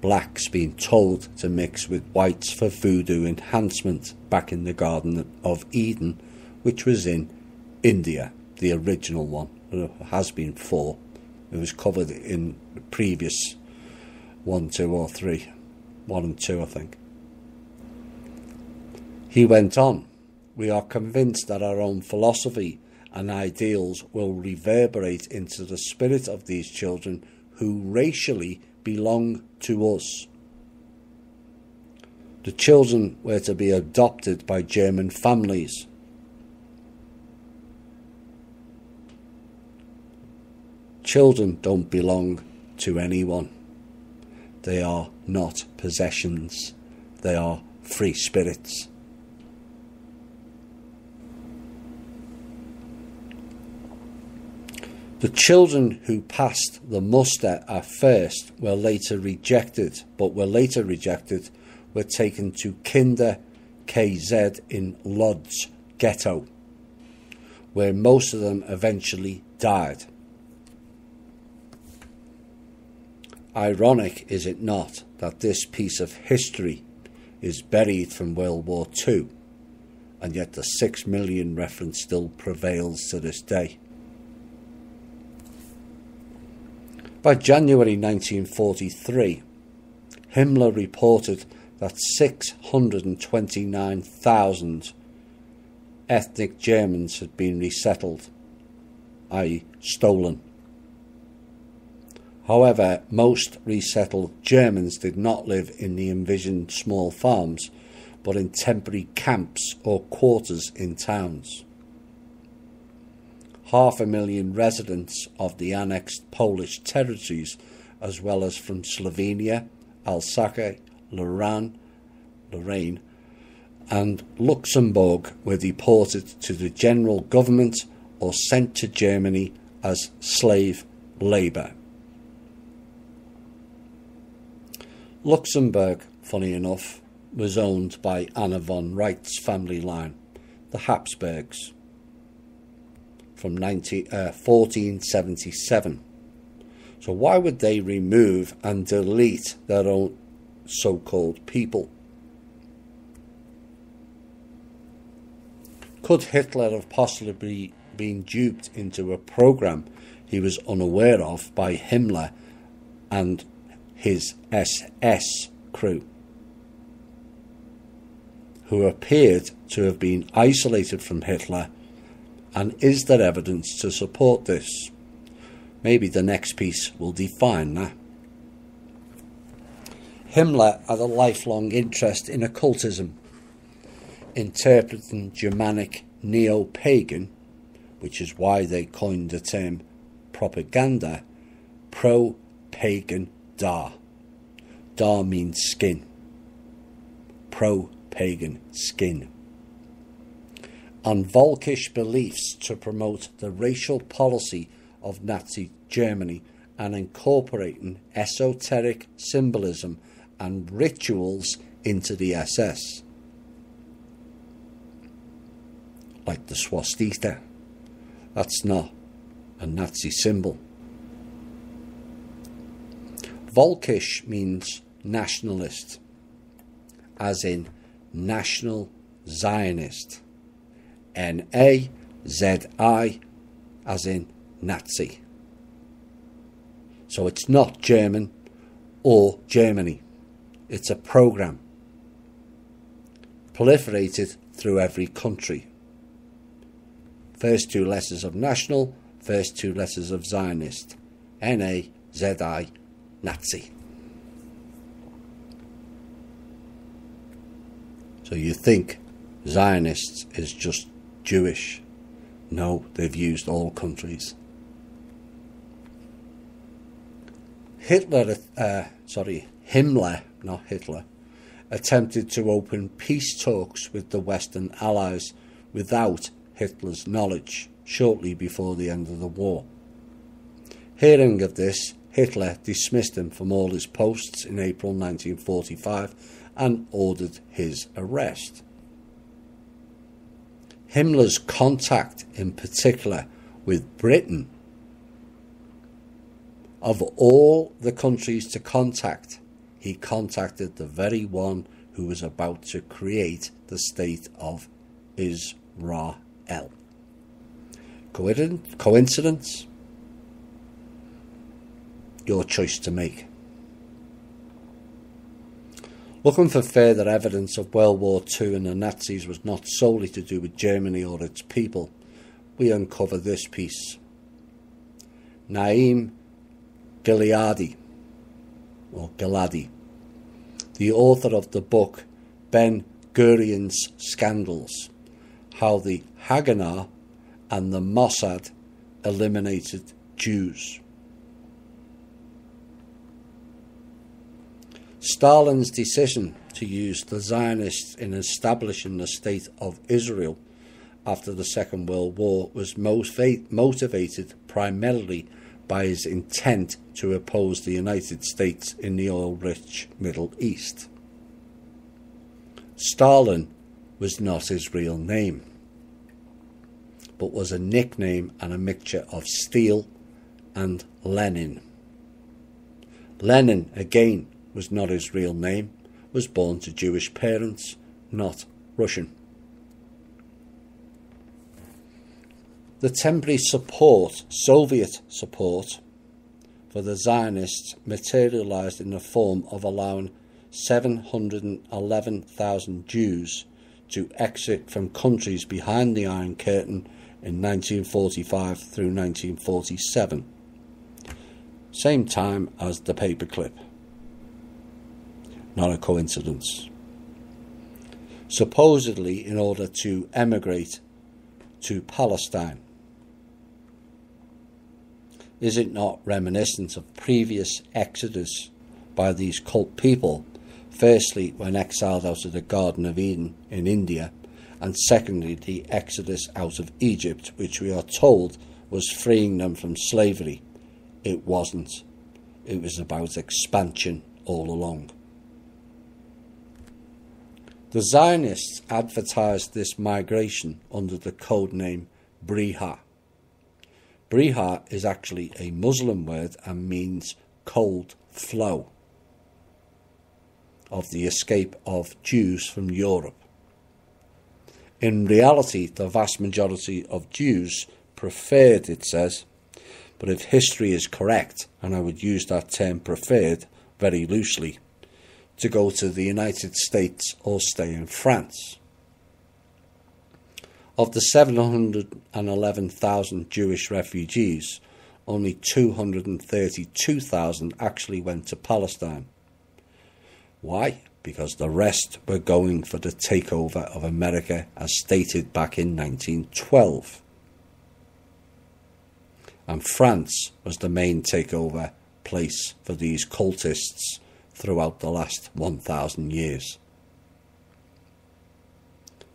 blacks being told to mix with whites for voodoo enhancement back in the Garden of Eden, which was in India, the original one. There has been 4. It was covered in the previous 1, 2 or 3. 1 and 2, I think. He went on, "We are convinced that our own philosophy and ideals will reverberate into the spirit of these children who racially belong to us. The children were to be adopted by German families. Children don't belong to anyone. They are not possessions. They are free spirits. The children who passed the muster at first were later rejected, were taken to Kinder KZ in Lodz ghetto, where most of them eventually died. Ironic, is it not, that this piece of history is buried from World War II, and yet the 6 million reference still prevails to this day. By January 1943, Himmler reported that 629,000 ethnic Germans had been resettled, i.e. stolen. However, most resettled Germans did not live in the envisioned small farms, but in temporary camps or quarters in towns. 500,000 residents of the annexed Polish territories, as well as from Slovenia, Alsace, Lorraine, and Luxembourg, were deported to the general government or sent to Germany as slave labour. Luxembourg, funny enough, was owned by Anna von Wright's family line, the Habsburgs, from 1477. So why would they remove and delete their own so-called people? Could Hitler have possibly been duped into a program he was unaware of by Himmler and his SS crew, who appeared to have been isolated from Hitler? And is there evidence to support this? Maybe the next piece will define that. Himmler had a lifelong interest in occultism, interpreting Germanic neo-pagan, which is why they coined the term propaganda, pro-pagan da. Da means skin. Pro-pagan skin. And Volkish beliefs to promote the racial policy of Nazi Germany and incorporating esoteric symbolism and rituals into the SS. Like the swastika. That's not a Nazi symbol. Volkish means nationalist, as in National Zionist. N-A-Z-I, as in Nazi. So it's not German or Germany. It's a program proliferated through every country. First two letters of national, first two letters of Zionist. N-A-Z-I, Nazi. So you think Zionists is just Jewish? No, they've used all countries. Himmler, not Hitler, attempted to open peace talks with the Western Allies without Hitler's knowledge shortly before the end of the war. Hearing of this, Hitler dismissed him from all his posts in April 1945 and ordered his arrest. Himmler's contact in particular with Britain, of all the countries to contact, he contacted the very one who was about to create the state of Israel. Coincidence? Your choice to make. Looking for further evidence of World War II and the Nazis was not solely to do with Germany or its people, we uncover this piece. Naim Gileadi, or Giladi, the author of the book Ben Gurion's Scandals, How the Haganah and the Mossad Eliminated Jews. Stalin's decision to use the Zionists in establishing the State of Israel after the Second World War was motivated primarily by his intent to oppose the United States in the oil-rich Middle East. Stalin was not his real name, but was a nickname and a mixture of Steel and Lenin. Lenin, again, was not his real name, was born to Jewish parents, not Russian. The temporary Soviet support for the Zionists materialised in the form of allowing 711,000 Jews to exit from countries behind the Iron Curtain in 1945 through 1947, same time as the paperclip. Not a coincidence. Supposedly in order to emigrate to Palestine. Is it not reminiscent of previous exodus by these cult people, firstly when exiled out of the Garden of Eden in India, and secondly the exodus out of Egypt, which we are told was freeing them from slavery? It wasn't. It was about expansion all along. The Zionists advertised this migration under the code name Briha. Briha is actually a Muslim word and means cold flow of the escape of Jews from Europe. In reality, the vast majority of Jews preferred, it says, but if history is correct, and I would use that term preferred very loosely, to go to the United States or stay in France. Of the 711,000 Jewish refugees, only 232,000 actually went to Palestine. Why? Because the rest were going for the takeover of America as stated back in 1912. And France was the main takeover place for these cultists throughout the last 1,000 years.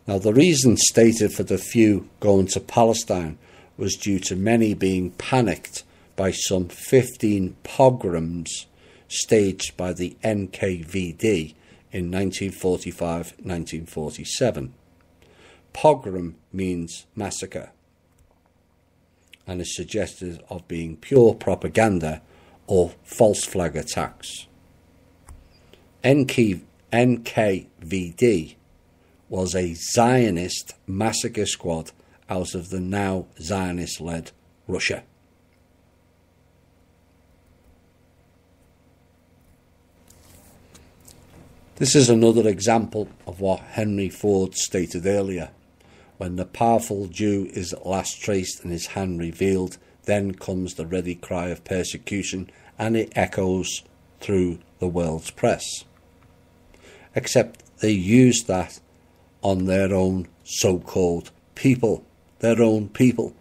Now, the reason stated for the few going to Palestine was due to many being panicked by some 15 pogroms staged by the NKVD in 1945-1947. Pogrom means massacre and is suggestive of being pure propaganda or false flag attacks. NKVD was a Zionist massacre squad out of the now Zionist-led Russia. This is another example of what Henry Ford stated earlier. When the powerful Jew is at last traced and his hand revealed, then comes the ready cry of persecution, and it echoes through the world's press. Except they use that on their own so-called people, their own people.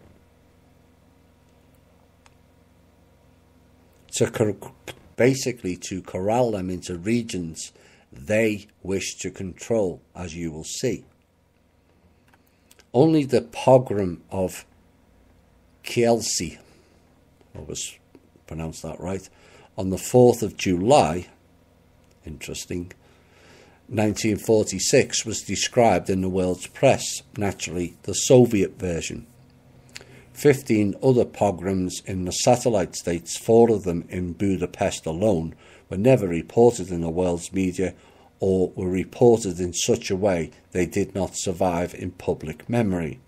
Basically to corral them into regions they wish to control, as you will see. Only the pogrom of Kielce, I was pronounced that right, on the 4th of July, interesting, 1946 was described in the world's press, naturally the Soviet version. 15 other pogroms in the satellite states, 4 of them in Budapest alone, were never reported in the world's media or were reported in such a way they did not survive in public memory.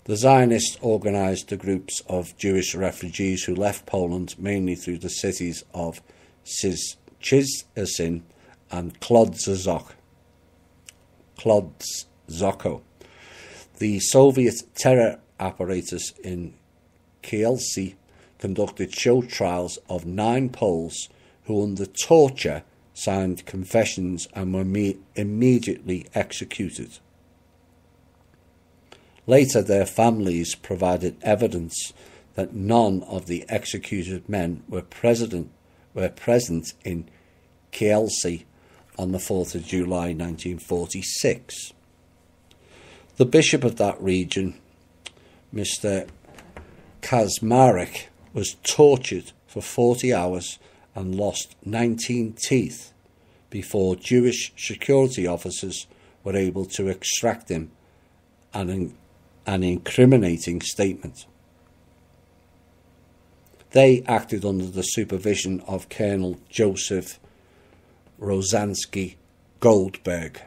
The Zionists organised the groups of Jewish refugees who left Poland mainly through the cities of Czyzyn and Klodzoko. The Soviet terror apparatus in THI conducted show trials of 9 Poles who, under torture, signed confessions and were immediately executed. Later, their families provided evidence that none of the executed men were present in THI on the 4th of July 1946. The bishop of that region, Mr. Kaczmarek, was tortured for 40 hours and lost 19 teeth before Jewish security officers were able to extract him an incriminating statement. They acted under the supervision of Colonel Joseph Rozansky Goldberg,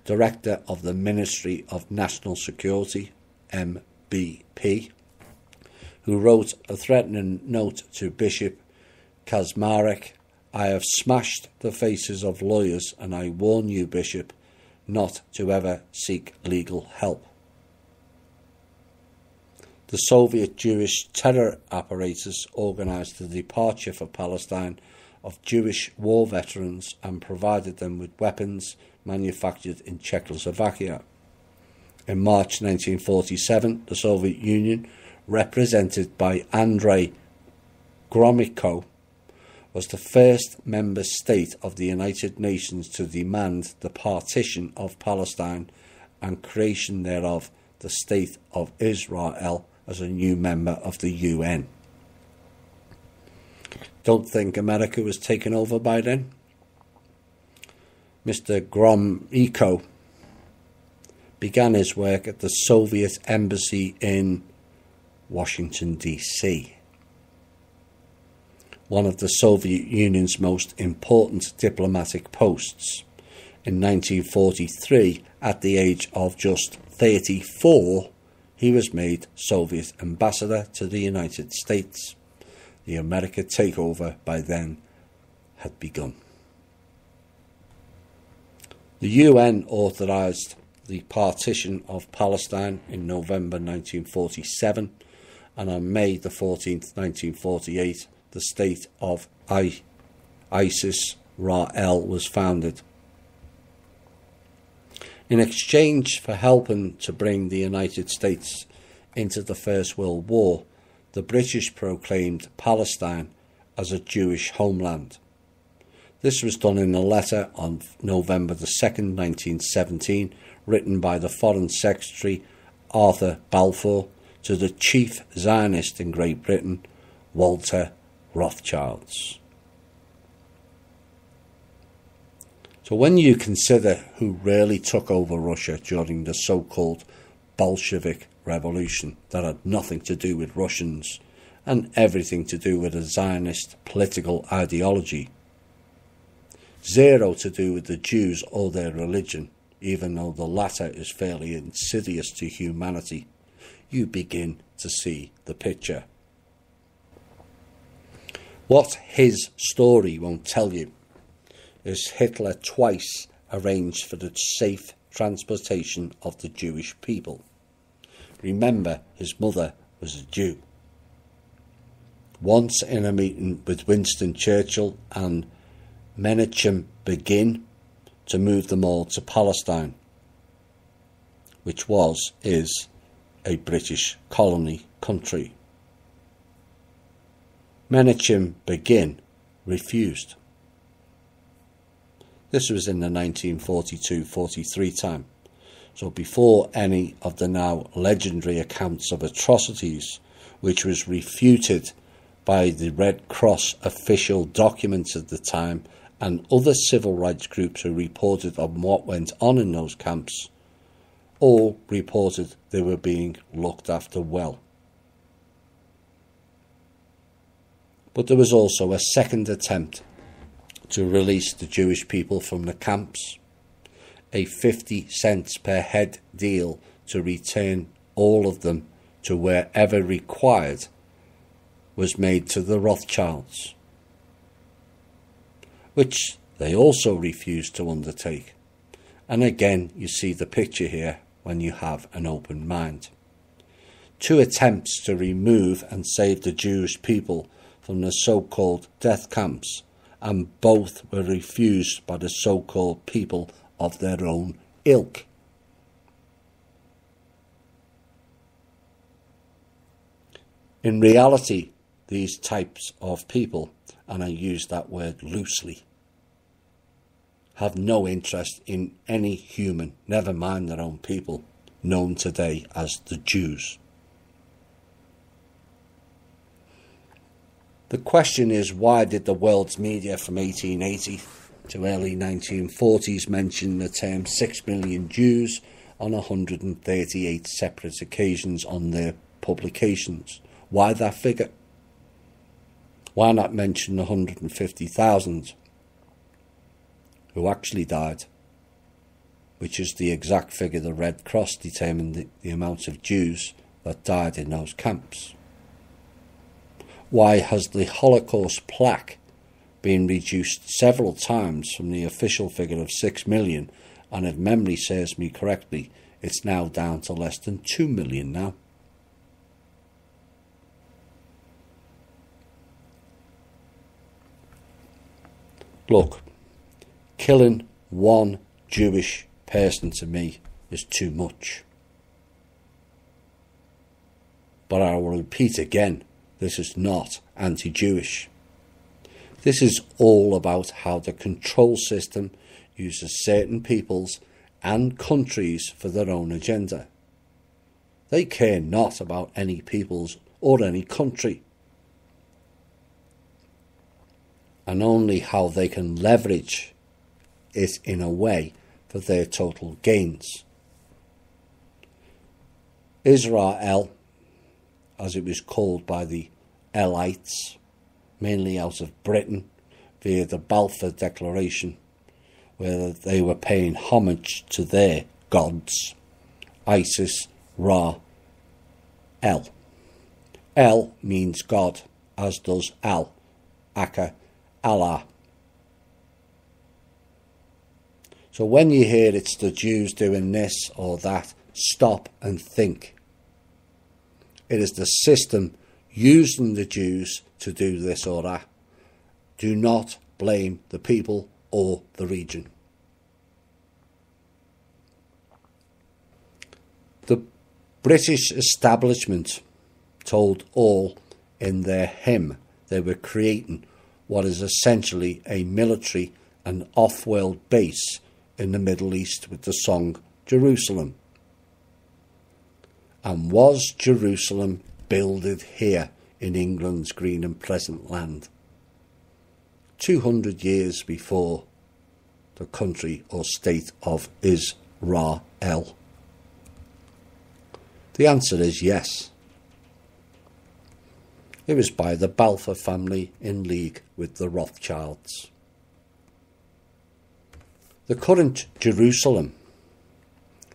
Director of the Ministry of National Security, MBP, who wrote a threatening note to Bishop Kaczmarek: "I have smashed the faces of lawyers, and I warn you, Bishop, not to ever seek legal help." The Soviet Jewish terror apparatus organised the departure for Palestine of Jewish war veterans and provided them with weapons manufactured in Czechoslovakia. In March 1947, the Soviet Union, represented by Andrei Gromyko, was the first member state of the United Nations to demand the partition of Palestine and creation thereof the State of Israel as a new member of the UN. Don't think America was taken over by then. Mr. Gromyko began his work at the Soviet Embassy in Washington, D.C., one of the Soviet Union's most important diplomatic posts. In 1943, at the age of just 34, he was made Soviet ambassador to the United States. The American takeover by then had begun. The UN authorised the partition of Palestine in November 1947, and on May the 14th, 1948, the state of Israel was founded. In exchange for helping to bring the United States into the First World War, the British proclaimed Palestine as a Jewish homeland. This was done in a letter on November the 2nd, 1917, written by the Foreign Secretary Arthur Balfour to the chief Zionist in Great Britain, Walter Rothschilds. So when you consider who really took over Russia during the so-called Bolshevik Revolution that had nothing to do with Russians and everything to do with a Zionist political ideology, zero to do with the Jews or their religion, even though the latter is fairly insidious to humanity, you begin to see the picture. What his story won't tell you is Hitler twice arranged for the safe transportation of the Jewish people. Remember, his mother was a Jew. Once in a meeting with Winston Churchill and Menachem Begin to move them all to Palestine, which is a British colony country. Menachem Begin refused. This was in the 1942-43 time, so before any of the now legendary accounts of atrocities, which was refuted by the Red Cross official documents at the time and other civil rights groups who reported on what went on in those camps, all reported they were being looked after well. But there was also a second attempt to release the Jewish people from the camps. A 50 cents per head deal to return all of them to wherever required was made to the Rothschilds, which they also refused to undertake. And again, you see the picture here when you have an open mind. 2 attempts to remove and save the Jewish people from the so-called death camps, and both were refused by the so-called people of their own ilk. In reality, these types of people, and I use that word loosely, have no interest in any human, never mind their own people, known today as the Jews. The question is, why did the world's media from 1880 to early 1940s mention the term 6 million Jews on 138 separate occasions on their publications? Why that figure? Why not mention 150,000 who actually died, which is the exact figure the Red Cross determined the amount of Jews that died in those camps? Why has the Holocaust plaque been reduced several times from the official figure of 6 million, and if memory serves me correctly, it's now down to less than 2 million now? Look, killing one Jewish person to me is too much. But I will repeat again, this is not anti-Jewish. This is all about how the control system uses certain peoples and countries for their own agenda. They care not about any peoples or any country, and only how they can leverage it in a way for their total gains. Israel, as it was called by the Elites, mainly out of Britain, via the Balfour Declaration, where they were paying homage to their gods, Isis, Ra, El. El means God, as does Al, Aka, Allah. So when you hear it's the Jews doing this or that, stop and think. It is the system using the Jews to do this or that. Do not blame the people or the region. The British establishment told all in their hymn they were creating what is essentially a military and off-world base in the Middle East with the song Jerusalem. And was Jerusalem builded here in England's green and pleasant land 200 years before the country or state of Israel? The answer is yes. It was by the Balfour family in league with the Rothschilds. The current Jerusalem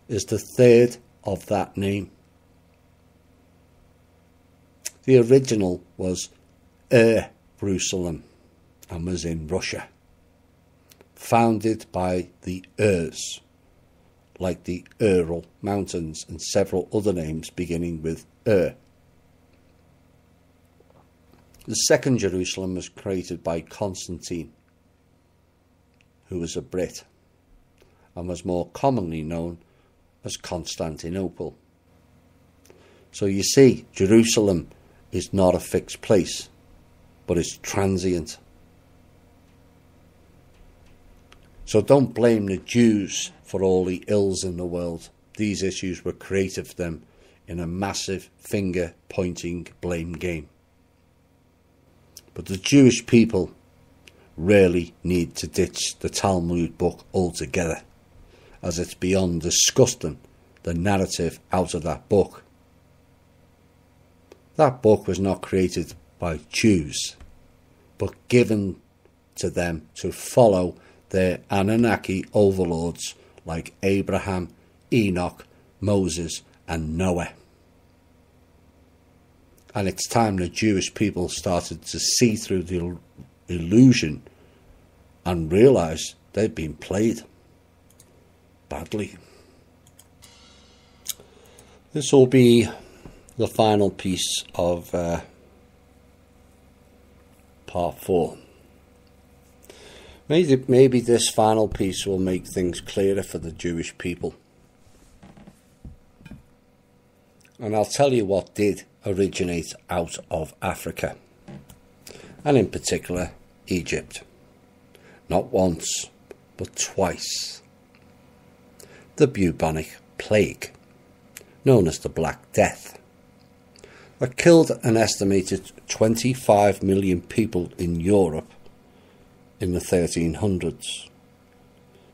is the third of that name. The original was Jerusalem and was in Russia, founded by the Urs, like the Ural Mountains and several other names beginning with The second Jerusalem was created by Constantine, who was a Brit, and was more commonly known as Constantinople. So you see, Jerusalem is not a fixed place, but it's transient. So don't blame the Jews for all the ills in the world. These issues were created for them in a massive finger-pointing blame game. But the Jewish people really need to ditch the Talmud book altogether, as it's beyond disgusting the narrative out of that book. That book was not created by Jews, but given to them to follow their Anunnaki overlords like Abraham, Enoch, Moses and Noah. And it's time the Jewish people started to see through the illusion and realise they'd been played badly. This will be the final piece of part 4. Maybe this final piece will make things clearer for the Jewish people. And I'll tell you what did originate out of Africa, and in particular Egypt. Not once, but twice. The bubonic plague, known as the Black Death, that killed an estimated 25 million people in Europe in the 1300s.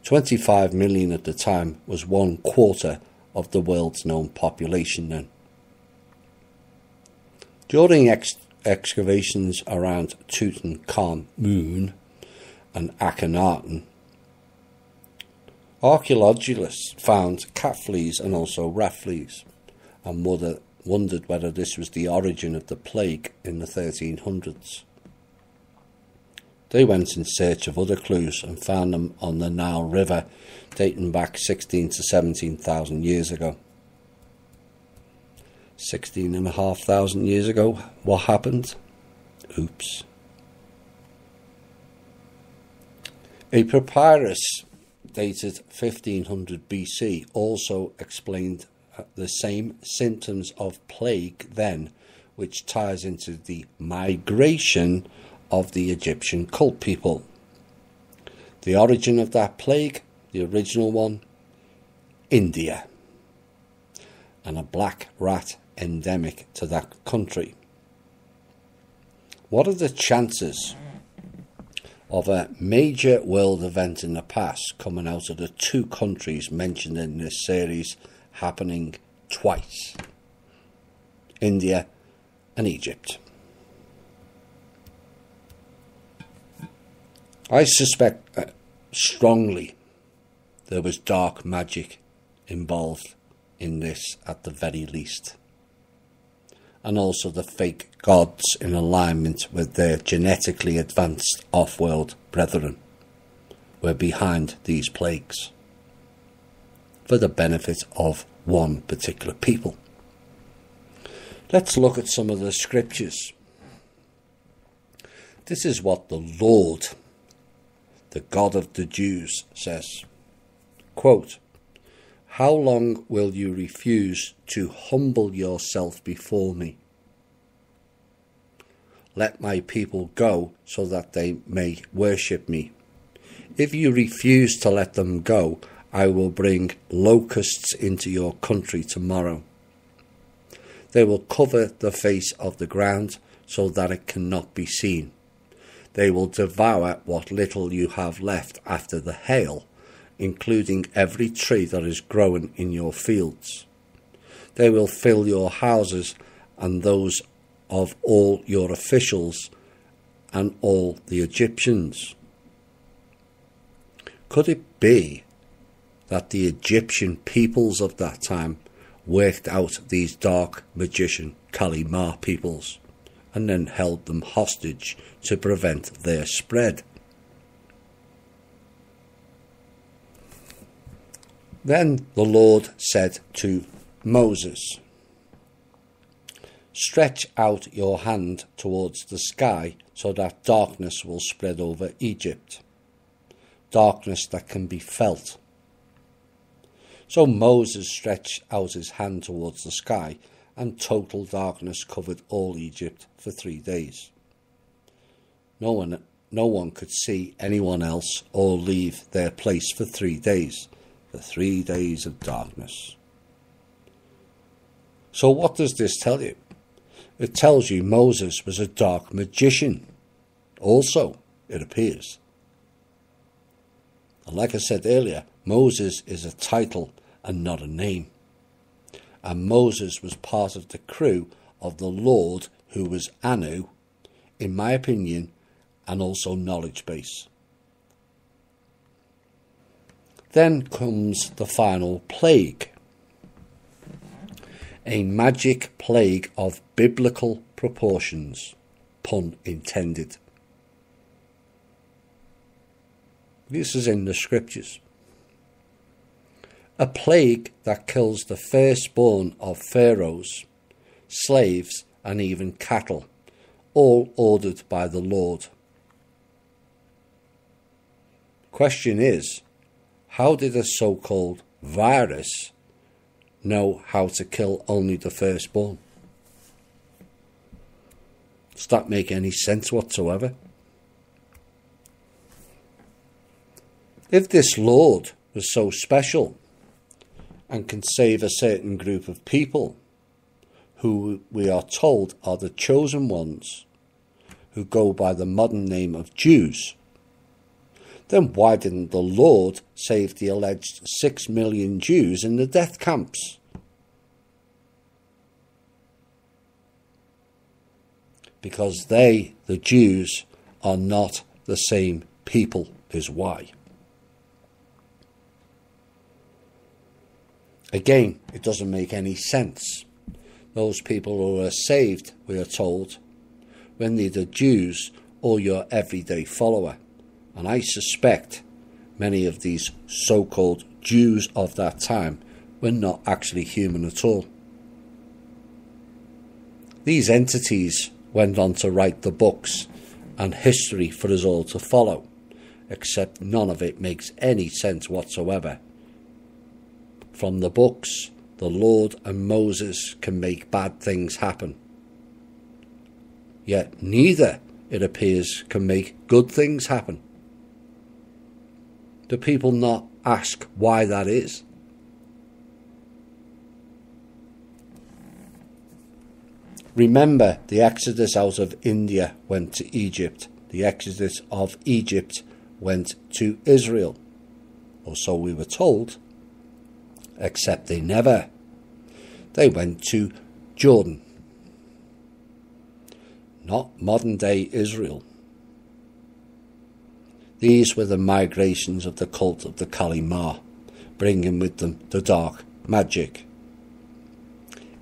25 million at the time was 1/4 of the world's known population then. During excavations around Tutankhamun and Akhenaten, archaeologists found cat fleas and also rat fleas, and wondered whether this was the origin of the plague in the 1300s. They went in search of other clues and found them on the Nile River, dating back 16 to 17,000 years ago. 16,500 years ago, what happened? Oops. A papyrus dated 1500 BC also explained the same symptoms of plague then, which ties into the migration of the Egyptian cult people. The origin of that plague, the original one, India, and a black rat endemic to that country. What are the chances of a major world event in the past coming out of the two countries mentioned in this series happening twice? India and Egypt. I suspect strongly there was dark magic involved in this at the very least. And also the fake gods in alignment with their genetically advanced off-world brethren were behind these plagues for the benefit of one particular people. Let's look at some of the scriptures. This is what the Lord, the God of the Jews, says. Quote, "How long will you refuse to humble yourself before me? Let my people go so that they may worship me. If you refuse to let them go, I will bring locusts into your country tomorrow. They will cover the face of the ground so that it cannot be seen. They will devour what little you have left after the hail, including every tree that is growing in your fields. They will fill your houses and those of all your officials and all the Egyptians." Could it be that the Egyptian peoples of that time worked out these dark magician Kalimar peoples and then held them hostage to prevent their spread? Then the Lord said to Moses, "Stretch out your hand towards the sky so that darkness will spread over Egypt, darkness that can be felt." So Moses stretched out his hand towards the sky, and total darkness covered all Egypt for 3 days. No one could see anyone else or leave their place for 3 days. For 3 days of darkness. So what does this tell you? It tells you Moses was a dark magician. Also, it appears. And like I said earlier, Moses is a title and not a name. And Moses was part of the crew of the Lord, who was Anu, in my opinion, and also knowledge base. Then comes the final plague, a magic plague of biblical proportions, pun intended. This is in the scriptures. a plague that kills the firstborn of pharaohs, slaves, and even cattle, all ordered by the Lord. Question is, how did a so-called virus know how to kill only the firstborn? Does that make any sense whatsoever? If this Lord was so special and can save a certain group of people, who we are told are the chosen ones, who go by the modern name of Jews, then why didn't the Lord save the alleged 6 million Jews in the death camps? Because they, the Jews, are not the same people, is why. Again, it doesn't make any sense. Those people who are saved, we are told, were neither Jews or your everyday follower. And I suspect many of these so-called Jews of that time were not actually human at all. These entities went on to write the books and history for us all to follow, except none of it makes any sense whatsoever. From the books, the Lord and Moses can make bad things happen. Yet neither, it appears, can make good things happen. Do people not ask why that is? Remember, the exodus out of India went to Egypt. The exodus of Egypt went to Israel. Or so we were told. Except they never. They went to Jordan. Not modern-day Israel. These were the migrations of the cult of the Kali Ma, bringing with them the dark magic.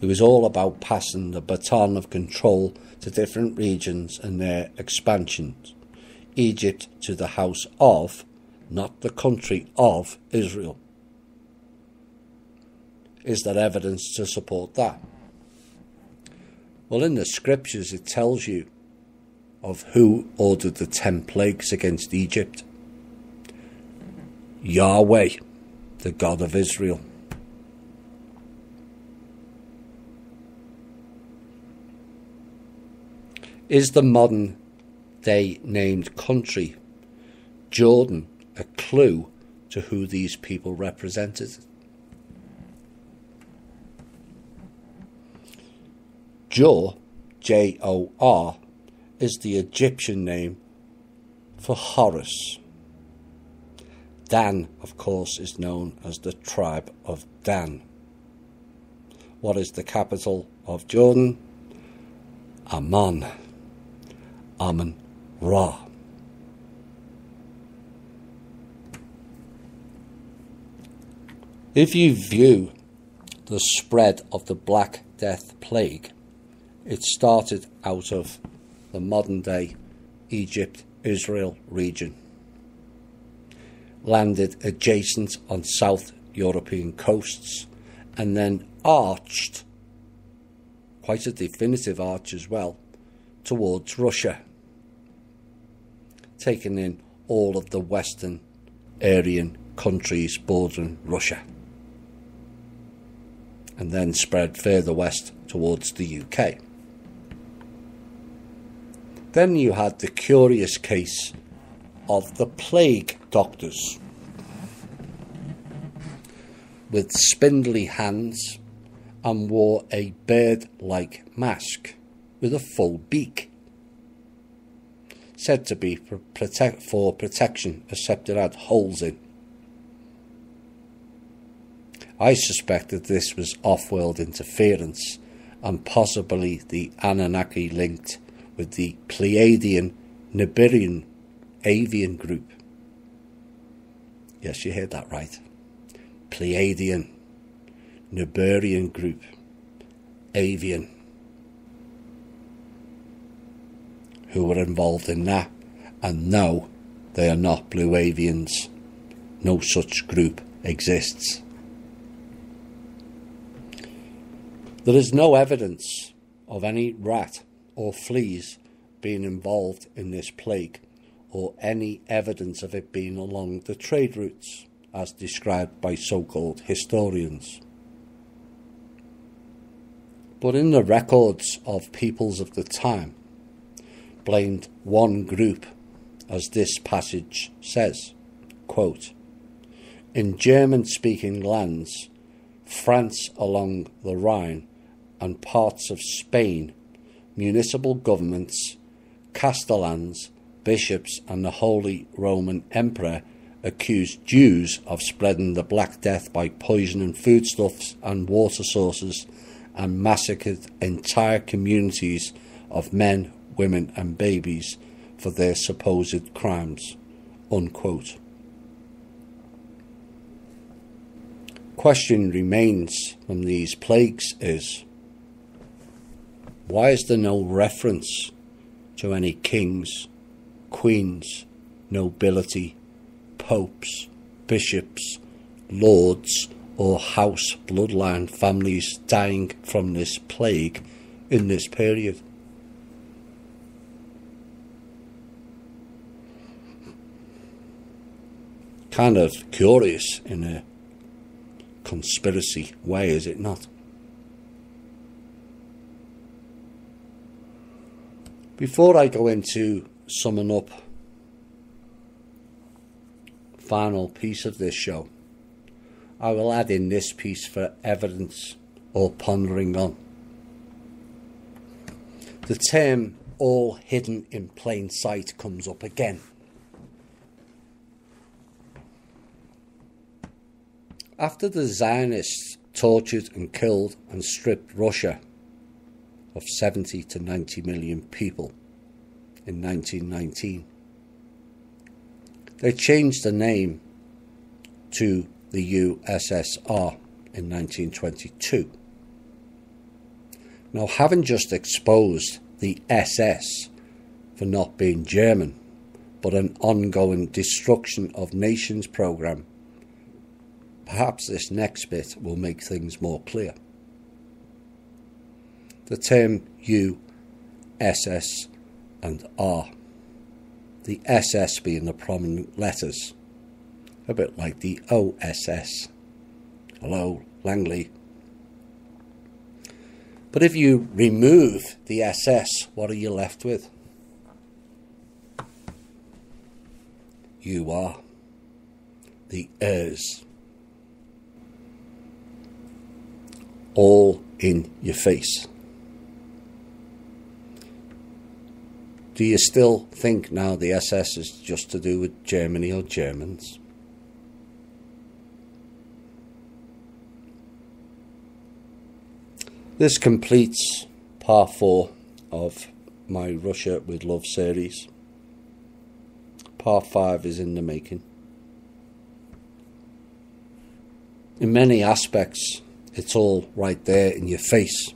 It was all about passing the baton of control to different regions and their expansions. Egypt to the house of, not the country of, Israel. Is there evidence to support that? Well, in the scriptures it tells you of who ordered the 10 plagues against Egypt. Yahweh, the God of Israel. Is the modern day named country, Jordan, a clue to who these people represented? Jor, J-O-R, is the Egyptian name for Horus. Dan, of course, is known as the tribe of Dan. What is the capital of Jordan? Ammon. Ammon-Ra. If you view the spread of the Black Death Plague, it started out of the modern-day Egypt-Israel region, landed adjacent on South European coasts, and then arched, quite a definitive arch as well, towards Russia, taking in all of the Western Aryan countries bordering Russia, and then spread further west towards the UK. Then you had the curious case of the plague doctors with spindly hands and wore a bird-like mask with a full beak, said to be for protection, except it had holes in. I suspect that this was off-world interference and possibly the Anunnaki linked with the Pleiadian Nibiruan avian group. Yes, you heard that right. Pleiadian Nibiruan group, avian, who were involved in that. And no, they are not blue avians. No such group exists. There is no evidence of any rat or fleas being involved in this plague, or any evidence of it being along the trade routes, as described by so-called historians. But in the records of peoples of the time, blamed one group, as this passage says, quote, "In German-speaking lands, France along the Rhine, and parts of Spain, municipal governments, castellans, bishops and the Holy Roman Emperor accused Jews of spreading the Black Death by poisoning foodstuffs and water sources, and massacred entire communities of men, women and babies for their supposed crimes." Unquote. Question remains from these plagues is, why is there no reference to any kings, queens, nobility, popes, bishops, lords or house bloodline families dying from this plague in this period? Kind of curious in a conspiracy way, is it not? Before I go into summing up final piece of this show, I will add in this piece for evidence or pondering on. The term "all hidden in plain sight" comes up again. After the Zionists tortured and killed and stripped Russia of 70 to 90 million people in 1919, they changed the name to the USSR in 1922. Now, having just exposed the SS for not being German, but an ongoing destruction of nations programme, perhaps this next bit will make things more clear. The term U, SS and R, the SS being the prominent letters, a bit like the OSS. Hello, Langley. But if you remove the SS, what are you left with? You are the heirs. All in your face. Do you still think now the SS is just to do with Germany or Germans? This completes part 4 of my Russia with Love series. Part 5 is in the making. In many aspects, it's all right there in your face,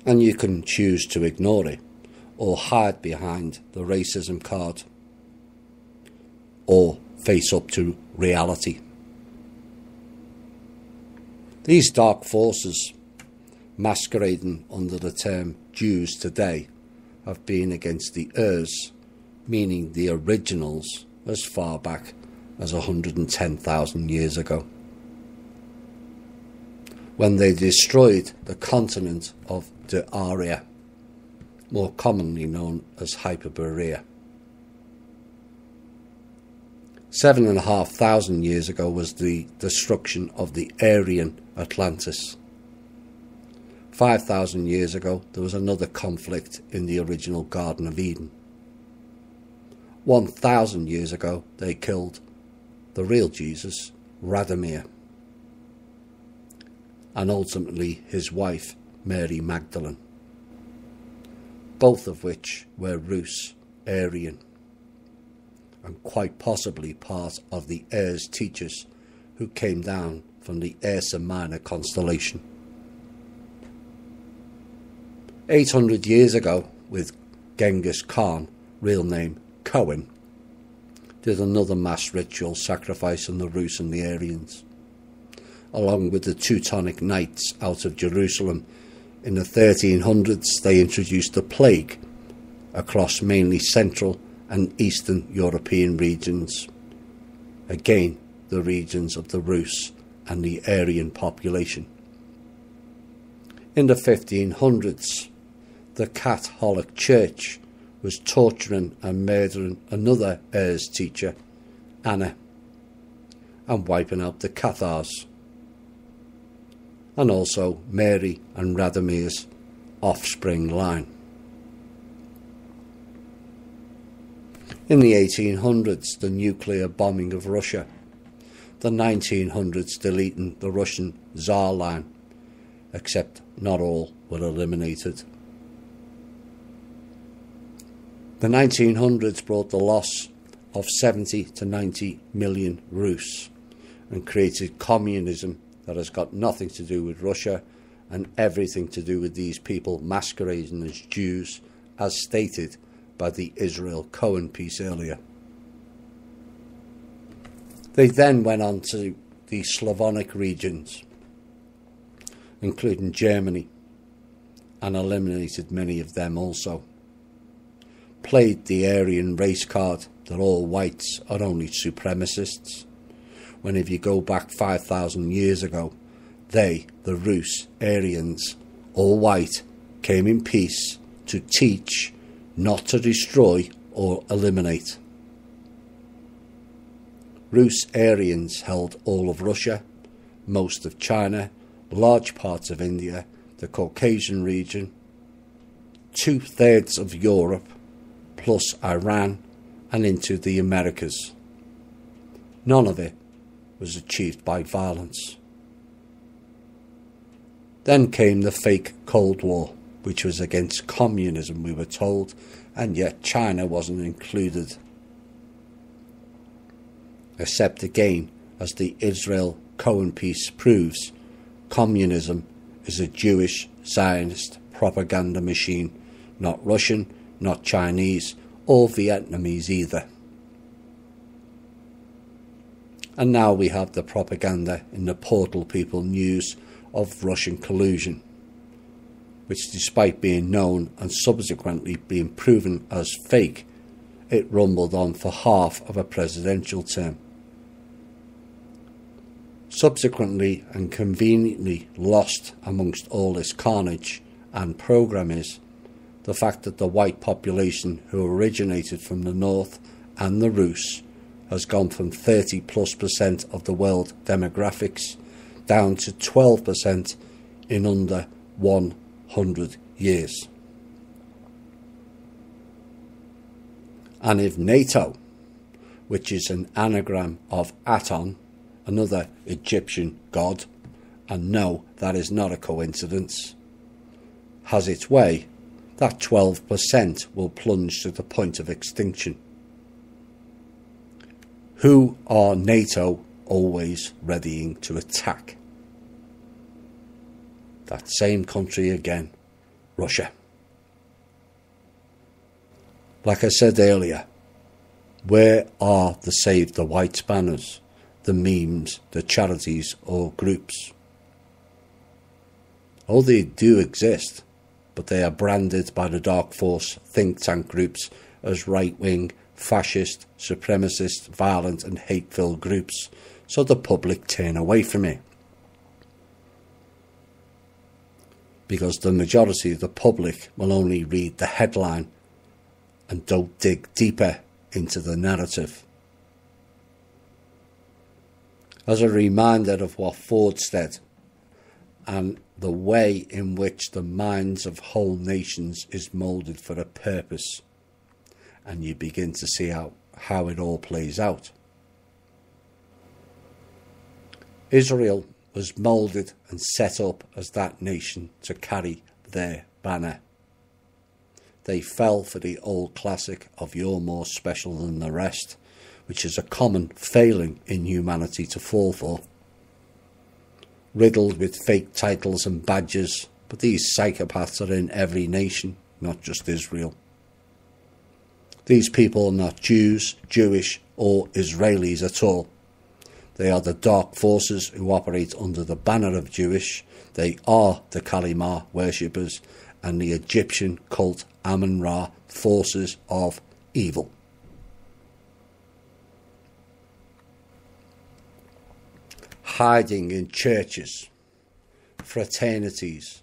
and you can choose to ignore it or hide behind the racism card, or face up to reality. These dark forces, masquerading under the term Jews today, have been against the heirs, meaning the originals, as far back as 110,000 years ago, when they destroyed the continent of the Arya, more commonly known as Hyperborea. 7,500 years ago was the destruction of the Aryan Atlantis. 5,000 years ago there was another conflict in the original Garden of Eden. 1,000 years ago they killed the real Jesus, Radomir, and ultimately his wife, Mary Magdalene, both of which were Rus, Aryan, and quite possibly part of the heirs teachers who came down from the Ursa Minor constellation. 800 years ago, with Genghis Khan, real name Cohen, did another mass ritual sacrifice on the Rus and the Aryans. along with the Teutonic Knights out of Jerusalem. In the 1300s, they introduced the plague across mainly Central and Eastern European regions. Again, the regions of the Rus and the Aryan population. In the 1500s, the Catholic Church was torturing and murdering another Ers teacher, Anna, and wiping out the Cathars, and also Mary and Radomir's offspring line. In the 1800s, the nuclear bombing of Russia. The 1900s, deleting the Russian Tsar line, except not all were eliminated. The 1900s brought the loss of 70 to 90 million Rus and created communism that has got nothing to do with Russia and everything to do with these people masquerading as Jews, as stated by the Israel Cohen piece earlier. They then went on to the Slavonic regions, including Germany, and eliminated many of them also. Played the Aryan race card that all whites are only supremacists, when if you go back 5,000 years ago, they, the Rus, Aryans, all white, came in peace to teach, not to destroy or eliminate. Rus Aryans held all of Russia, most of China, large parts of India, the Caucasian region, 2/3 of Europe, plus Iran, and into the Americas. None of it was achieved by violence. Then came the fake Cold War, which was against communism, we were told, and yet China wasn't included. Except again, as the Israel Cohen piece proves, communism is a Jewish Zionist propaganda machine, not Russian, not Chinese, or Vietnamese either. And now we have the propaganda in the Portal People news of Russian collusion, which despite being known and subsequently being proven as fake, it rumbled on for half of a presidential term. Subsequently and conveniently lost amongst all this carnage and programme is the fact that the white population who originated from the north and the Rus has gone from 30+% of the world demographics down to 12% in under 100 years. And if NATO, which is an anagram of Aton, another Egyptian god, and no, that is not a coincidence, has its way, that 12% will plunge to the point of extinction. Who are NATO always readying to attack? That same country again, Russia. Like I said earlier, where are the Save the Whites banners, the memes, the charities or groups? Oh, they do exist, but they are branded by the Dark Force think tank groups as right-wing, fascist, supremacist, violent and hate-filled groups, so the public turn away from it. Because the majority of the public will only read the headline and don't dig deeper into the narrative. As a reminder of what Ford said, and the way in which the minds of whole nations is moulded for a purpose, and you begin to see how it all plays out. Israel was moulded and set up as that nation to carry their banner. They fell for the old classic of "you're more special than the rest," which is a common failing in humanity to fall for. Riddled with fake titles and badges, but these psychopaths are in every nation, not just Israel. These people are not Jews, Jewish or Israelis at all. They are the dark forces who operate under the banner of Jewish. They are the Kalimah worshippers and the Egyptian cult Amun-Ra, forces of evil. Hiding in churches, fraternities,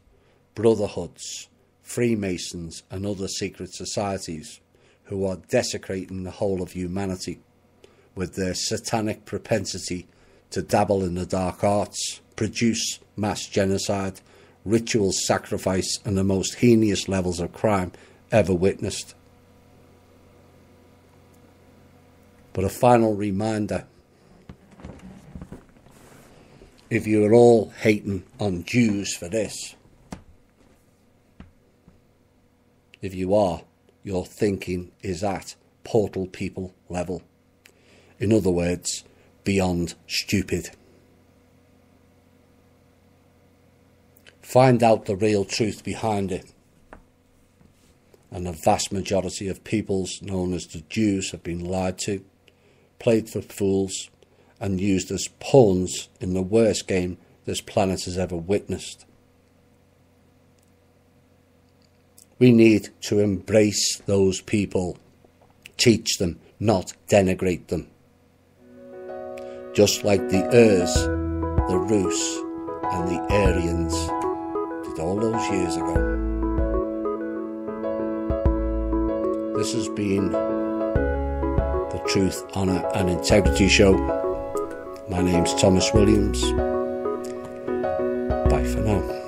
brotherhoods, Freemasons and other secret societies who are desecrating the whole of humanity with their satanic propensity to dabble in the dark arts, produce mass genocide, ritual sacrifice and the most heinous levels of crime ever witnessed. But a final reminder, if you're all hating on Jews for this, if you are, your thinking is at portal people level. In other words, beyond stupid. Find out the real truth behind it. And the vast majority of peoples known as the Jews have been lied to, played for fools, and used as pawns in the worst game this planet has ever witnessed. We need to embrace those people, teach them, not denigrate them. Just like the Urs, the Rus and the Aryans did all those years ago. This has been the Truth, Honour and Integrity Show. My name's Thomas Williams. Bye for now.